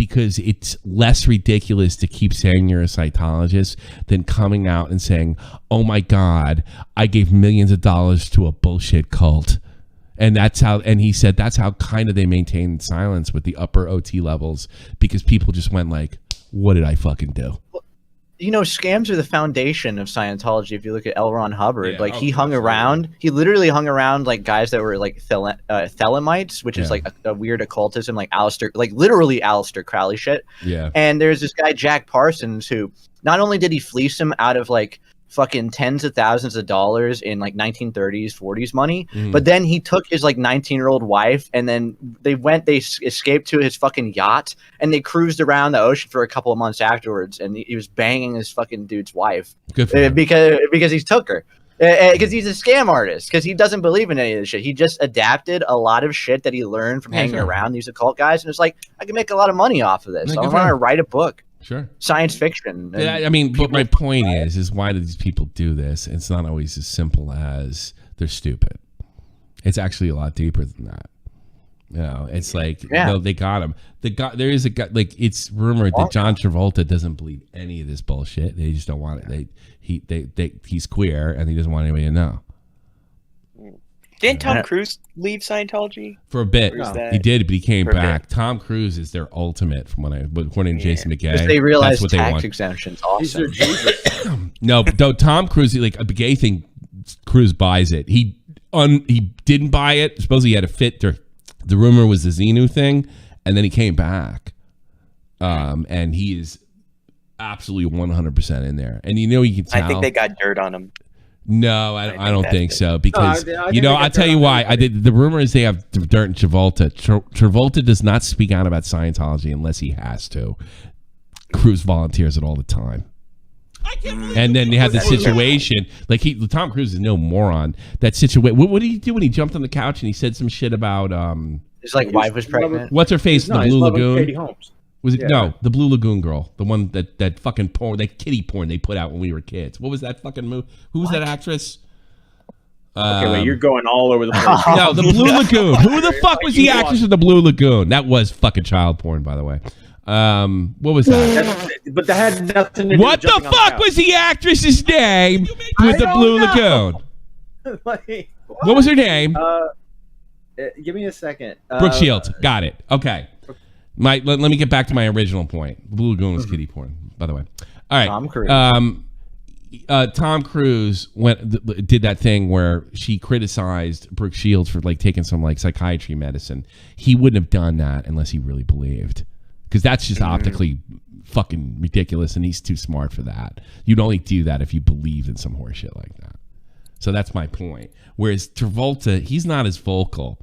because it's less ridiculous to keep saying you're a Scientologist than coming out and saying, oh my God, I gave millions of dollars to a bullshit cult. And that's how, and he said that's how kind of they maintained silence with the upper OT levels, because people just went like, what did I fucking do? You know, scams are the foundation of Scientology. If you look at L. Ron Hubbard, like he hung around, he literally hung around like guys that were like Thelemites, which is like a weird occultism, like literally Aleister Crowley shit. Yeah. And there's this guy, Jack Parsons, who not only did he fleece him out of like fucking tens of thousands of dollars in like 1930s, 40s money, but then he took his like 19-year-old wife and then they escaped to his fucking yacht and they cruised around the ocean for a couple of months afterwards, and he was banging this fucking dude's wife because he took her. Because he's a scam artist, because he doesn't believe in any of this shit. He just adapted a lot of shit that he learned from hanging around these occult guys, and it's like, I can make a lot of money off of this. I want to write a book. Sure. Science fiction. Yeah, I mean, but my point is why do these people do this? It's not always as simple as they're stupid. It's actually a lot deeper than that. You know, it's like, no, they got him. There is a guy, like, it's rumored that John Travolta doesn't believe any of this bullshit. They just don't want it. He's queer and he doesn't want anybody to know. Didn't Tom Cruise leave Scientology? For a bit. He did, but he came back. Tom Cruise is their ultimate, according to Jason McGay. They realize that's what tax they want. exemptions. Awesome. No, though Tom Cruise, like a gay thing, Cruise buys it. He didn't buy it. Supposedly he had a fit. The rumor was the Xenu thing, and then he came back. And he is absolutely 100% in there. And you can tell. I think they got dirt on him. No, I don't think so, because I'll tell you why. The rumor is they have dirt in Travolta. Travolta does not speak out about Scientology unless he has to. Cruise volunteers it all the time. And then they had the situation, like Tom Cruise is no moron. That situation. What did he do when he jumped on the couch and he said some shit about his like wife was pregnant? What's her face? The Blue Lagoon. Katie Holmes. Was it no the Blue Lagoon girl, the one that fucking porn, that kitty porn they put out when we were kids? What was that fucking movie? Who was that actress? Okay, wait, you're going all over the place. No, the Blue Lagoon. Who the fuck was the actress of the Blue Lagoon? That was fucking child porn, by the way. What was that? But that had nothing to do what with the fuck was the actress's name with the Blue Lagoon? Like, what was her name? Give me a second. Brooke Shields. Got it. Okay. Let me get back to my original point. Blue Lagoon was kitty porn, by the way. All right. Tom Cruise. Tom Cruise did that thing where she criticized Brooke Shields for like taking some like psychiatry medicine. He wouldn't have done that unless he really believed, because that's just optically fucking ridiculous, and he's too smart for that. You'd only do that if you believed in some horseshit like that. So that's my point. Whereas Travolta, he's not as vocal.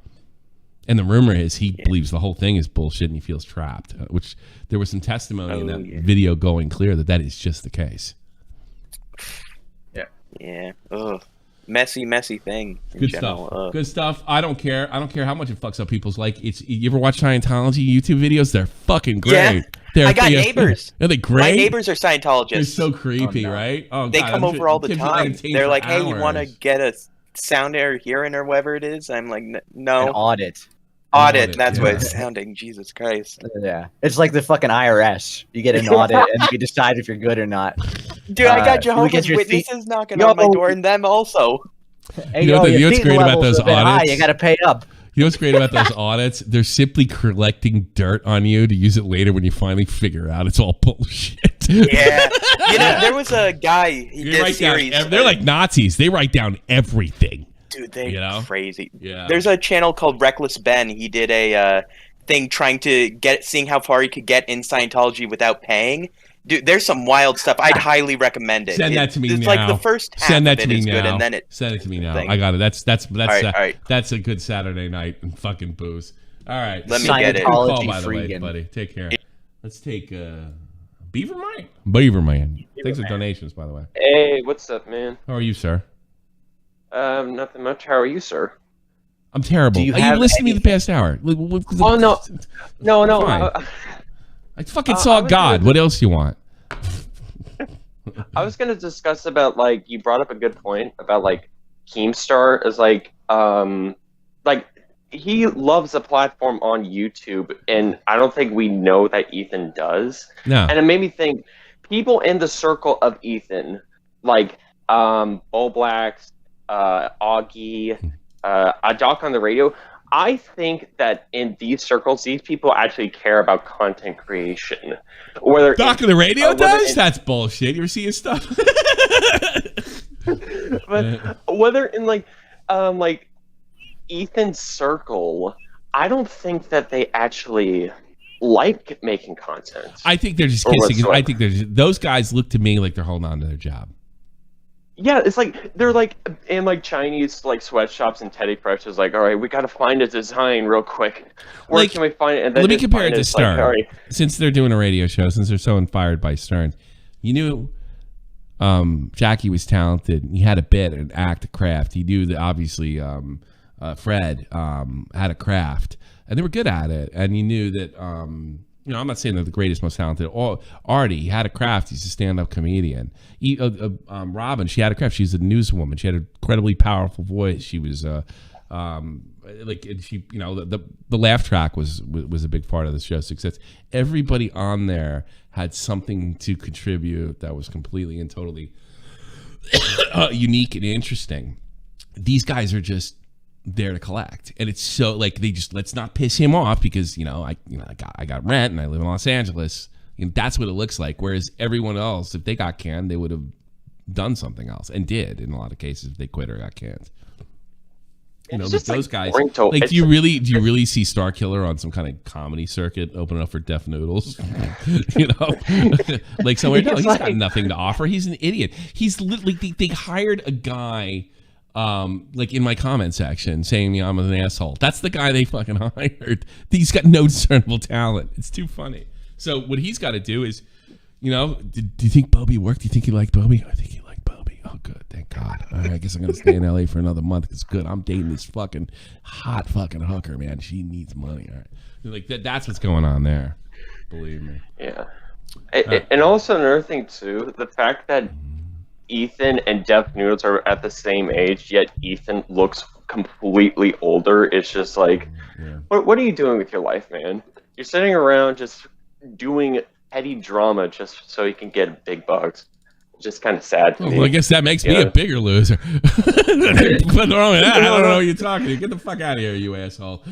And the rumor is he believes the whole thing is bullshit and he feels trapped, which there was some testimony in that video going clear that is just the case. Yeah. Ugh. Messy thing. Good stuff. Good stuff. I don't care. I don't care how much it fucks up people's you ever watch Scientology YouTube videos? They're fucking great. Yeah. I got neighbors. Are they great? My neighbors are Scientologists. They're so creepy, right? Oh, they come over all the time. They're like, hey, you want to to get a sound or hearing or whatever it is? I'm like, no. An audit. That's what it's sounding. Jesus Christ. Yeah. It's like the fucking IRS. You get an audit and you decide if you're good or not. Dude, I got Jehovah's Witnesses knocking on my door and them also. Hey, you know what's great about those audits? You got to pay up. You know what's great about those audits? They're simply collecting dirt on you to use it later when you finally figure out it's all bullshit. Yeah. There was a guy, he did a series. They're like Nazis. They write down everything. Dude, they're crazy. Yeah. There's a channel called Reckless Ben. He did a thing trying to seeing how far he could get in Scientology without paying. Dude, there's some wild stuff. I'd highly recommend it. Send that to me now. It's like the first half Send that of to it me is now. good, and then Send it to me now. I got it. That's all right. That's a good Saturday night and fucking booze. All right. Let me get it. Call, by the way, buddy. Take care. Let's take Beaverman. Beaverman. Thanks for donations, by the way. Hey, what's up, man? How are you, sir? Nothing much. How are you, sir? I'm terrible. You listened to me the past hour. Oh no. I fucking saw God. What else you want? I was gonna discuss about you brought up a good point about Keemstar as he loves the platform on YouTube, and I don't think we know that Ethan does. No. And it made me think, people in the circle of Ethan, like BowBlax, Augie, a Doc on the radio, I think that in these circles, these people actually care about content creation. Whether Doc on the radio does? That's bullshit. You ever see his stuff? But whether in like Ethan's circle, I don't think that they actually like making content. I think they're just Or kissing. whatsoever. I think those guys look to me like they're holding on to their job. Yeah, it's like they're like in like Chinese like sweatshops and Teddy Fresh is like, all right, we got to find a design real quick. Where Like, can we find it? And then let me just compare find it to it's like, Stern. all right. Since they're doing a radio show, since they're so inspired by Stern, you knew Jackie was talented. He had a bit, an act, a craft. He knew that obviously Fred had a craft, and they were good at it. And you knew that, you know, I'm not saying they're the greatest, most talented. Artie, he had a craft. He's a stand-up comedian. Robin, she had a craft. She's a newswoman. She had an incredibly powerful voice. She was like, and she, you know, the laugh track was a big part of the show's success. Everybody on there had something to contribute that was completely and totally unique and interesting. These guys are just there to collect, and it's so like they just, let's not piss him off because I got rent and I live in Los Angeles. And that's what it looks like. Whereas everyone else, if they got canned, they would have done something else, and did in a lot of cases if they quit or got canned. You know, It's just, those like, guys. boring to- Like, it's do you really see Star Killer on some kind of comedy circuit opening up for Deaf Noodles? You know, like somewhere. No, he's got nothing to offer. He's an idiot. He's literally they hired a guy. Like in my comment section saying I'm an asshole. That's the guy they fucking hired. He's got no discernible talent. It's too funny. So what he's got to do is, you know, do you think Bobby worked? Do you think he liked Bobby? I think he liked Bobby. Oh, good. Thank God. All right, I guess I'm going to stay in LA for another month. It's good. I'm dating this fucking hot fucking hooker, man. She needs money. All right. Like that's what's going on there. Believe me. Yeah. And also another thing too, the fact that Ethan and Deaf Noodles are at the same age, yet Ethan looks completely older. It's just like, what are you doing with your life, man? You're sitting around just doing petty drama just so you can get big bucks. It's just kind of sad to me. Well, I guess that makes me a bigger loser. What's wrong with that? I don't know what you're talking to. Get the fuck out of here, you asshole.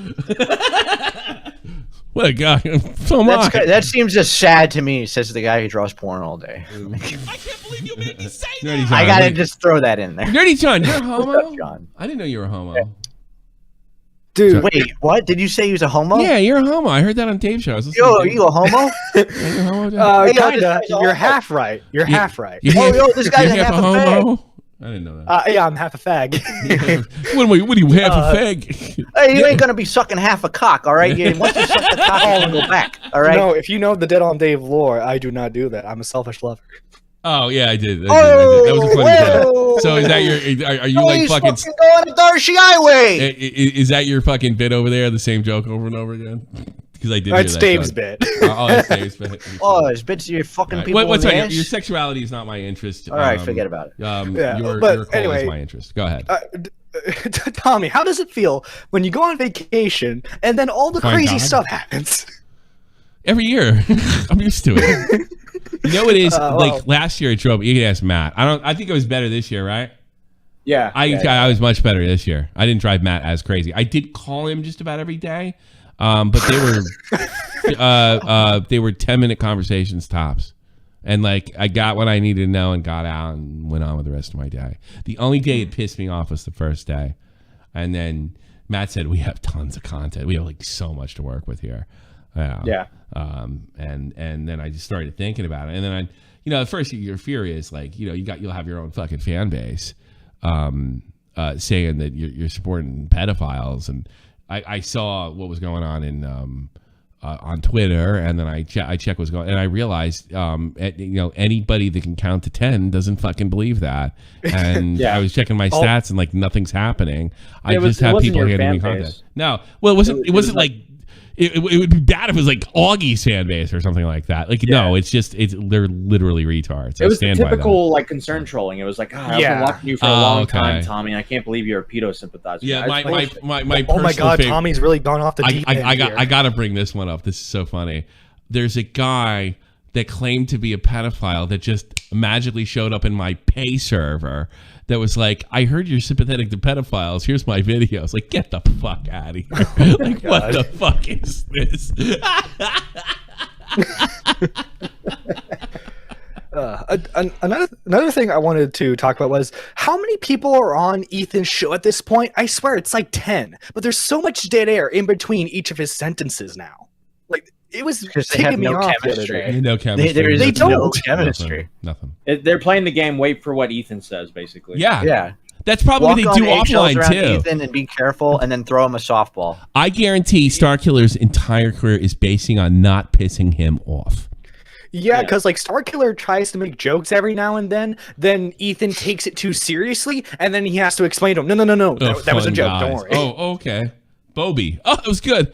What a guy. So am I. That seems just sad to me, says the guy who draws porn all day. I can't believe you made me say that. I gotta just throw that in there. Nerdy John, you're a homo? What's up, John? I didn't know you were a homo. Dude, wait, what? Did you say he was a homo? Yeah, you're a homo. I heard that on Dave's show. Yo, are you a homo? Are you a homo? Kinda. You're half right. You're half right. This guy's half a homo. I didn't know that. Yeah, I'm half a fag. What are you, half a fag? Hey, you ain't gonna be sucking half a cock, all right? Once you suck the cock, you can go back, all right? No, if you know the Dead on Dave lore, I do not do that. I'm a selfish lover. Oh yeah, I did. That was a funny bit. So is that your? Are you like fucking going the Darcy Highway? Is that your fucking bit over there? The same joke over and over again? Because I did. It's Dave's bit. It's Dave's bit. His bits are fucking people. What's in the your ass? sexuality is not my interest. All right, forget about it. Your call anyway, is my interest. Go ahead. Tommy, how does it feel when you go on vacation and then all the crazy stuff happens? Every year, I'm used to it. You know what it is? Like last year, I drove. You can ask Matt. I think it was better this year, right? Yeah. I was much better this year. I didn't drive Matt as crazy. I did call him just about every day, but they were 10-minute conversations tops, and like I got what I needed to know and got out and went on with the rest of my day. The only day it pissed me off was the first day, and then Matt said we have tons of content. We have like so much to work with here. Yeah. And then I just started thinking about it, and then at first you're furious, like you'll have your own fucking fan base, saying that you're supporting pedophiles, and I saw what was going on in on Twitter, and then I checked what's going, and I realized anybody that can count to 10 doesn't fucking believe that, and I was checking my stats and like nothing's happening. I just have people handing me content. No, well it wasn't like. It would be bad if it was like Augie's fan base or something like that. Like, no, they're literally retards. It was the stand by that. typical like concern trolling. It was like, I've been watching you for a long time, Tommy. I can't believe you're a pedo sympathizer. Yeah, my oh my god, favorite, Tommy's really gone off the deep end I gotta bring this one up. This is so funny. There's a guy that claimed to be a pedophile that just magically showed up in my pay server that was like, I heard you're sympathetic to pedophiles. Here's my video. It's like, get the fuck out of here. Like, what the fuck is this? Another thing I wanted to talk about was how many people are on Ethan's show at this point. I swear it's like 10, but there's so much dead air in between each of his sentences now. Like, it was taking me off the other day. No chemistry. They don't. No chemistry. Nothing. They're playing the game. Wait for what Ethan says, basically. Yeah. That's probably what they do offline too. Ethan and be careful, and then throw him a softball. I guarantee Starkiller's entire career is basing on not pissing him off. Yeah, because like Starkiller tries to make jokes every now and then Ethan takes it too seriously, and then he has to explain to him, no, that was a joke. Guys. Don't worry. Oh, okay. Bobby. Oh, it was good.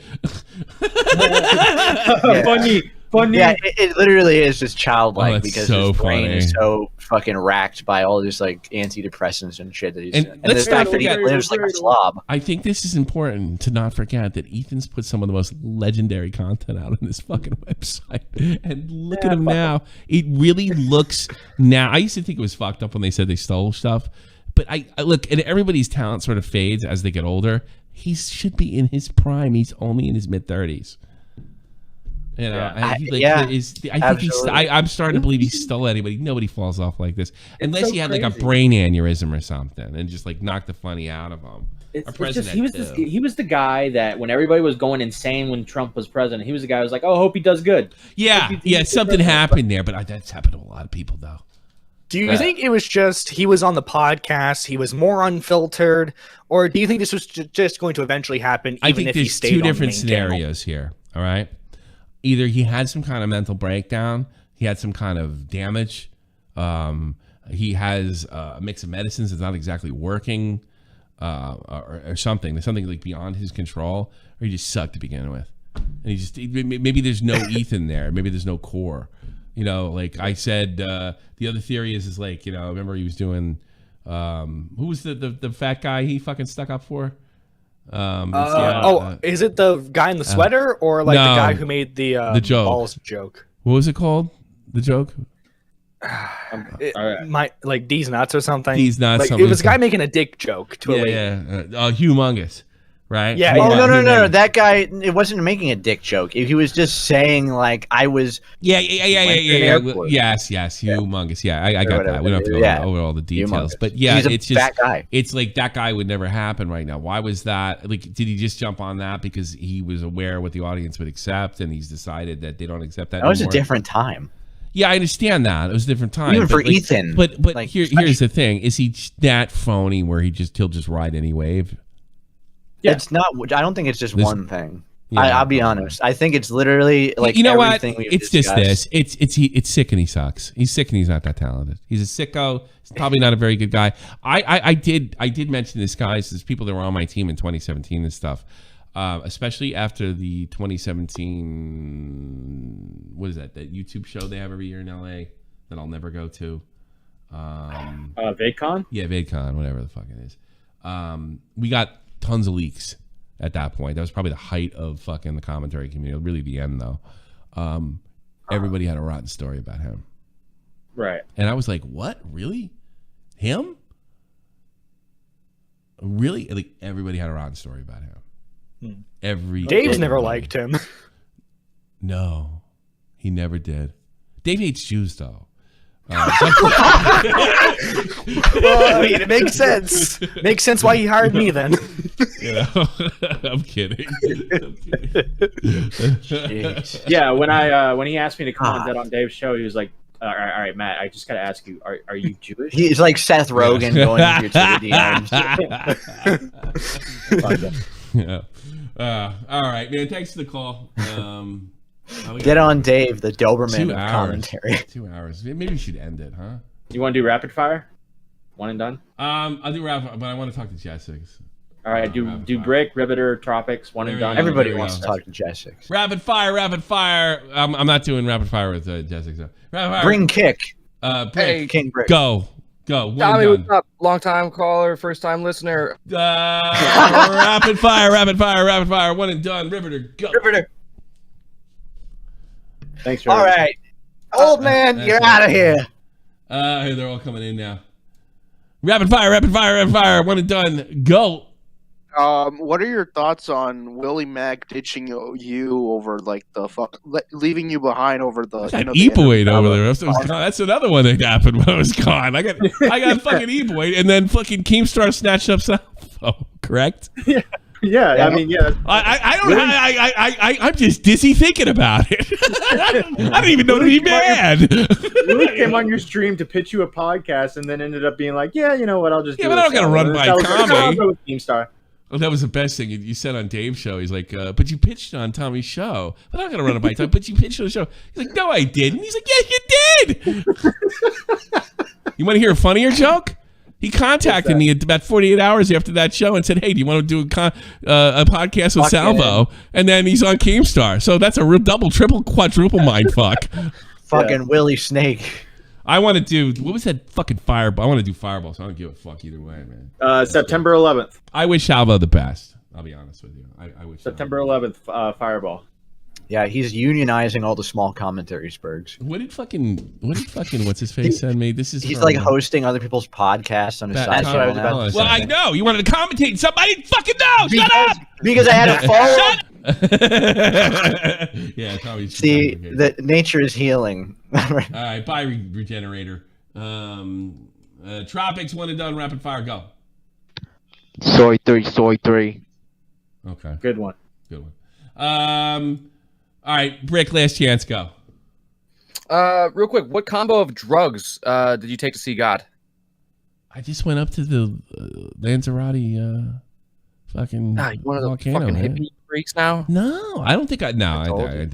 Funny. Yeah, it literally is just childlike that's because so his brain funny. is so fucking racked by all this like antidepressants and shit that he's And the let's not fact that he forget, lives like a slob. I think this is important to not forget that Ethan's put some of the most legendary content out on this fucking website. And look at him now. It really looks now. I used to think it was fucked up when they said they stole stuff. But I look, and everybody's talent sort of fades as they get older. He should be in his prime. He's only in his mid-30s. You know, I'm starting to believe he stole anybody. Nobody falls off like this unless he had like a brain aneurysm or something and just like knocked the funny out of him. He was the guy that when everybody was going insane when Trump was president, he was the guy who was like, "Oh, hope he does good." Yeah, something happened there, but that's happened to a lot of people though. Do you think it was just he was on the podcast, he was more unfiltered, or do you think this was just going to eventually happen? I think if he there's stayed two on the different main scenarios here. All right, either he had some kind of mental breakdown, he had some kind of damage, he has a mix of medicines that's not exactly working, or something. There's something like beyond his control, or he just sucked to begin with, and maybe there's no Ethan there, maybe there's no core. You know, like I said, the other theory is like, you know, remember he was doing, who was the fat guy he fucking stuck up for? Is it the guy in the sweater or like the guy who made the joke. balls joke? What was it called? The joke? Like D's nuts or something. D's nuts. Like, it was a guy making a dick joke to a lady. Humongous. Right? Yeah. Oh no! That guy, it wasn't making a dick joke. He was just saying like I was. Yeah. Yes, humongous. Yeah, I got that. We don't have to go over all the details, but yeah, it's just fat guy. It's like that guy would never happen right now. Why was that? Like, did he just jump on that because he was aware what the audience would accept, and he's decided that they don't accept that? That was anymore? a different time. Yeah, I understand that. It was a different time. Even for Ethan. But like, here's the thing: is he that phony where he'll just ride any wave? Yeah. It's not. I don't think it's just one thing. Yeah. I'll be honest. I think it's literally like, you know what? It's just this. It's sick and he sucks. He's sick and he's not that talented. He's a sicko. He's probably not a very good guy. I did mention this, guys. There's people that were on my team in 2017 and stuff, especially after the 2017. What is that? That YouTube show they have every year in LA that I'll never go to. VidCon? Yeah, VidCon, whatever the fuck it is. We got tons of leaks at that point. That was probably the height of fucking the commentary community. Really the end though. Everybody had a rotten story about him. Right. And I was like, what? Really? Him? Really? Like everybody had a rotten story about him. Dave's never liked him. No, he never did. Dave hates Jews though. Well, I mean, it makes sense. Makes sense why he hired me then. You know, I'm kidding. Yeah, when he asked me to comment on Dave's show, he was like, all right, Matt, I just gotta ask you, are you Jewish? He's like Seth Rogen going into your DMs. Yeah. All right, man. Thanks for the call. Get on Dave, the Doberman of commentary. 2 hours. Maybe we should end it, huh? You want to do rapid fire? One and done? I'll do rapid, but I want to talk to Jessix. All right, do Brick, Riveter, Tropics, one and done. Everybody wants to talk to Jessix. Rapid fire. I'm not doing rapid fire with Jessix. Rapid fire. Bring Kick. Brick, Hey, King Brick. Go. One Tommy, and what's up? Long time caller, first time listener. rapid fire. One and done. Riveter, go. Riveter. Thanks, All right. Old man, you're out of here. They're all coming in now. Rapid fire. One and done. Go. What are your thoughts on Willie Mack ditching you over like the leaving you behind over the Eboid over there. That's another one that happened when I was gone. I got fucking Eboid, and then fucking Keemstar snatched up Salvo. Correct? Yeah. I mean, yeah. I'm just dizzy thinking about it. I don't even know to be mad. Willie came on your stream to pitch you a podcast, and then ended up being like, "Yeah, you know what? I'll just." Yeah, but I don't gotta run by Tommy. I'll go with Keemstar. Well, that was the best thing you said on Dave's show. He's like, but you pitched on Tommy's show. But I'm not going to run it by Tommy, but you pitched on the show. He's like, no, I didn't. He's like, yeah, you did. You want to hear a funnier joke? He contacted me about 48 hours after that show and said, hey, do you want to do a podcast with Salvo? And then he's on Keemstar. So that's a real double, triple, quadruple mind fuck. Fucking Willie Snake. I want to do, what was that fucking Fireball? I want to do Fireball, so I don't give a fuck either way, man. September 11th. I wish Salvo the best. I'll be honest with you. I wish September 11th, Fireball. Yeah, he's unionizing all the small commentary spurgs. What did fucking what's his face send me? He's like hosting other people's podcasts on his side channel now. Well, I know you wanted to commentate. Somebody fucking know. Shut up. Because I had a phone. Yeah, probably. See, the nature is healing. All right, bye, Regenerator. Tropics, one and done. Rapid fire, go. Soy 3. Okay. Good one. All right, Brick, last chance, go. Real quick, what combo of drugs did you take to see God? I just went up to the Lanzarote fucking one of the volcano, fucking man. hippie freaks now? No, I don't think I doubt it.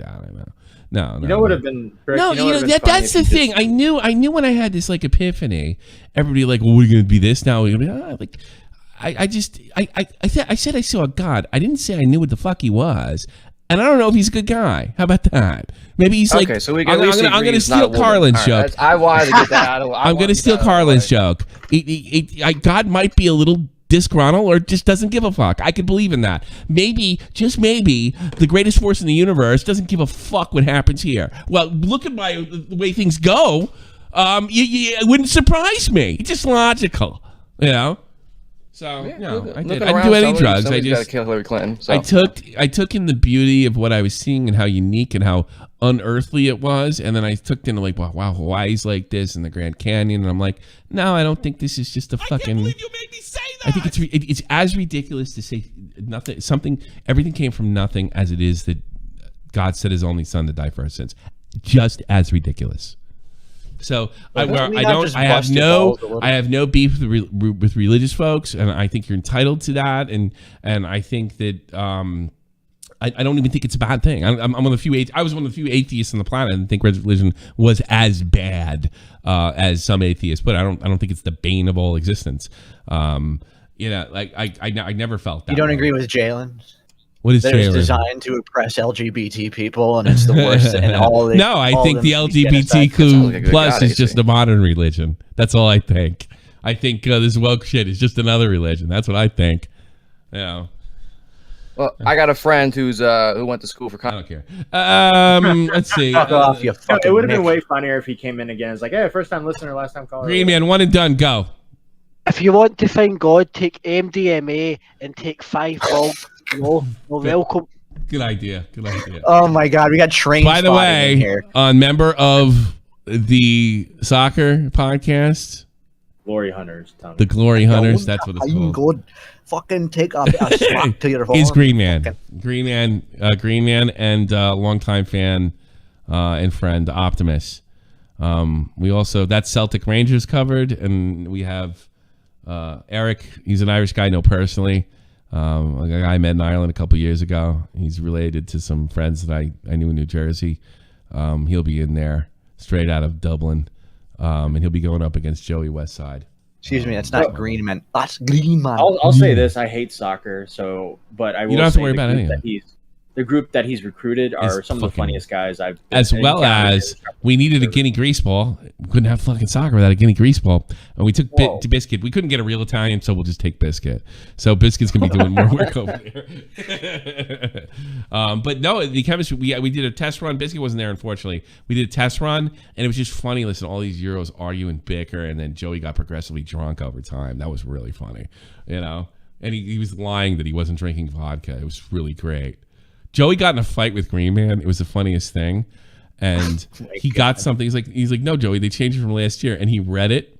No. You know what would have been? Brick, No, that's the thing. I knew when I had this like epiphany. Everybody like, well, we're gonna be this now. We're gonna be I said I saw God. I didn't say I knew what the fuck he was. And I don't know if he's a good guy. How about that? Maybe he's like, so we I'm going to steal Carlin's joke. I wanted to get that out of. I'm going to steal Carlin's joke. God might be a little disgruntled or just doesn't give a fuck. I could believe in that. Maybe, just maybe, the greatest force in the universe doesn't give a fuck what happens here. Well, look at the way things go. It wouldn't surprise me. It's just logical, you know. So no, I didn't do any drugs. I just kill Hillary Clinton. So. I took in the beauty of what I was seeing and how unique and how unearthly it was, and then I took in like, wow, Hawaii's like this and the Grand Canyon, and I'm like, no, I don't think this is just a fucking. I can't believe you made me say that. I think it's as ridiculous to say nothing. Everything came from nothing as it is that God sent His only Son to die for our sins. Just as ridiculous. So I have no beef with religious folks, and I think you're entitled to that, and I think that I don't even think it's a bad thing. I'm one of the few I was one of the few atheists on the planet and think religion was as bad as some atheists, but I don't think it's the bane of all existence. Like I never felt that. You don't way. agree with Jalen? What is Jalen? Designed to oppress LGBT people, and it's the worst. And all the, no, I think the LGBTQ plus is just a modern religion. That's all I think. I think this woke shit is just another religion. That's what I think. Yeah. Well, I got a friend who went to school for. I don't care. Let's see. Fuck off, you fucking it would have been way funnier if he came in again. It's like, hey, first time listener, last time caller. Green Man, one and done. Go. If you want to find God, take MDMA and take 5 bugs. You're welcome. Good idea. Oh my God, we got trained. By the way, on member of the soccer podcast, Glory Hunters. Tommy. The Glory Hunters. That's what it's called. Good. Fucking take a swap to your phone. He's Green Man. Green Man, and longtime fan and friend Optimus. We also that's Celtic Rangers covered, and we have Eric. He's an Irish guy I know personally. A guy I met in Ireland a couple years ago. He's related to some friends that I knew in New Jersey. He'll be in there straight out of Dublin, and he'll be going up against Joey Westside. Excuse me, that's not green man. That's green man. I'll say this: I hate soccer, so but I will. You don't have to say worry the about group any of that the group that he's recruited are Is some of the fucking- funniest guys I've. As well as we needed a guinea grease ball. We couldn't have fucking soccer without a guinea grease ball. And we took to Biscuit. We couldn't get a real Italian, so we'll just take Biscuit. So Biscuit's going to be doing more work over there. But no, the chemistry, we did a test run. Biscuit wasn't there, unfortunately. We did a test run, and it was just funny. Listen, all these Euros argue and bicker, and then Joey got progressively drunk over time. That was really funny, you know? And he was lying that he wasn't drinking vodka. It was really great. Joey got in a fight with Green Man. It was the funniest thing. And he got something. He's like, no, Joey, they changed it from last year. And he read it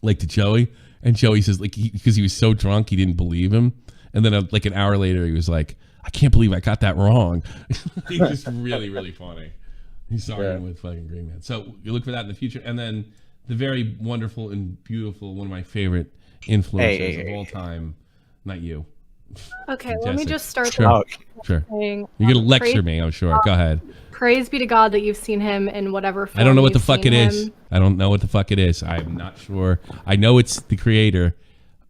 like to Joey. And Joey says, like, because he was so drunk, he didn't believe him. And then like an hour later, he was like, I can't believe I got that wrong. He was really, really funny. He's arguing with fucking Green Man. So you look for that in the future. And then the very wonderful and beautiful, one of my favorite influencers of all time, not you. Okay, let me Jessix. just start. Sure. Sure. Saying, You're gonna lecture praise- me, I'm sure. Go ahead. Praise be to God that you've seen him in whatever form I don't know what the you've fuck seen it is. him. I don't know what the fuck it is. I'm not sure. I know it's the creator,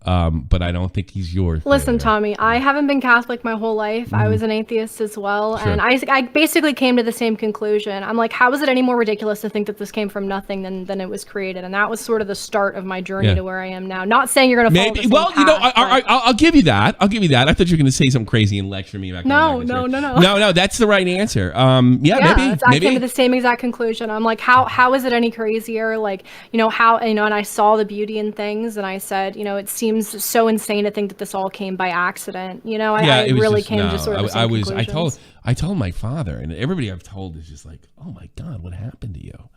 but I don't think he's yours. Listen, Tommy, I haven't been Catholic my whole life. I was an atheist as well. Sure. And I basically came to the same conclusion. I'm like, how is it any more ridiculous to think that this came from nothing than it was created? And that was sort of the start of my journey Yeah. to where I am now. Not saying you're going to follow the Maybe. same Well, you know, path, I'll give you that. I'll give you that. I thought you were going to say something crazy and lecture me back. No. No, that's the right answer. Yeah, maybe. I came to the same exact conclusion. I'm like, how is it any crazier? Like, and I saw the beauty in things, and I said, it seems so insane to think that this all came by accident. I it was really just, came to sort of the same conclusions. I told my father, and everybody I've told is just like, oh my God, what happened to you?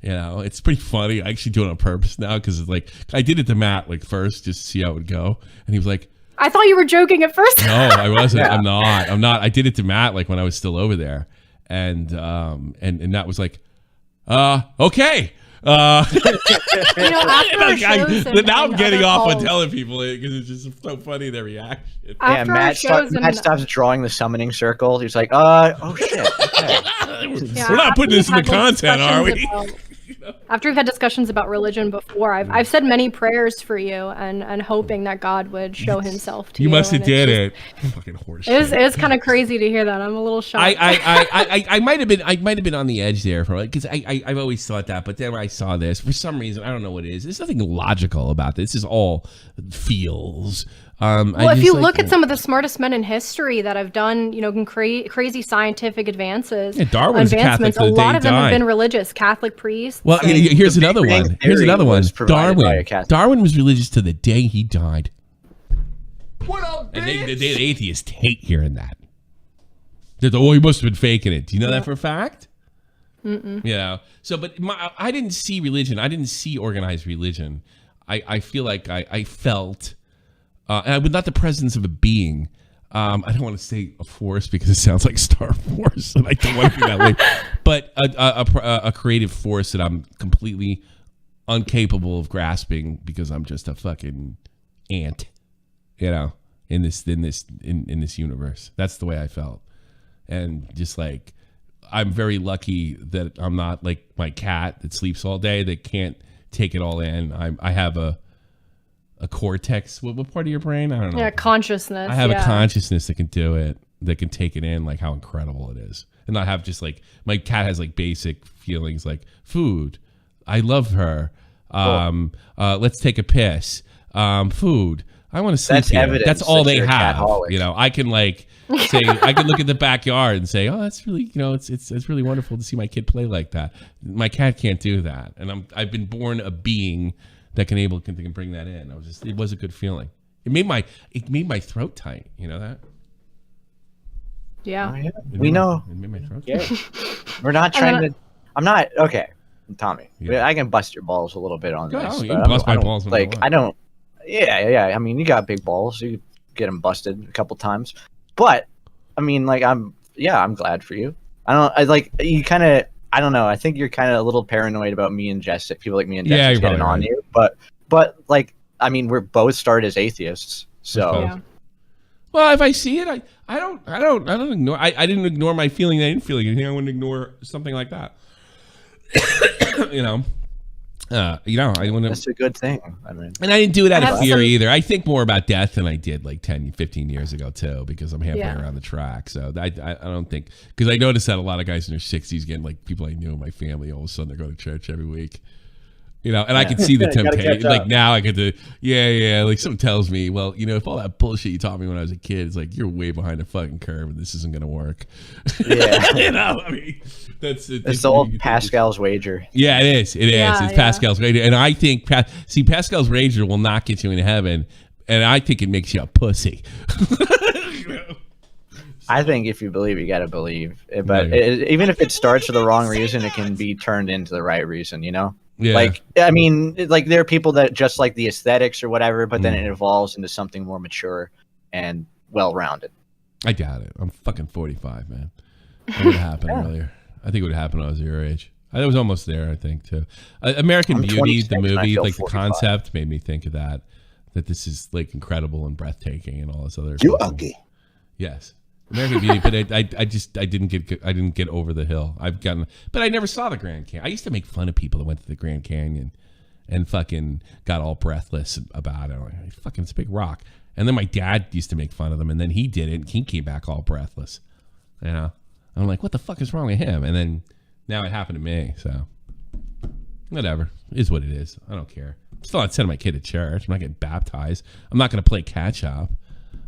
It's pretty funny. I actually do it on purpose now because it's like I did it to Matt like first just to see how it would go, and he was like, I thought you were joking at first. no, I wasn't. Yeah. I'm not. I did it to Matt like when I was still over there, and Matt was like, okay. After now I'm getting off on telling people because it's just so funny their reaction. Yeah, Matt stops drawing the summoning circle. He's like, oh shit. Okay. We're not putting this in the content, are we? After we've had discussions about religion before, I've said many prayers for you and hoping that God would show himself to you. You must have and did it. Fucking horse. It is kind of crazy to hear that. I'm a little shocked. I might have been on the edge there for because I've always thought that, but then when I saw this, for some reason, I don't know what it is. There's nothing logical about this. This is all feels. Well, if you look at some of the smartest men in history that have done, crazy scientific advances, Darwin's Catholic. A lot of them have been religious, Catholic priests. Well, here's another one. Darwin. Darwin was religious to the day he died. What up, bitch? And the atheists hate hearing that. He must have been faking it. Do you know that for a fact? Mm-mm. So, but I didn't see religion. I didn't see organized religion. I feel like I felt. And not the presence of a being. I don't want to say a force because it sounds like Star Wars, and I don't want to be that way. But a creative force that I'm completely incapable of grasping because I'm just a fucking ant, in this universe. That's the way I felt, and just like I'm very lucky that I'm not like my cat that sleeps all day that can't take it all in. I have a cortex. What part of your brain? I don't know. Yeah, consciousness. I have a consciousness that can do it, that can take it in, like how incredible it is. And I have just like, my cat has like basic feelings like food. I love her. Let's take a piss. Food. I want to sleep. That's here. evidence. That's all that they you're a have. catholic. I can like say, I can look at the backyard and say, oh, that's really, it's really wonderful to see my kid play like that. My cat can't do that. And I've been born a being that can bring that in. It was a good feeling. It made my throat tight. You know that? Yeah. Oh, yeah. We know. It made my throat tight. We're not trying to. I'm not okay, Tommy. Yeah. I can bust your balls a little bit on this. You can bust my balls. Like I don't. Yeah. I mean, you got big balls. You get them busted a couple times, but I mean, like I'm glad for you. I don't know. I think you're kind of a little paranoid about me and Jessix. People like me and Jessix getting on you. But like, I mean, we're both started as atheists. So. Yeah. Well, if I see it, I don't ignore. I didn't ignore my feeling. I didn't feel anything. I wouldn't ignore something like that. You know, I want to. That's a good thing. I mean, And I didn't do it out of fear some- either. I think more about death than I did like 10, 15 years ago too, because I'm halfway Yeah. around the track. So I don't think, because I noticed that a lot of guys in their 60s getting like people I knew in my family, all of a sudden they're going to church every week. You know, and I can see the Gotta catch temptation. Like up. now I get to, like someone tells me, well, you know, if all that bullshit you taught me when I was a kid, it's like, you're way behind the fucking curve and this isn't going to work. Yeah. You know, I mean, that's it's the old Pascal's wager. Yeah, it is. It is. Yeah, It's yeah. Pascal's wager. And I think, Pascal's wager will not get you into heaven. And I think it makes you a pussy. I think if you believe, you got to believe. But even if it starts for the wrong reason, it can be turned into the right reason, you know? Yeah. Like, I mean, like there are people that just like the aesthetics or whatever, but then it evolves into something more mature and well-rounded. I doubt it. I'm fucking 45, man. It would happen earlier. I think it would happen when I was your age. I was almost there, I think, too. American I'm Beauty, 26 the and I movie, feel like the 45. concept made me think of that this is like incredible and breathtaking and all this other You fucking- ugly. Yes. American Beauty, but I didn't get over the hill. But I never saw the Grand Canyon. I used to make fun of people that went to the Grand Canyon and fucking got all breathless about it. I'm like, fucking, it's a big rock. And then my dad used to make fun of them, and then he did it, and he came back all breathless. You know, I'm like, what the fuck is wrong with him? And then now it happened to me. So whatever, it is what it is. I don't care. I'm still not sending my kid to church. I'm not getting baptized. I'm not going to play catch up.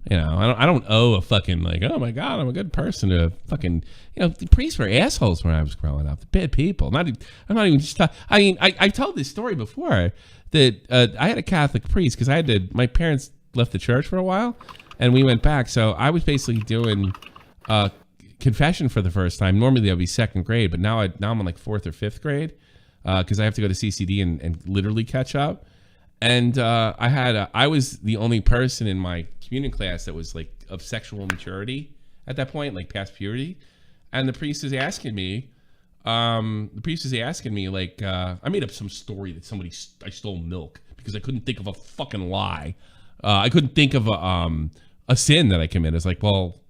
You know, I don't owe a fucking like, oh my God, I'm a good person to fucking, you know, the priests were assholes when I was growing up. Bad people. I'm not even just, I mean, I told this story before that I had a Catholic priest because my parents left the church for a while and we went back. So I was basically doing confession for the first time. Normally that would be second grade, but now I'm in like fourth or fifth grade because I have to go to CCD and literally catch up. And I was the only person in my communion class that was like of sexual maturity at that point, like past puberty. And the priest is asking me, like, I made up some story that I stole milk because I couldn't think of a fucking lie. I couldn't think of a sin that I committed. It's like, well,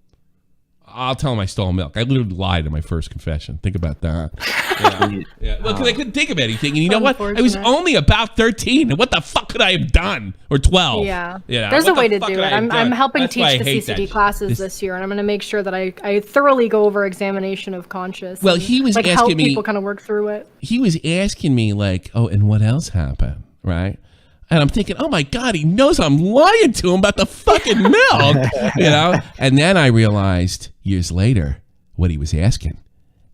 I'll tell him I stole milk. I literally lied in my first confession. Think about that. Yeah. Well, because I couldn't think of anything. And you know what? I was only about 13. And what the fuck could I have done? Or 12. Yeah. You know, There's what a way the to fuck do could it. I have I'm done? helping That's why I teach the hate that CCD classes this year, and I'm going to make sure that I thoroughly go over examination of conscience. Well, and, he was like, asking help me- people kind of work through it. He was asking me like, oh, and what else happened? Right? And I'm thinking, oh my God, he knows I'm lying to him about the fucking milk, you know? And then I realized years later what he was asking.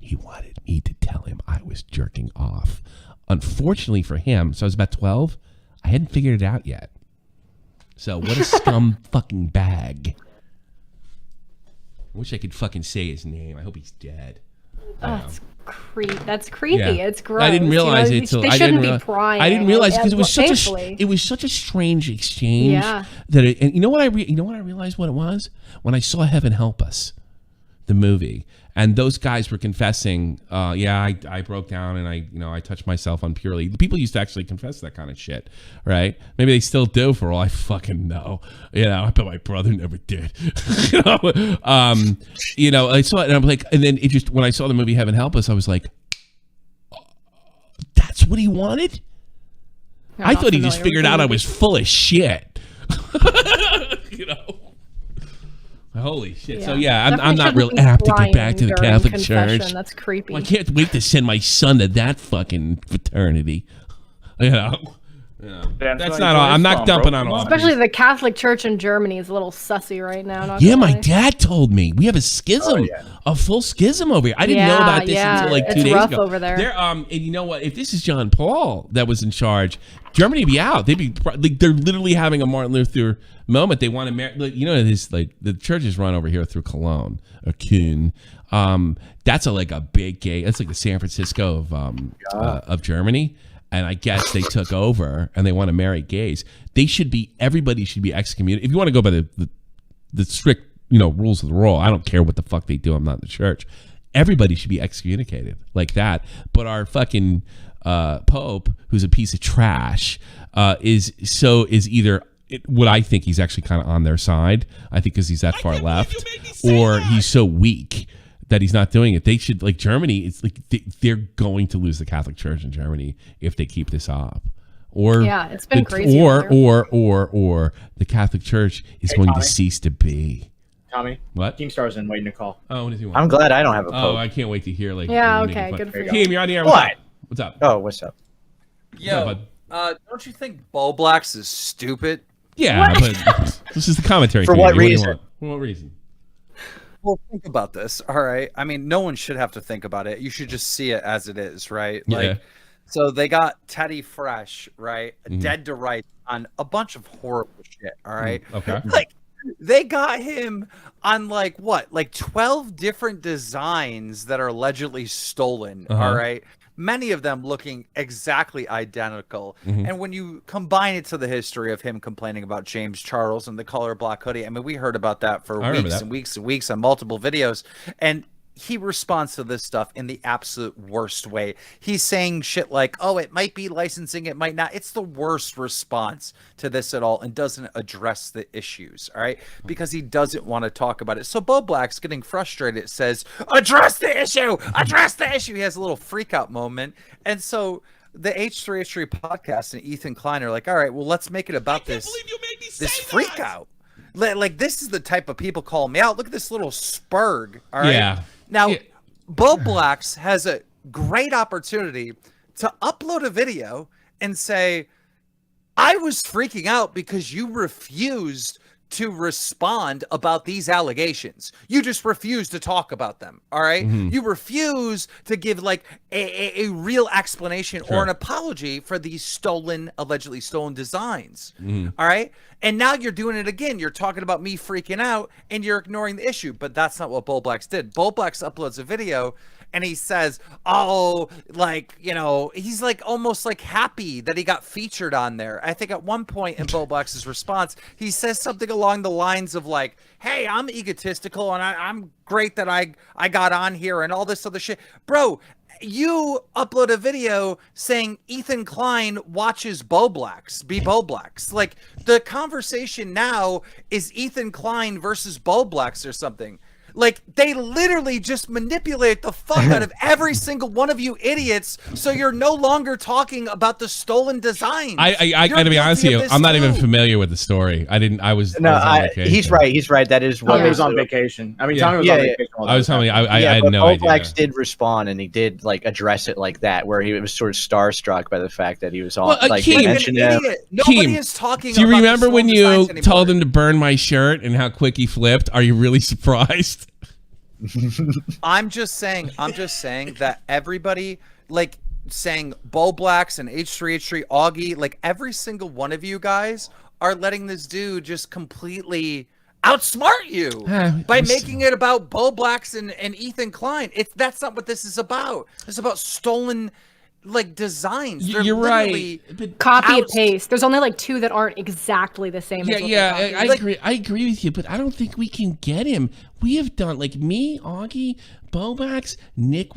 He wanted me to tell him I was jerking off. Unfortunately for him, so I was about 12, I hadn't figured it out yet. So what a scum fucking bag. I wish I could fucking say his name. I hope he's dead. That's creepy. Yeah. It's gross. I didn't realize it till They I shouldn't didn't be prying. I didn't realize because thankfully. it was such a strange exchange. Yeah. And you know what I realized what it was when I saw Heaven Help Us, the movie, and those guys were confessing. I broke down and I touched myself unpurely. People used to actually confess that kind of shit, right? Maybe they still do for all I fucking know. You know, I bet my brother never did. I saw it and I'm like, and then it just when I saw the movie Heaven Help Us, I was like, that's what he wanted. I thought he just figured out I was full of shit. You know. Holy shit! Yeah. So yeah, I'm Definitely not real shouldn't be apt to get back to the crying Catholic during Church. confession. That's creepy. Well, I can't wait to send my son to that fucking fraternity. You know, that's not all. I'm not dumping on all. Especially the Catholic Church in Germany is a little sussy right now. Not Yeah, gonna my lie. dad told me we have a schism, a full schism over here. I didn't know about this until like 2 It's days rough ago. over there. And you know what? If this is John Paul that was in charge, Germany would be out. They'd be like they're literally having a Martin Luther moment. They want to marry. Like, you know, this like the churches run over here through Cologne or Kuhn. That's a big gay. That's like the San Francisco of Germany. And I guess they took over and they want to marry gays. Everybody should be excommunicated. If you want to go by the strict, rules of the roll, I don't care what the fuck they do. I'm not in the church. Everybody should be excommunicated like that. But our fucking Pope, who's a piece of trash, is either what I think he's actually kind of on their side. I think because he's that far left, or he's so weak that he's not doing it. They should, like Germany, it's like they're going to lose the Catholic Church in Germany if they keep this up. Or Yeah, it's been crazy Or over the Catholic Church is going to Tommy. cease to be. Tommy. What? Keemstar's in waiting to call. Oh, what does he want? I'm glad I don't have a Oh, pope. I can't wait to hear like. Yeah, you making okay, fun. good for you. Keem, you're on the air. What? What's up? Oh, what's up? Yo, don't you think BowBlax is stupid? Yeah, but this is the commentary. For Keem. what do you reason? want? For what reason? Well, think about this. All right. I mean, no one should have to think about it. You should just see it as it is, right? Yeah. Like, so they got Teddy Fresh, right? Mhm. Dead to rights on a bunch of horrible shit. All right. Okay. Like, they got him on like what? Like 12 different designs that are allegedly stolen. Uh-huh. All right. Many of them looking exactly identical. Mhm. And when you combine it to the history of him complaining about James Charles and the color black hoodie, I mean, we heard about that for I remember weeks that. and weeks and weeks on multiple videos. And he responds to this stuff in the absolute worst way. He's saying shit like, oh, it might be licensing, it might not. It's the worst response to this at all and doesn't address the issues, all right? Because he doesn't want to talk about it. So BowBlax, getting frustrated, says, address the issue! Address the issue! He has a little freak out moment. And so the H3H3 podcast and Ethan Klein are like, all right, well, let's make it about this freak out. Like, this is the type of people calling me out. Look at this little spurg, all right? Yeah. Now, BowBlax has a great opportunity to upload a video and say, I was freaking out because you refused to respond about these allegations. You just refuse to talk about them, all right? Mhm. You refuse to give like a real explanation or Sure. an apology for these allegedly stolen designs. Mhm. All right. And now you're doing it again. You're talking about me freaking out and you're ignoring the issue. But that's not what BowBlax did. BowBlax uploads a video and he says, oh, like, you know, he's like almost like happy that he got featured on there. I think at one point in BowBlax's response, he says something along the lines of like, hey, I'm egotistical and I'm great that I got on here and all this other shit. Bro, you upload a video saying Ethan Klein watches BowBlax, be BowBlax. Like, the conversation now is Ethan Klein versus BowBlax or something. Like, they literally just manipulate the fuck out of every single one of you idiots, so you're no longer talking about the stolen designs. I gotta be honest with you. I'm not even familiar with the story. I was on vacation. He's right. He's right. That is what Tommy was on vacation. I mean, Tommy was Yeah, on yeah. vacation. all I was the telling you, time. I had no idea. BowBlax did respond, and he did like address it like that, where he was sort of starstruck by the fact that he was on. Well, like Keem, he mentioned him. Nobody Keem, is talking do you about the remember when stolen you designs anymore. told him to burn my shirt and how quick he flipped? Are you really surprised? I'm just saying that everybody, like, saying BowBlax and H3H3 Augie, like, every single one of you guys are letting this dude just completely outsmart you by making it about BowBlax and Ethan Klein. That's not what this is about. It's about stolen, like, designs. They're You're literally Copy and paste. There's only like 2 that aren't exactly the same. as what they copied. I agree. I agree with you, but I don't think we can get him. We have done, like, me, Augie, BowBlax, Nick,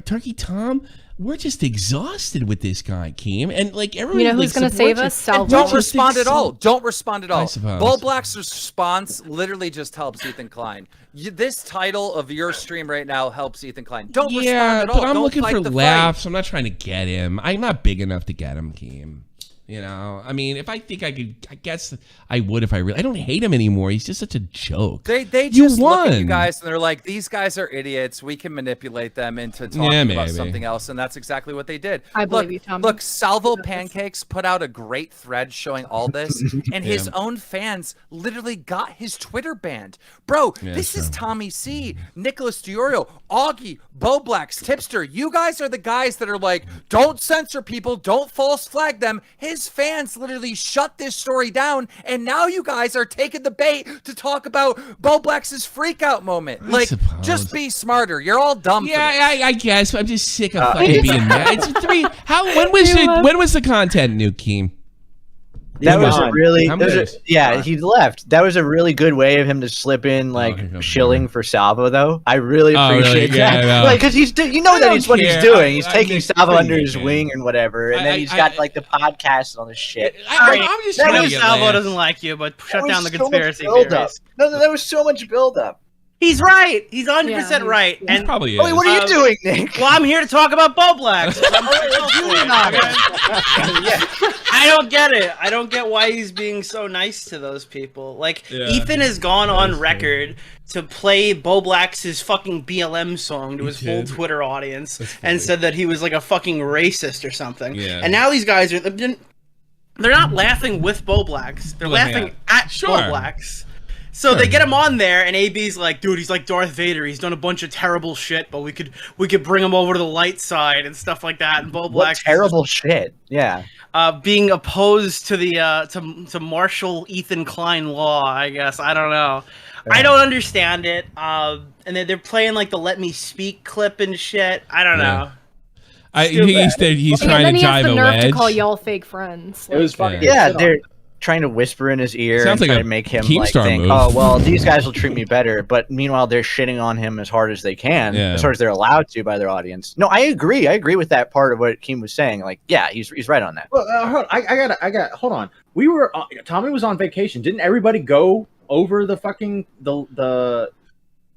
Turkey Tom. We're just exhausted with this guy, Keem, and like everyone. You know who's gonna save us? And don't respond at all. Don't respond at all. I suppose. BowBlax's response literally just helps Ethan Klein. This title of your stream right now helps Ethan Klein. Don't respond at all. but I'm Don't looking fight for the laughs. I'm not trying to get him. I'm not big enough to get him, Keem. You know, I mean, if I think I could, I guess I would if I really. I don't hate him anymore. He's just such a joke. They You just look at you won. guys and they're like, these guys are idiots. We can manipulate them into talking Yeah, about maybe. something else, and that's exactly what they did. I believe look, you, Tommy. Look, Salvo Pancakes put out a great thread showing all this, and his own fans literally got his Twitter banned. Bro, Yeah, this is sure. Tommy C, Nicholas DiOrio, Augie, BowBlax, Tipster. You guys are the guys that are like, don't censor people, don't false flag them. His fans literally shut this story down, and now you guys are taking the bait to talk about BowBlax's freak out moment. Like, suppose. just be smarter. You're all dumb. Yeah, I guess. I'm just sick of I fucking just- being mad. It's 3. When was the content new, Keem? That was a really, How that was many a- days? yeah, he left. That was a really good way of him to slip in like shilling for Salvo, though. I really Oh, really? appreciate Yeah, that. I know. Like, because you know I that don't it's what he's care. doing. He's I taking mean, Salvo pretty under good, his man. wing and whatever, and then he's got like the podcast and all this shit. I'm just That trying to was get Salvo laughs. doesn't like you, but shut There down the was so much conspiracy buildup. theories. No, there was so much buildup. He's right. He's 100% right. And probably Wait, what are you doing, Nick? Well, I'm here to talk about BowBlax. I don't get it. I don't get why he's being so nice to those people. Like, Ethan has gone on record to play BowBlax's fucking BLM song to his whole Twitter audience and said that he was like a fucking racist or something. Yeah. And now these guys are... They're not laughing with BowBlax. They're laughing at BowBlax. So they get him on there, and AB's like, dude, he's like Darth Vader. He's done a bunch of terrible shit, but we could bring him over to the light side and stuff like that. And BowBlax, terrible shit. Yeah. Being opposed to the to Marshall Ethan Klein law, I guess. I don't know. I don't understand it. And they're playing like the "Let Me Speak" clip and shit. I don't know. He's trying to jive a wedge. To call y'all fake friends. It was fucking they're trying to whisper in his ear Sounds and like try a to make him Keemstar think, move. oh, well, these guys will treat me better. But meanwhile, they're shitting on him as hard as they can, as hard as they're allowed to by their audience. No, I agree. I agree with that part of what Keem was saying. Like, yeah, he's right on that. Well, hold on. We were Tommy was on vacation. Didn't everybody go over the fucking the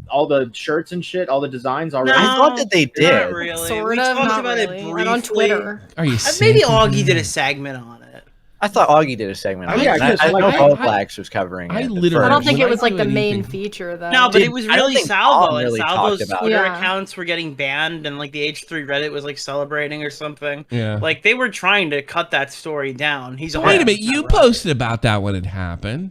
all the shirts and shit, all the designs already? I thought that they did. Not really. Sort we of, talked not about really. it Not briefly. on Twitter. Are you Maybe sick Augie of did it? a segment on it. I thought Augie did a segment. Oh, yeah, I know BowBlax was covering it. I don't think it was like the main feature though. No, but it was I don't really think Salvo. Tom And really Salvo's talked about Twitter it. Yeah. accounts were getting banned, and like the H3 Reddit was like celebrating or something. Yeah. Like they were trying to cut that story down. He's Wait a minute, you posted about that when it happened.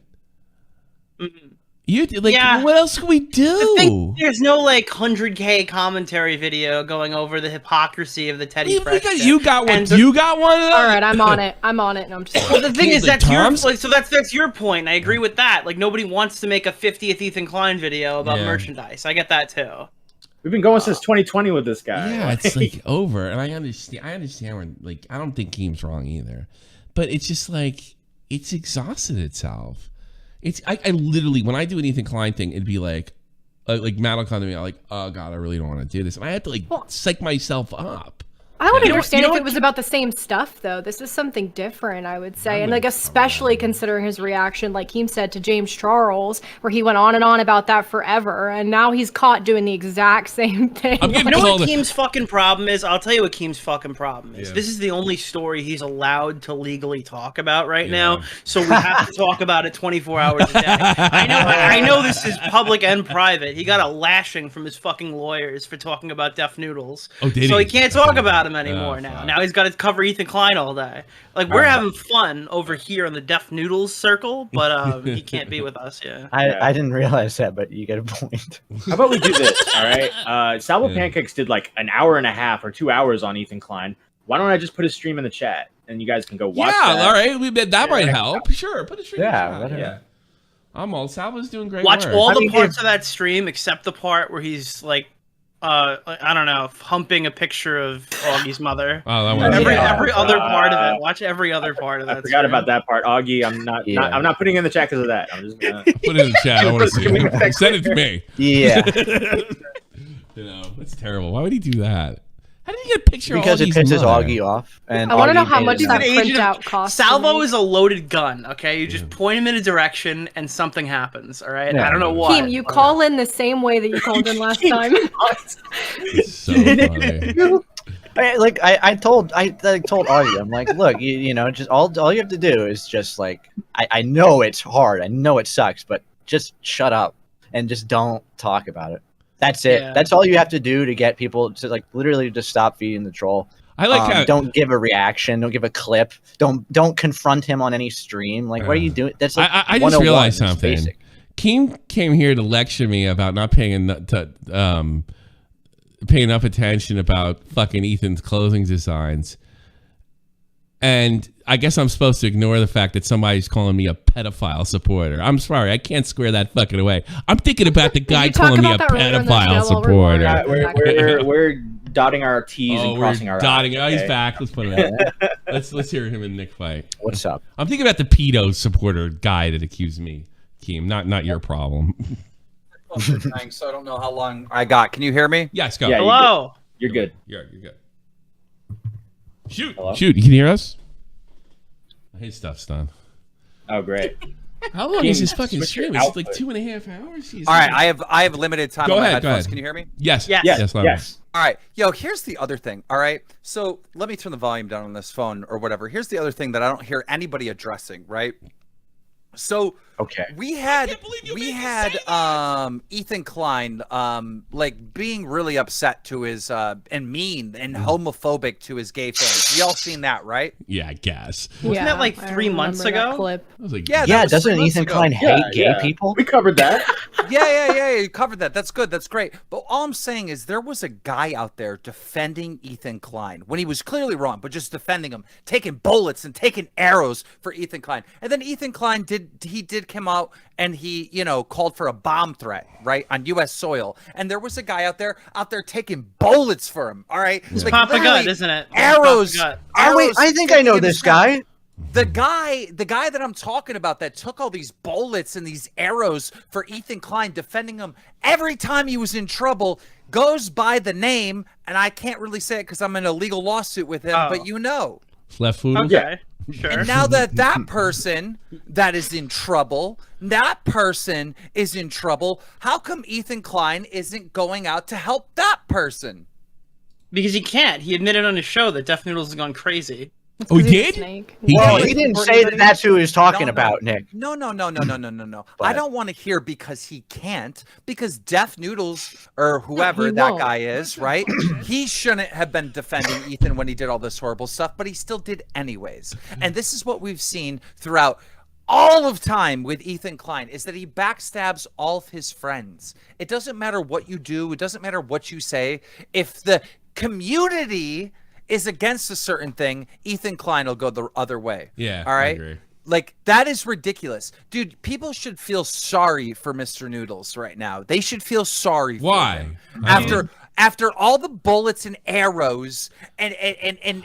You did, like, what else can we do? There's no like 100K commentary video going over the hypocrisy of the Teddy Fresh. You got one. You got one of those? All right, I'm on it. And I'm just. Well, the thing is, Like that's your Tom's? like, so that's your point. And I agree with that. Like nobody wants to make a 50th Ethan Klein video about Yeah. merchandise. I get that too. We've been going since 2020 with this guy. Yeah, it's like over, and I understand where, like, I don't think Keem's wrong either, but it's just like it's exhausted itself. I literally, when I do an Ethan Klein thing, it'd be like Matt will come to me, I'm like, oh god, I really don't want to do this, and I have to like psych myself up. I would understand if it was about the same stuff, though. This is something different, I would say. And, like, especially considering his reaction, like Keem said, to James Charles, where he went on and on about that forever. And now he's caught doing the exact same thing. You know what Keem's fucking problem is? I'll tell you what Keem's fucking problem is. This is the only story he's allowed to legally talk about right now. So we have to talk about it 24 hours a day. I know this is public and private. He got a lashing from his fucking lawyers for talking about Deaf Noodles. Oh, did so he? he can't talk about him anymore now. Now he's got to cover Ethan Klein all day. Like, we're having fun over here on the Deaf Noodles circle, but he can't be with us. I didn't realize that, but you get a point. How about we do this? All right. Salvo Pancakes did like an hour and a half or 2 hours on Ethan Klein. Why don't I just put a stream in the chat and you guys can go watch that? All right. That might help. Sure. Put a stream in the chat. whatever. Yeah. I'm all. Salvo's doing great Watch work. all the parts of that stream except the part where he's like, I don't know, humping a picture of Augie's mother. Oh, that one. Every other part of it. Watch every other part of that. I forgot about that part, Augie. I'm not putting it in the chat because of that. I'm just gonna Put it in the chat. I want to see it. Send it to me. Yeah. You know, that's terrible. Why would he do that? How did he get a picture Because of it Augie's pisses mother? Augie off. And I want to know Augie how made much it that nice. printout cost. Salvo is a loaded gun, okay? You just point him in a direction and something happens, all right? I don't know what. Keem, you call in the same way that you called in last time. It's so funny. I told Augie, I'm like, look, you know, just all you have to do is just like, I know it's hard, I know it sucks, but just shut up and just don't talk about it. That's it. Yeah. That's all you have to do to get people to like literally just stop feeding the troll. I like how don't give a reaction, don't give a clip, don't confront him on any stream. Like, what are you doing? That's like I just realized something. Keem came here to lecture me about not paying enough attention about fucking Ethan's clothing designs. And I guess I'm supposed to ignore the fact that somebody's calling me a pedophile supporter. I'm sorry, I can't square that fucking away. I'm thinking about the guy calling me a pedophile supporter. We're dotting our T's and crossing our dotting. I's. Oh, he's okay? back. Let's put him in. Let's hear him and Nick fight. What's up? I'm thinking about the pedo supporter guy that accused me, Keem. Not your problem. Thanks. So I don't know how long I got. Can you hear me? Yes, go. Yeah, Hello. You're good. You're good. Shoot. Hello? Shoot. You can hear us? His stuff's done. Oh, great. How long is this fucking stream? It's like 2.5 hours. All right, I have limited time Go on my ahead, headphones. go ahead. Can you hear me? Yes. Yes. All right, yo, here's the other thing. All right, so let me turn the volume down on this phone or whatever. Here's the other thing that I don't hear anybody addressing. Right. So we had Ethan Klein like being really upset to his and mean and homophobic to his gay fans. We all seen that, right? Yeah, I guess. Wasn't that like 3 months ago? Clip. Yeah, doesn't Ethan Klein hate gay people? We covered that. Yeah, you covered that. That's good. That's great. But all I'm saying is there was a guy out there defending Ethan Klein when he was clearly wrong, but just defending him, taking bullets and taking arrows for Ethan Klein. And then Ethan Klein did come out and he, called for a bomb threat, right, on U.S. soil. And there was a guy out there taking bullets for him. All right, It's Papa Gut, isn't it? Arrows. Oh wait, I think I know this guy. The guy that I'm talking about that took all these bullets and these arrows for Ethan Klein, defending him every time he was in trouble, goes by the name, and I can't really say it because I'm in a legal lawsuit with him, but Left foot. Okay. Sure. And now that person that is in trouble, how come Ethan Klein isn't going out to help that person? Because he can't. He admitted on his show that Deaf Noodles has gone crazy. Oh, he did? He didn't say that that's who he was talking about, Nick. No. I don't want to hear because he can't, because Deaf Noodles or whoever that guy is, right? He shouldn't have been defending Ethan when he did all this horrible stuff, but he still did anyways. And this is what we've seen throughout all of time with Ethan Klein, is that he backstabs all of his friends. It doesn't matter what you do. It doesn't matter what you say. If the community is against a certain thing, Ethan Klein will go the other way. Yeah. All right. I agree. Like, that is ridiculous. Dude, people should feel sorry for Mr. Noodles right now. They should feel sorry for him. After all the bullets and arrows and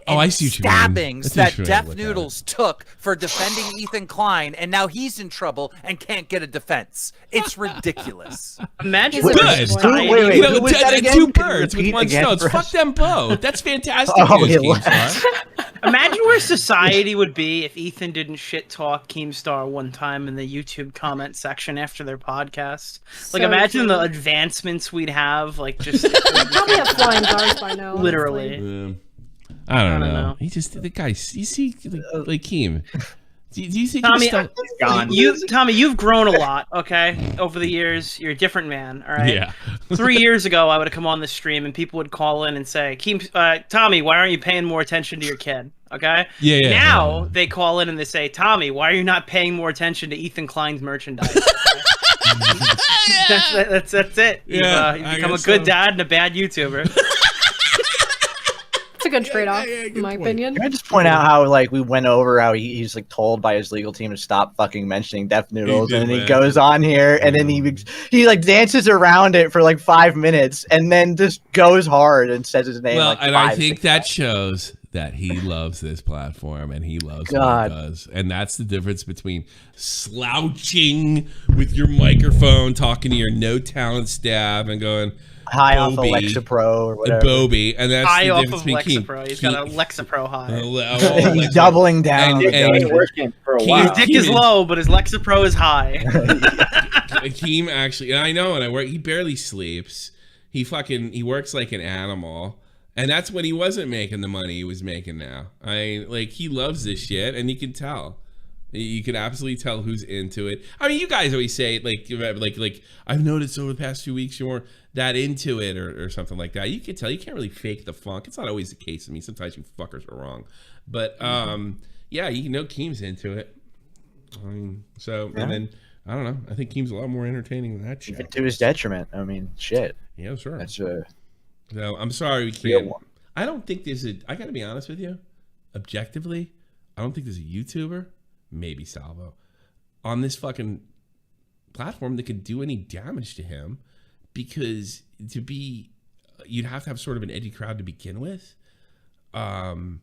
I see what you mean. stabbings That's that interesting Deaf to look Noodles took for defending Ethan Klein, and now he's in trouble and can't get a defense. It's ridiculous. Imagine Good. Wait, who was that again? Two birds with Repeat one again stone. for Fuck us. them both. That's fantastic. Oh, news, he Keemstar. Imagine where society would be if Ethan didn't shit talk Keemstar one time in the YouTube comment section after their podcast. Like, So imagine true. the advancements we'd have. Like, just Probably have flying cars by now. literally. I don't I don't know. know. He just the guy. You see, like Keem. Do you think Tommy, this Tommy, you've grown a lot, okay, over the years. You're a different man, all right? Yeah. 3 years ago, I would have come on the stream and people would call in and say, Tommy, why aren't you paying more attention to your kid, okay? Yeah. Now they call in and they say, Tommy, why are you not paying more attention to Ethan Klein's merchandise? That's it. Yeah, You've I become a guess good so. dad and a bad YouTuber. It's a good trade-off, in my opinion. Can I just point out how we went over how he's told by his legal team to stop fucking mentioning Deaf Noodles, did and then he that. goes on here and then he dances around it for 5 minutes and then just goes hard and says his name. Well, and I think 6 that shows that he loves this platform and he loves what he does. And that's the difference between slouching with your microphone, talking to your no talent staff and going high off Bobby, Alexa Pro or whatever. Bobby, and that's High the off difference of between Alexa Pro. He's got a Alexa Pro high. He's doubling down. And It's been working for a His while. dick is low, but his Alexa Pro is high. Keem actually, and I know, and I work. He barely sleeps. He works like an animal, and that's when he wasn't making the money he was making now. He loves this shit, and you can tell. You can absolutely tell who's into it. I mean, you guys always say like I've noticed over the past few weeks you're more that into it or something like that. You can tell. You can't really fake the funk. It's not always the case. I mean, sometimes you fuckers are wrong, but yeah, you know Keem's into it. And then I don't know. I think Keem's a lot more entertaining than that shit. Even to his detriment. I mean, shit. Yeah, sure. That's No, I'm sorry we can't. I don't think there's a. I got to be honest with you. Objectively, I don't think there's a YouTuber, maybe Salvo, on this fucking platform that could do any damage to him, because you'd have to have sort of an edgy crowd to begin with, and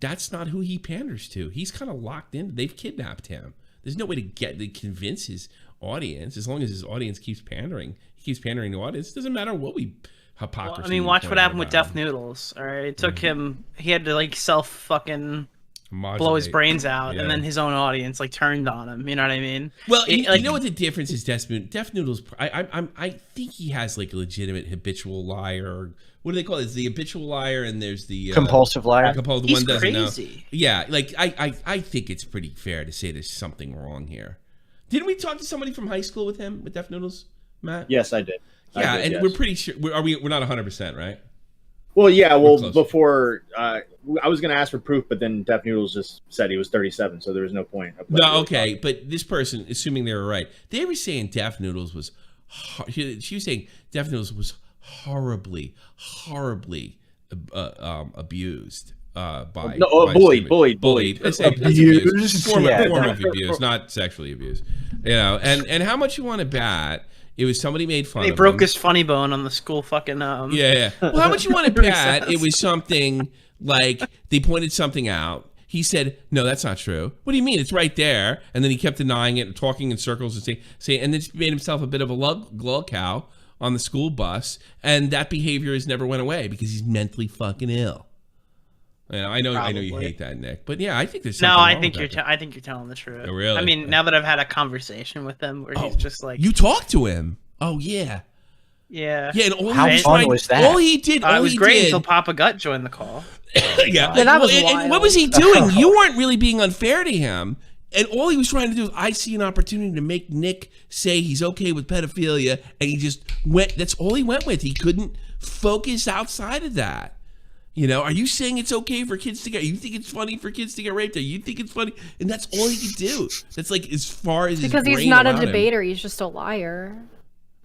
that's not who he panders to. He's kind of locked in. They've kidnapped him. There's no way to convince his audience. As long as his audience keeps pandering, he keeps pandering to audience. It doesn't matter what hypocrisy. Well, I mean, watch what happened with Deaf Noodles. All right, it took him. He had to self fucking blow his brains out, and then his own audience like turned on him. You know what I mean? Well, you know what the difference is, Death Noodle's. I think he has like a legitimate habitual liar. Or what do they call it? It's the habitual liar, and there's the compulsive liar. Compulsive He's one doesn't crazy. know. Yeah, like I think it's pretty fair to say there's something wrong here. Didn't we talk to somebody from high school with him with Death Noodles, Matt? Yes, I did. Yeah, I did, and we're pretty sure. We're not 100%, right? Well, yeah. Well, before I was going to ask for proof, but then Death Noodles just said he was 37, so there was no point. No, okay, but this person, assuming they were right, they were saying Death Noodles was. She was saying Death Noodles was horribly abused by bullied. Let's say abused. Form of abuse, not sexually abused. You know, and how much you want to bet? It was somebody made fun of him. They broke his funny bone on the school fucking. Yeah. Well, how much you want to bet? It was something like they pointed something out. He said, "No, that's not true." What do you mean? It's right there. And then he kept denying it and talking in circles and saying, and then made himself a bit of a lug cow on the school bus. And that behavior has never went away because he's mentally fucking ill. You know, I know you hate that, Nick, but yeah, I think there's something I wrong think with that. I think you're telling the truth. Oh, really? I mean, now that I've had a conversation with him, where he's just like, you talked to him. Oh yeah. Yeah. Yeah, and all How fun was that? All he did, it was great until Papa Gut joined the call. Yeah, that was and wild. what was he doing? You weren't really being unfair to him. And all he was trying to do is, I see an opportunity to make Nick say he's okay with pedophilia, and he just went. That's all he went with. He couldn't focus outside of that. You know, are you saying it's okay for kids to get? You think it's funny for kids to get raped? Or you think it's funny? And that's all he could do. That's like as far as because his he's brain not a allowed him. debater. He's just a liar.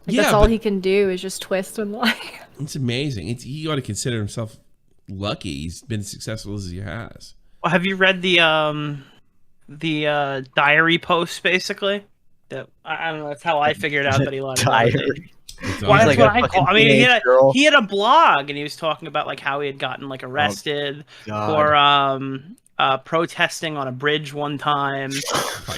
Like, Yeah, that's all but- he can do is just twist and lie. It's amazing. He ought to consider himself lucky. He's been as successful as he has. Well, have you read the diary post basically? That I don't know. That's how I figured out that he lied about it. Diary. Well, that's Like what a I call. fucking I mean, teenage girl. he had a blog, and he was talking about like how he had gotten like arrested for protesting on a bridge one time,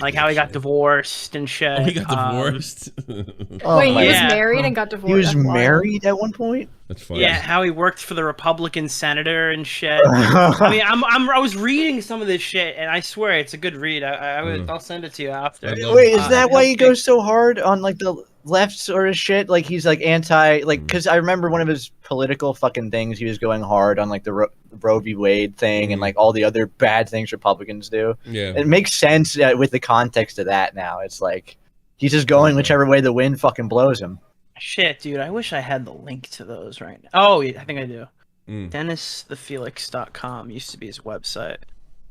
like how he got divorced and shit. Oh, he got divorced. Wait, he was married and got divorced. He was That's wild. married at one point. That's funny. Yeah, how he worked for the Republican senator and shit. I mean, I was reading some of this shit, and I swear it's a good read. I'll send it to you after. Wait, is that why he goes so hard on like the left sort of shit? Like he's like anti, like because I remember one of his political fucking things. He was going hard on like the Roe v. Wade thing and like all the other bad things Republicans do. Yeah, it makes sense with the context of that. Now it's like he's just going whichever way the wind fucking blows him. Shit, dude, I wish I had the link to those right now. Oh, I think I do. DennisTheFelix.com used to be his website.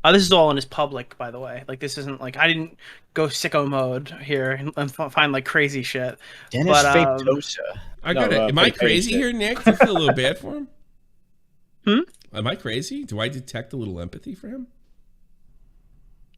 This is all in his public, by the way. Like, this isn't like I didn't go sicko mode here and find like crazy shit. Dennis Fatosa. I got it. Am I crazy here, Nick? Do you feel a little bad for him? Am I crazy? Do I detect a little empathy for him?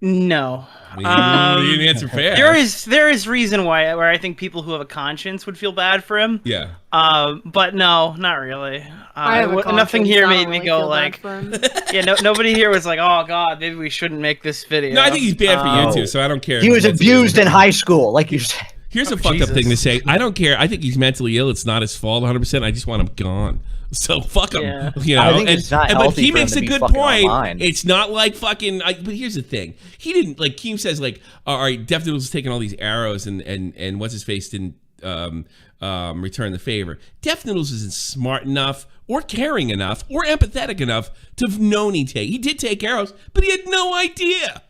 No. You didn't answer fast. There is reason where I think people who have a conscience would feel bad for him. Yeah. But no, not really. I have a nothing conscience, here I made don't me really go feel bad like, for him. yeah. Nobody here was like, oh god, maybe we shouldn't make this video. No, I think he's bad for you too, so I don't care. He was abused in high school, like you said. Here's a fucked up thing to say. I don't care. I think he's mentally ill. It's not his fault 100%. I just want him gone. So fuck him. Yeah. You know? I think it's not but healthy he for him makes to a be good fucking point. online. It's not like fucking. But here's the thing. He didn't like. Keem says like, all right, Death Noodles is taking all these arrows, and what's his face didn't return the favor. Death Noodles isn't smart enough, or caring enough, or empathetic enough to have known he did take arrows, but he had no idea.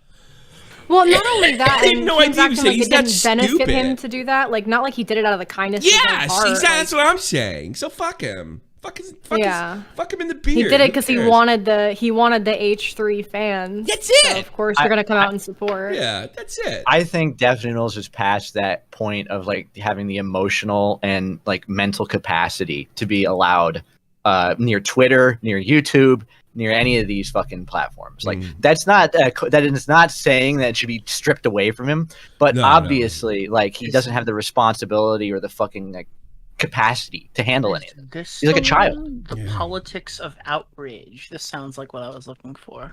Well, not only that, I had no Keem's idea. acting like He's it not didn't benefit stupid. him to do that. Like, not like he did it out of the kindness of his own Yes, heart. exactly. That's what I'm saying. So fuck him. Fuck him in the beard. He did it because Who he cares? wanted the H3 fans. That's it. So of course, you're gonna come out and support. Yeah, that's it. I think Death Noodles is past that point of like having the emotional and like mental capacity to be allowed near Twitter, near YouTube, near any of these fucking platforms. Like that's not that is not saying that it should be stripped away from him, but obviously like he doesn't have the responsibility or the fucking like capacity to handle any of it. He's like a child. The politics of outrage. This sounds like what I was looking for.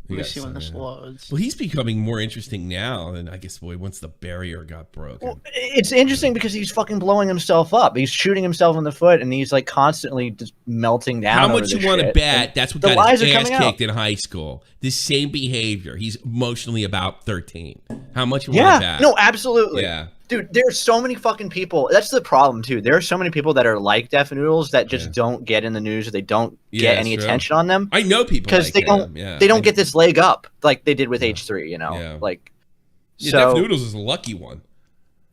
Let me see when this loads. Well, he's becoming more interesting now, and I guess, boy, once the barrier got broken. Well, it's interesting because he's fucking blowing himself up. He's shooting himself in the foot, and he's like constantly just melting down. How much you want to bet? That's what the got lies his are ass coming out. kicked in high school. This same behavior. He's emotionally about 13. How much you want to bet? No, absolutely. Yeah. Dude, there's so many fucking people. That's the problem too. There are so many people that are like Deaf Noodles that just don't get in the news, or they don't get any attention on them. I know people because like they him, don't. yeah. They don't get this leg up like they did with H3. You know, like. Yeah, So, Deaf Noodles is a lucky one.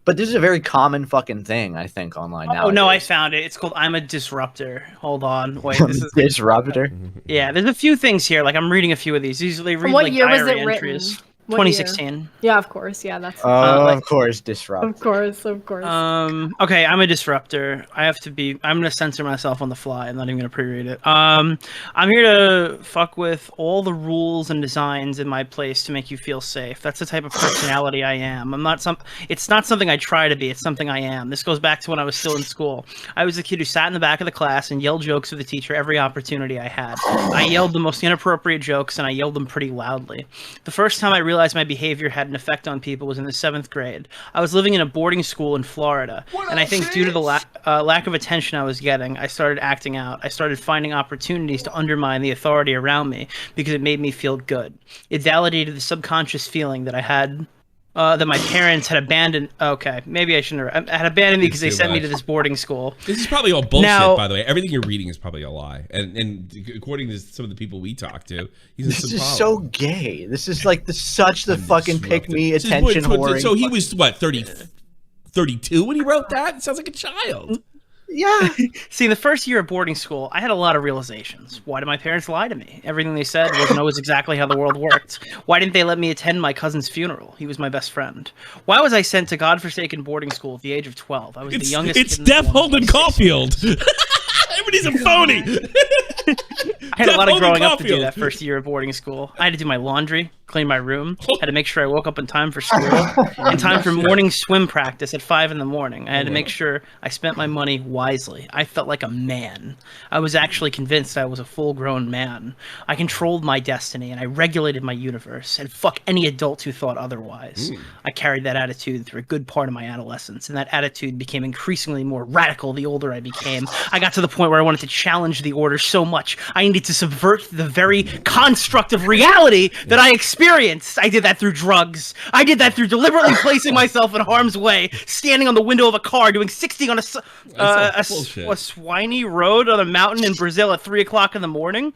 but this is a very common fucking thing, I think, online now. Oh no, I found it. It's called "I'm a Disruptor." Hold on, wait. This is Disruptor. Yeah, there's a few things here. Like I'm reading a few of these. They read what like year was diary it written? entries. What year? 2016. Yeah, of course. Yeah, that's. Of course, disrupt. Of course. Okay, I'm a disruptor. I'm gonna censor myself on the fly. I'm not even gonna pre-read it. I'm here to fuck with all the rules and designs in my place to make you feel safe. That's the type of personality I am. It's not something I try to be. It's something I am. This goes back to when I was still in school. I was the kid who sat in the back of the class and yelled jokes with the teacher every opportunity I had. I yelled the most inappropriate jokes, and I yelled them pretty loudly. The first time I realized my behavior had an effect on people was in the 7th grade. I was living in a boarding school in Florida, and I think due to the lack of attention I was getting, I started acting out. I started finding opportunities to undermine the authority around me because it made me feel good. It validated the subconscious feeling that I had that my parents had abandoned. Okay, maybe I shouldn't have. Had abandoned me because they sent me to this boarding school. This is probably all bullshit, Now- by the way. Everything you're reading is probably a lie. And according to some of the people we talked to, he's in This some is problem. so gay. This is like such the fucking pick me This is attention what- whoring. So he was, what, 32 when he wrote that? It sounds like a child. Yeah. See, the first year of boarding school, I had a lot of realizations. Why did my parents lie to me? Everything they said wasn't always exactly how the world worked. Why didn't they let me attend my cousin's funeral? He was my best friend. Why was I sent to godforsaken boarding school at the age of 12? I was the youngest. It's kid in the Deaf school. Holden Caulfield. Everybody's a phony. I had a lot of Holden growing up to do Caulfield. that first year of boarding school. I had to do my laundry, clean my room, had to make sure I woke up in time for school, in time for morning swim practice at 5 in the morning. I had to make sure I spent my money wisely. I felt like a man. I was actually convinced I was a full-grown man. I controlled my destiny, and I regulated my universe, and fuck any adult who thought otherwise. I carried that attitude through a good part of my adolescence, and that attitude became increasingly more radical the older I became. I got to the point where I wanted to challenge the order so much, I needed to subvert the very construct of reality that I experienced. I did that through drugs. I did that through deliberately placing myself in harm's way, standing on the window of a car, doing 60 on a swiney road on a mountain in Brazil at 3 o'clock in the morning.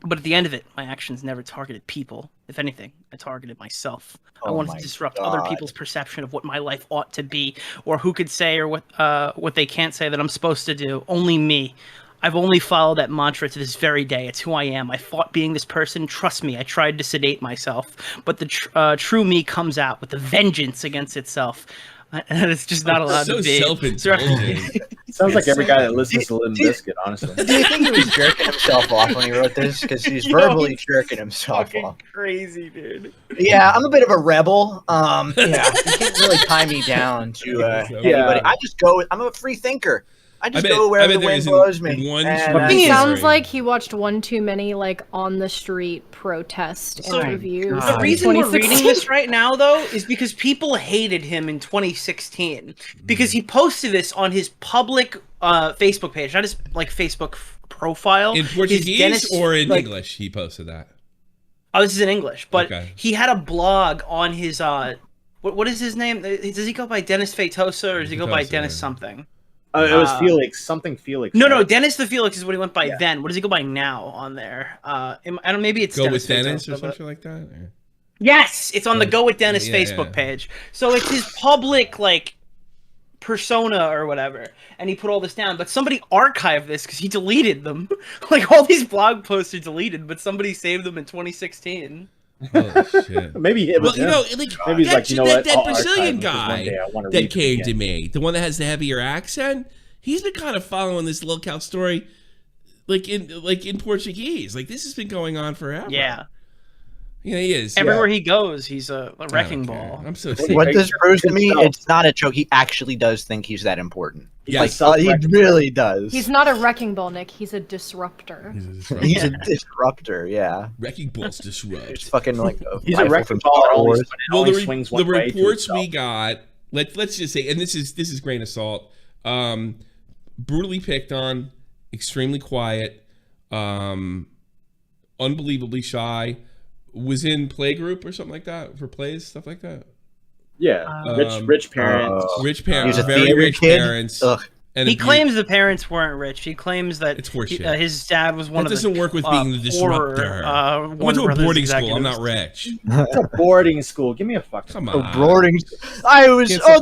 But at the end of it, my actions never targeted people. If anything, I targeted myself. I wanted to disrupt other people's perception of what my life ought to be, or who could say, or what they can't say that I'm supposed to do. Only me. I've only followed that mantra to this very day. It's who I am. I fought being this person. Trust me, I tried to sedate myself. But the true me comes out with a vengeance against itself. And it's just not allowed to be. Sounds like every guy that listens to Limp Bizkit, honestly. Do you think he was jerking himself off when he wrote this? Because he's verbally jerking himself off. Crazy, dude. Yeah, I'm a bit of a rebel. Yeah, you can't really tie me down to anybody. I just go. I'm a free thinker. I just go where the wind blows me. It sounds like he watched one too many like on the street protest interviews. The reason we're reading this right now, though, is because people hated him in 2016 because he posted this on his public Facebook page, not his like Facebook profile. In Portuguese or in English, he posted that. Oh, this is in English, but Okay. he had a blog on his what is his name? Does he go by Dennis Feitosa or does he go by Feitosa, Dennis yeah. something? It was Felix, something Felix. No, right? Dennis the Felix is what he went by then. What does he go by now on there? I don't. Maybe it's Go Dennis with Dennis or Feitosa, but- something like that? Or- Yes, it's on the Go with Dennis Yeah, Facebook yeah. page. So it's his public like persona or whatever, and he put all this down. But somebody archived this because he deleted them. Like all these blog posts are deleted, but somebody saved them in 2016. Oh, shit. Maybe it was Well, you know, him. like, Maybe he's like, you know that, what? that I'll Brazilian archive this 'cause one guy day I wanna that read it came again. to me, the one that has the heavier accent, he's been kind of following this lookout story, like in Portuguese. Like this has been going on forever. Yeah. Yeah, he is. Everywhere he goes, he's a wrecking ball. I'm so What this proves to me, it's not a joke. He actually does think he's that important. Yes. Like, he really does. He's not a wrecking ball, Nick. He's a disruptor. He's a disruptor, yeah. Wrecking balls disrupt. It's fucking like he's a wrecking ball. Well, the reports we got. Let's just say, and this is grain of salt. Brutally picked on, extremely quiet, unbelievably shy. Was in playgroup or something like that for plays, stuff like that. Yeah, rich parents. Rich parents, He's a very rich kid. parents. Ugh. And He claims the parents weren't rich. He claims that his dad was one that of the doesn't work with being the disruptor. I went to a boarding school. I'm not rich. It's a boarding school. Give me a fucking. Come on. Boarding.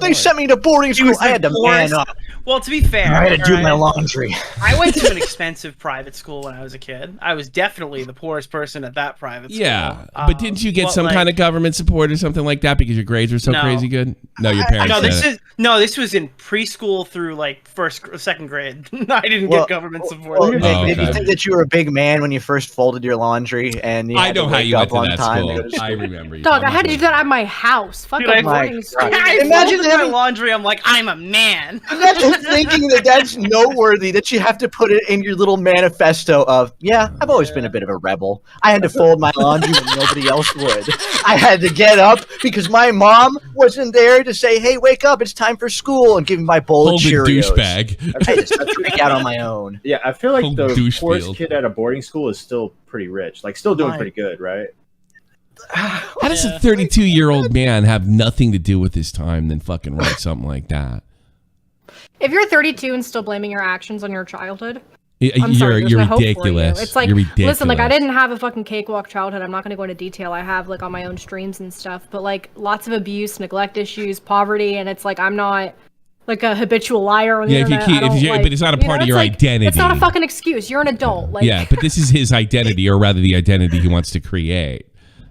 They sent me to boarding school. I had to man up. Well, to be fair, I had to do my laundry. I went to an expensive private school when I was a kid. I was definitely the poorest person at that private school. Yeah, but didn't you get some kind of government support or something like that because your grades were so crazy good? No, your parents. This was in preschool through like second grade. I didn't get government support. Well, Nick, did you think that you were a big man when you first folded your laundry and you had to wake up on time? I remember you. Dog, I had to do that at my house. Fuck a boarding school. Imagine my laundry. I'm like, I'm a man. Imagine thinking that that's noteworthy, that you have to put it in your little manifesto of, yeah, I've always been a bit of a rebel. I had to fold my laundry when nobody else would. I had to get up because my mom wasn't there to say, hey, wake up, it's time for school, and give me my bowl of Cheerios. Douchebag. I just had to freak out on my own. Yeah, I feel like the poorest kid at a boarding school is still pretty rich. Like, still doing pretty good, right? How does a 32-year-old man have nothing to do with his time than fucking write something like that? If you're 32 and still blaming your actions on your childhood, You're ridiculous. It's like, you're ridiculous. listen, like I didn't have a fucking cakewalk childhood. I'm not going to go into detail. I have like on my own streams and stuff, but like lots of abuse, neglect issues, poverty, and it's like I'm not like a habitual liar on the internet. But it's not a part of your identity. It's not a fucking excuse. You're an adult. Like, yeah, but this is his identity, or rather the identity he wants to create.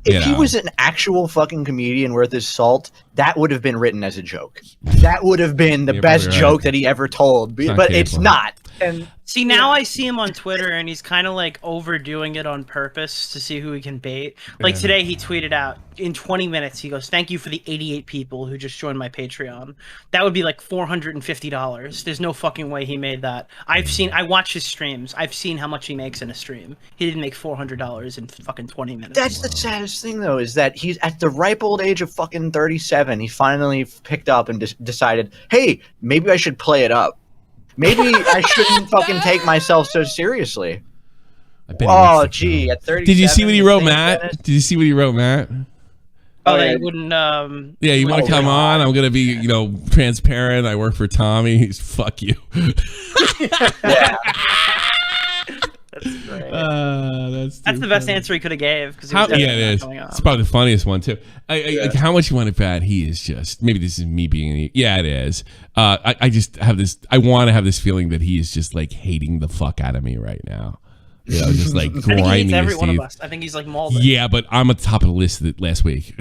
If he was an actual fucking comedian worth his salt, that would have been written as a joke. That would have been the best joke that he ever told. But it's not. And see, now I see him on Twitter, and he's kind of like overdoing it on purpose to see who he can bait. Like today, he tweeted out in 20 minutes. He goes, "Thank you for the 88 people who just joined my Patreon." That would be like $450. There's no fucking way he made that. I watch his streams. I've seen how much he makes in a stream. He didn't make $400 in fucking 20 minutes. That's the saddest thing, though, is that he's at the ripe old age of fucking 37. He finally picked up and decided, hey, maybe I should play it up. Maybe I shouldn't fucking take myself so seriously. Oh, gee, at 37. Did you see what he wrote, Matt? Did you see what he wrote, Matt? Oh, they wouldn't. Yeah, you want to come on? I'm gonna be, transparent. I work for Tommy. He's fuck you. Yeah. That's great. That's the best answer he could have gave. It is. It's probably the funniest one too. Like how much you want to bet he is just. Maybe this is me being. Yeah, it is. I just have this. I want to have this feeling that he is just like hating the fuck out of me right now. Just like I think he hates every one of Steve. us. I think he's like Mulder. Yeah, but I'm at the top of the list last week.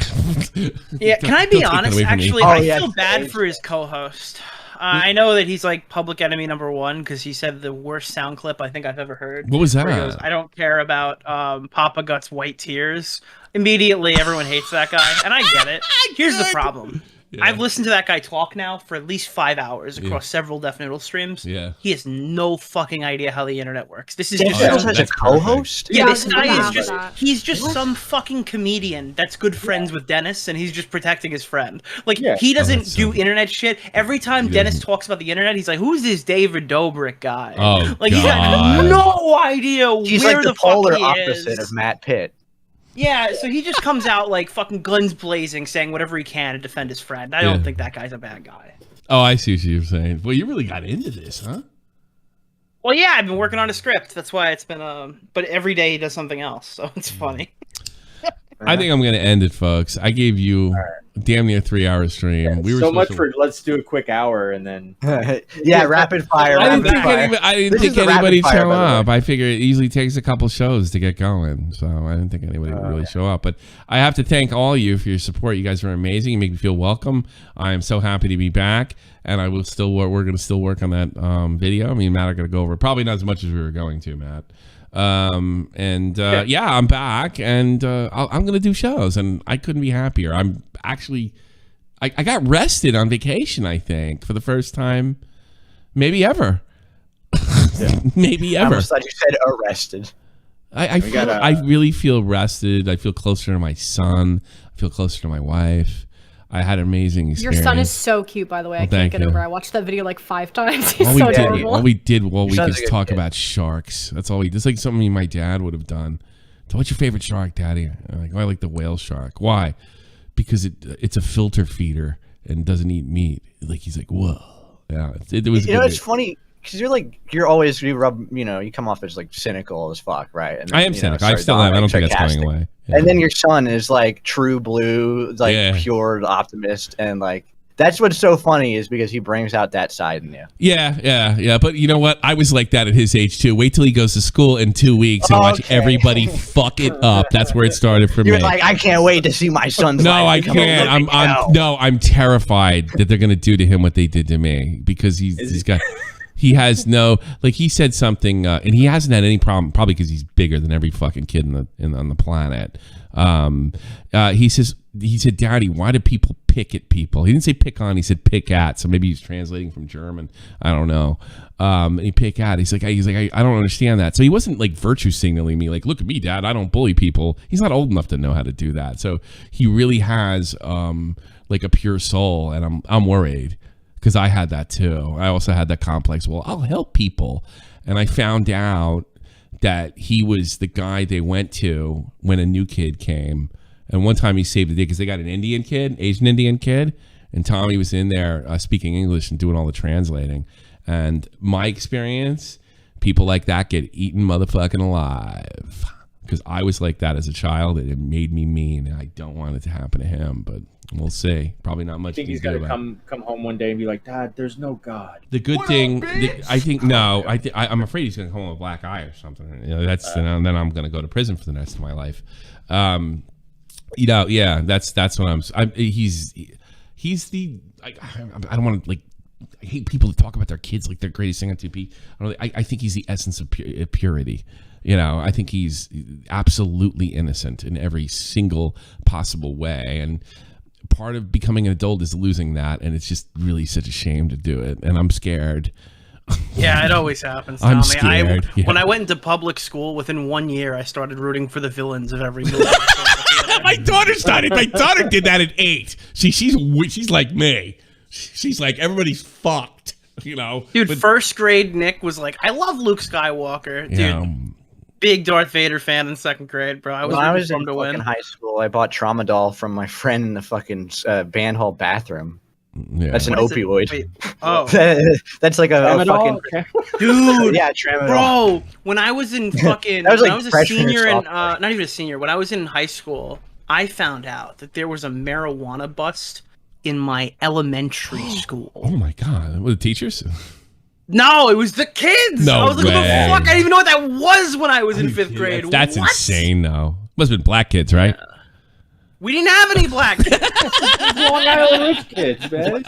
Yeah, can I be honest? Actually, I feel bad for his co-host. I know that he's like public enemy #1 because he said the worst sound clip I think I've ever heard. What was that? He goes, I don't care about Papa Gut's white tears. Immediately, everyone hates that guy, and I get it. Here's the problem. Yeah. I've listened to that guy talk now for at least 5 hours across several Deaf Noodle streams. Yeah. He has no fucking idea how the internet works. This is just a co-host? Yeah, this guy is he's just some fucking comedian that's good friends with Dennis, and he's just protecting his friend. Like, he doesn't do internet shit. Every time Dennis talks about the internet, he's like, who's this David Dobrik guy? Oh, like, he's got no idea he's where like the polar fuck he opposite is. of Matt Pitt. Yeah, so he just comes out like fucking guns blazing, saying whatever he can to defend his friend. I don't think that guy's a bad guy. Oh, I see what you're saying. Well, you really got into this, huh? Well, yeah, I've been working on a script. That's why it's been but every day he does something else, so it's funny. I think I'm going to end it, folks. I gave you damn near 3-hour stream. Yeah, we were so much for let's do a quick hour and then rapid fire. I didn't think anybody'd show up. I figure it easily takes a couple shows to get going, so I didn't think anybody would really show up. But I have to thank all of you for your support. You guys are amazing. You make me feel welcome. I am so happy to be back, and I will still. We're going to still work on that video. I mean, Matt, are going to go over probably not as much as we were going to, Matt. Yeah, I'm back, and I'm gonna do shows, and I couldn't be happier. I'm actually, I got rested on vacation. I think for the first time, maybe ever. Maybe ever. I almost thought you said arrested. I really feel rested. I feel closer to my son. I feel closer to my wife. I had an amazing experience. Your son is so cute, by the way. I can't get over it. I watched that video like 5 times. He's so adorable. All we did all week is talk about sharks. That's all we did. It's like something my dad would have done. So what's your favorite shark, Daddy? I'm like, I like the whale shark. Why? Because it's a filter feeder and doesn't eat meat. Like he's like, whoa. Yeah, it was. It's funny. Because you come off as like cynical as fuck, right? And then, I am cynical. I still am. I don't think that's going away. Yeah. And then your son is like true blue, like pure optimist, and like that's what's so funny is because he brings out that side in you. Yeah. But you know what? I was like that at his age too. Wait till he goes to school in 2 weeks and watch everybody fuck it up. That's where it started for me. You're like, I can't wait to see my son's No, life I can't. I'm terrified that they're gonna do to him what they did to me because he's got. He has no, like he said something, and he hasn't had any problem, probably because he's bigger than every fucking kid on the planet. He said, Daddy, why do people pick at people? He didn't say pick on, he said pick at. So maybe he's translating from German. I don't know. And he pick at. He's like, I don't understand that. So he wasn't like virtue signaling me, like, look at me, Dad, I don't bully people. He's not old enough to know how to do that. So he really has like a pure soul, and I'm worried. Because I had that too. I also had that complex. Well, I'll help people. And I found out that he was the guy they went to when a new kid came. And one time he saved the day because they got an Asian Indian kid. And Tommy was in there speaking English and doing all the translating. And my experience, people like that get eaten motherfucking alive. Because I was like that as a child, and it made me mean. And I don't want it to happen to him, but we'll see. Probably not much. I think he's got to come home one day and be like, Dad, there's no God. The good thing, I'm afraid he's going to come home with a black eye or something. And then I'm going to go to prison for the rest of my life. That's what he's the. I don't want to like. I hate people that talk about their kids like they're greatest thing on TV. I think he's the essence of purity. I think he's absolutely innocent in every single possible way. And part of becoming an adult is losing that. And it's just really such a shame to do it. And I'm scared. Yeah, it always happens, Tommy. I'm scared. When I went into public school, within 1 year, I started rooting for the villains of every movie. My daughter started. My daughter did that at 8. She's like me. She's like, everybody's fucked. Dude, first grade Nick was like, I love Luke Skywalker. Dude, big Darth Vader fan in second grade, bro. When I was in fucking high school, I bought Tramadol from my friend in the fucking band hall bathroom. Yeah. That's an opioid. That's like a fucking dude. Yeah, Tramadol. Bro, when I was in fucking, when I was a senior in, not even a senior, when I was in high school, I found out that there was a marijuana bust in my elementary school. Oh my god! Were the teachers? No, it was the kids. No I was like, way. what the fuck? I didn't even know what that was when I was in 5th grade. That's what? insane, though. Must have been black kids, right? Yeah. We didn't have any black kids. Long Island rich kids, man.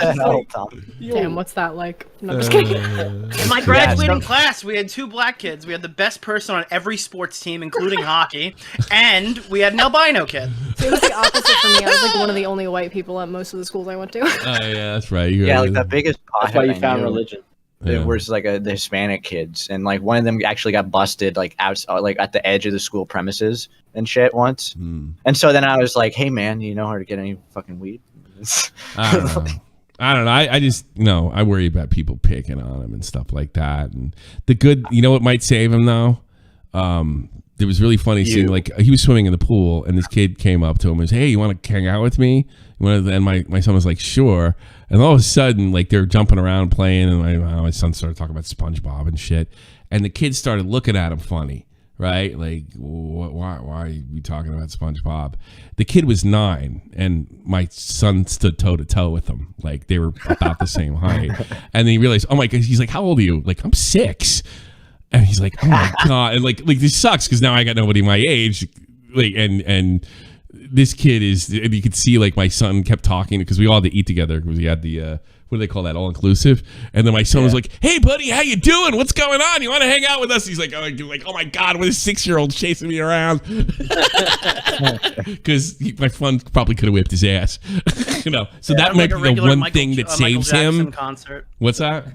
Damn, what's that like? No, I'm just kidding. In my graduating class, we had 2 black kids. We had the best person on every sports team, including hockey, and we had an albino kid. So it was the opposite for me. I was like one of the only white people at most of the schools I went to. Oh yeah, that's right. Like the biggest. That's why you found religion. It was like the Hispanic kids, and like one of them actually got busted like outside, like at the edge of the school premises and shit once. And so then I was like, "Hey man, you know how to get any fucking weed?" I don't know. I just I worry about people picking on him and stuff like that. And the good, what might save him though. It was really funny seeing like he was swimming in the pool, and this kid came up to him and was, "Hey, you want to hang out with me?" And my son was like, "Sure." And all of a sudden, like they're jumping around playing, and my son started talking about SpongeBob and shit. And the kids started looking at him funny, right? Like, why are you talking about SpongeBob? The kid was 9, and my son stood toe to toe with him. Like they were about the same height. And then he realized, oh my god, he's like, "How old are you?" Like, "I'm 6. And he's like, "Oh my god!" And like this sucks because now I got nobody my age. Like, and this kid is, and you could see like my son kept talking because we all had to eat together because we had the what do they call that, all inclusive, and then my son was like, hey buddy, how you doing, what's going on, you want to hang out with us? He's like, oh my god, with a 6-year-old chasing me around, because my son probably could have whipped his ass. So that might be the one thing that saves him. Concert. What's that?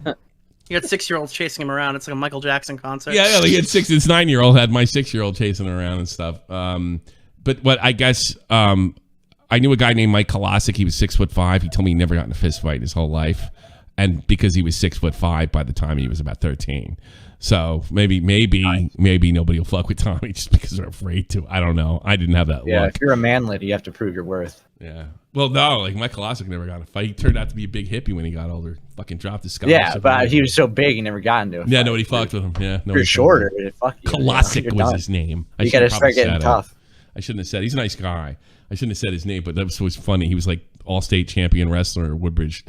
You got 6-year-olds chasing him around. It's like a Michael Jackson concert. Yeah, like his 9-year-old had my 6-year-old chasing him around and stuff. But what I guess I knew a guy named Mike Kolosik. He was 6'5". He told me he never got in a fist fight his whole life, and because he was 6'5" by the time he was about 13. So maybe nobody will fuck with Tommy just because they're afraid to. I don't know. I didn't have that look. If you're a manlet, you have to prove your worth. Yeah. Well, no, like Mike Kolosik never got in a fight. He turned out to be a big hippie when he got older. Fucking dropped his skull. Yeah, but he was so big, he never got into it. Yeah, nobody fucked with him. Yeah, you're shorter. Fuck you. Kolosik was his name. You got to start getting tough. I shouldn't have said. He's a nice guy. I shouldn't have said his name, but that was funny. He was like all-state champion wrestler at Woodbridge,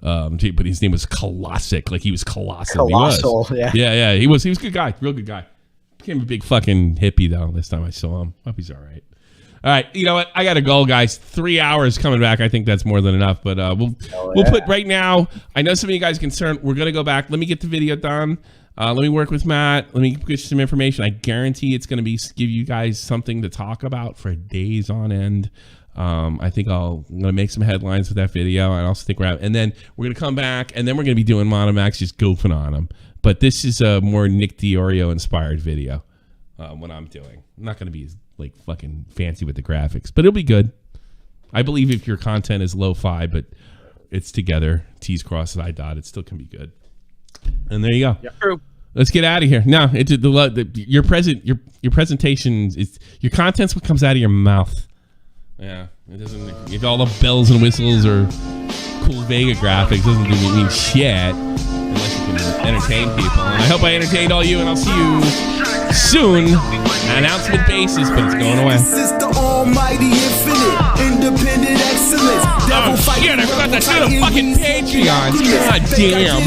but his name was Kolosik. Like he was colossal. Colossal, he was. Yeah. He was a good guy, real good guy. Became a big fucking hippie though. This time I saw him. Hope he's all right. All right, you know what? I gotta go, guys. 3 hours coming back. I think that's more than enough. But we'll put right now. I know some of you guys are concerned. We're gonna go back. Let me get the video done. Let me work with Matt. Let me get you some information. I guarantee it's gonna give you guys something to talk about for days on end. I think I'm gonna make some headlines with that video, and I'll stick around. And then we're gonna come back, and then we're gonna be doing MamaMax, just goofing on them. But this is a more Nick DiOrio inspired video. What I'm doing. I'm not gonna be as like fucking fancy with the graphics, but it'll be good. I believe if your content is lo-fi, but it's together, T's crossed, I dot, it still can be good. And there you go. Yeah, true. Let's get out of here. No, your presentation is your content's what comes out of your mouth. Yeah, it doesn't. If all the bells and whistles or cool Vega graphics doesn't mean shit unless you can entertain people. And I hope I entertained all you, and I'll see you soon. Announcement basis, but it's going away. This is the almighty infinite, independent excellence. Oh shit, I forgot to do the fucking Patreon. God damn.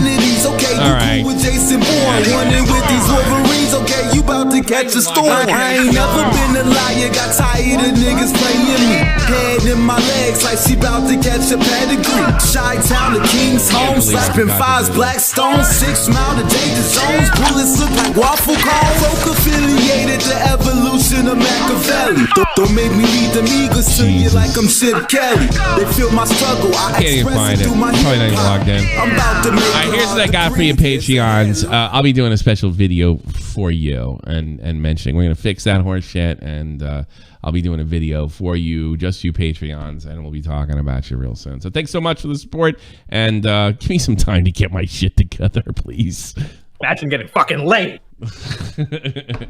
Alright. With Jason Bourne, running with these Wolverines, okay, you about to catch a storm. I ain't never been a liar, got tired of niggas playing me. Head in my legs like she about to catch a pedigree. Chi-town to King's home, slapping 5 black stones, 6 mile to danger zones. Bullets look like waffle cones. Folk affiliated to evolution of Machiavelli. Don't make me read the Migos to you like I'm Chip Kelly. They feel my struggle, I can't even find it. Probably not even logged in. I'm about to make here's what I got for you, Patreons. I'll be doing a special video for you and mentioning. We're gonna fix that horse shit, and I'll be doing a video for you, just you Patreons, and we'll be talking about you real soon. So thanks so much for the support, and give me some time to get my shit together, please. Imagine getting fucking late.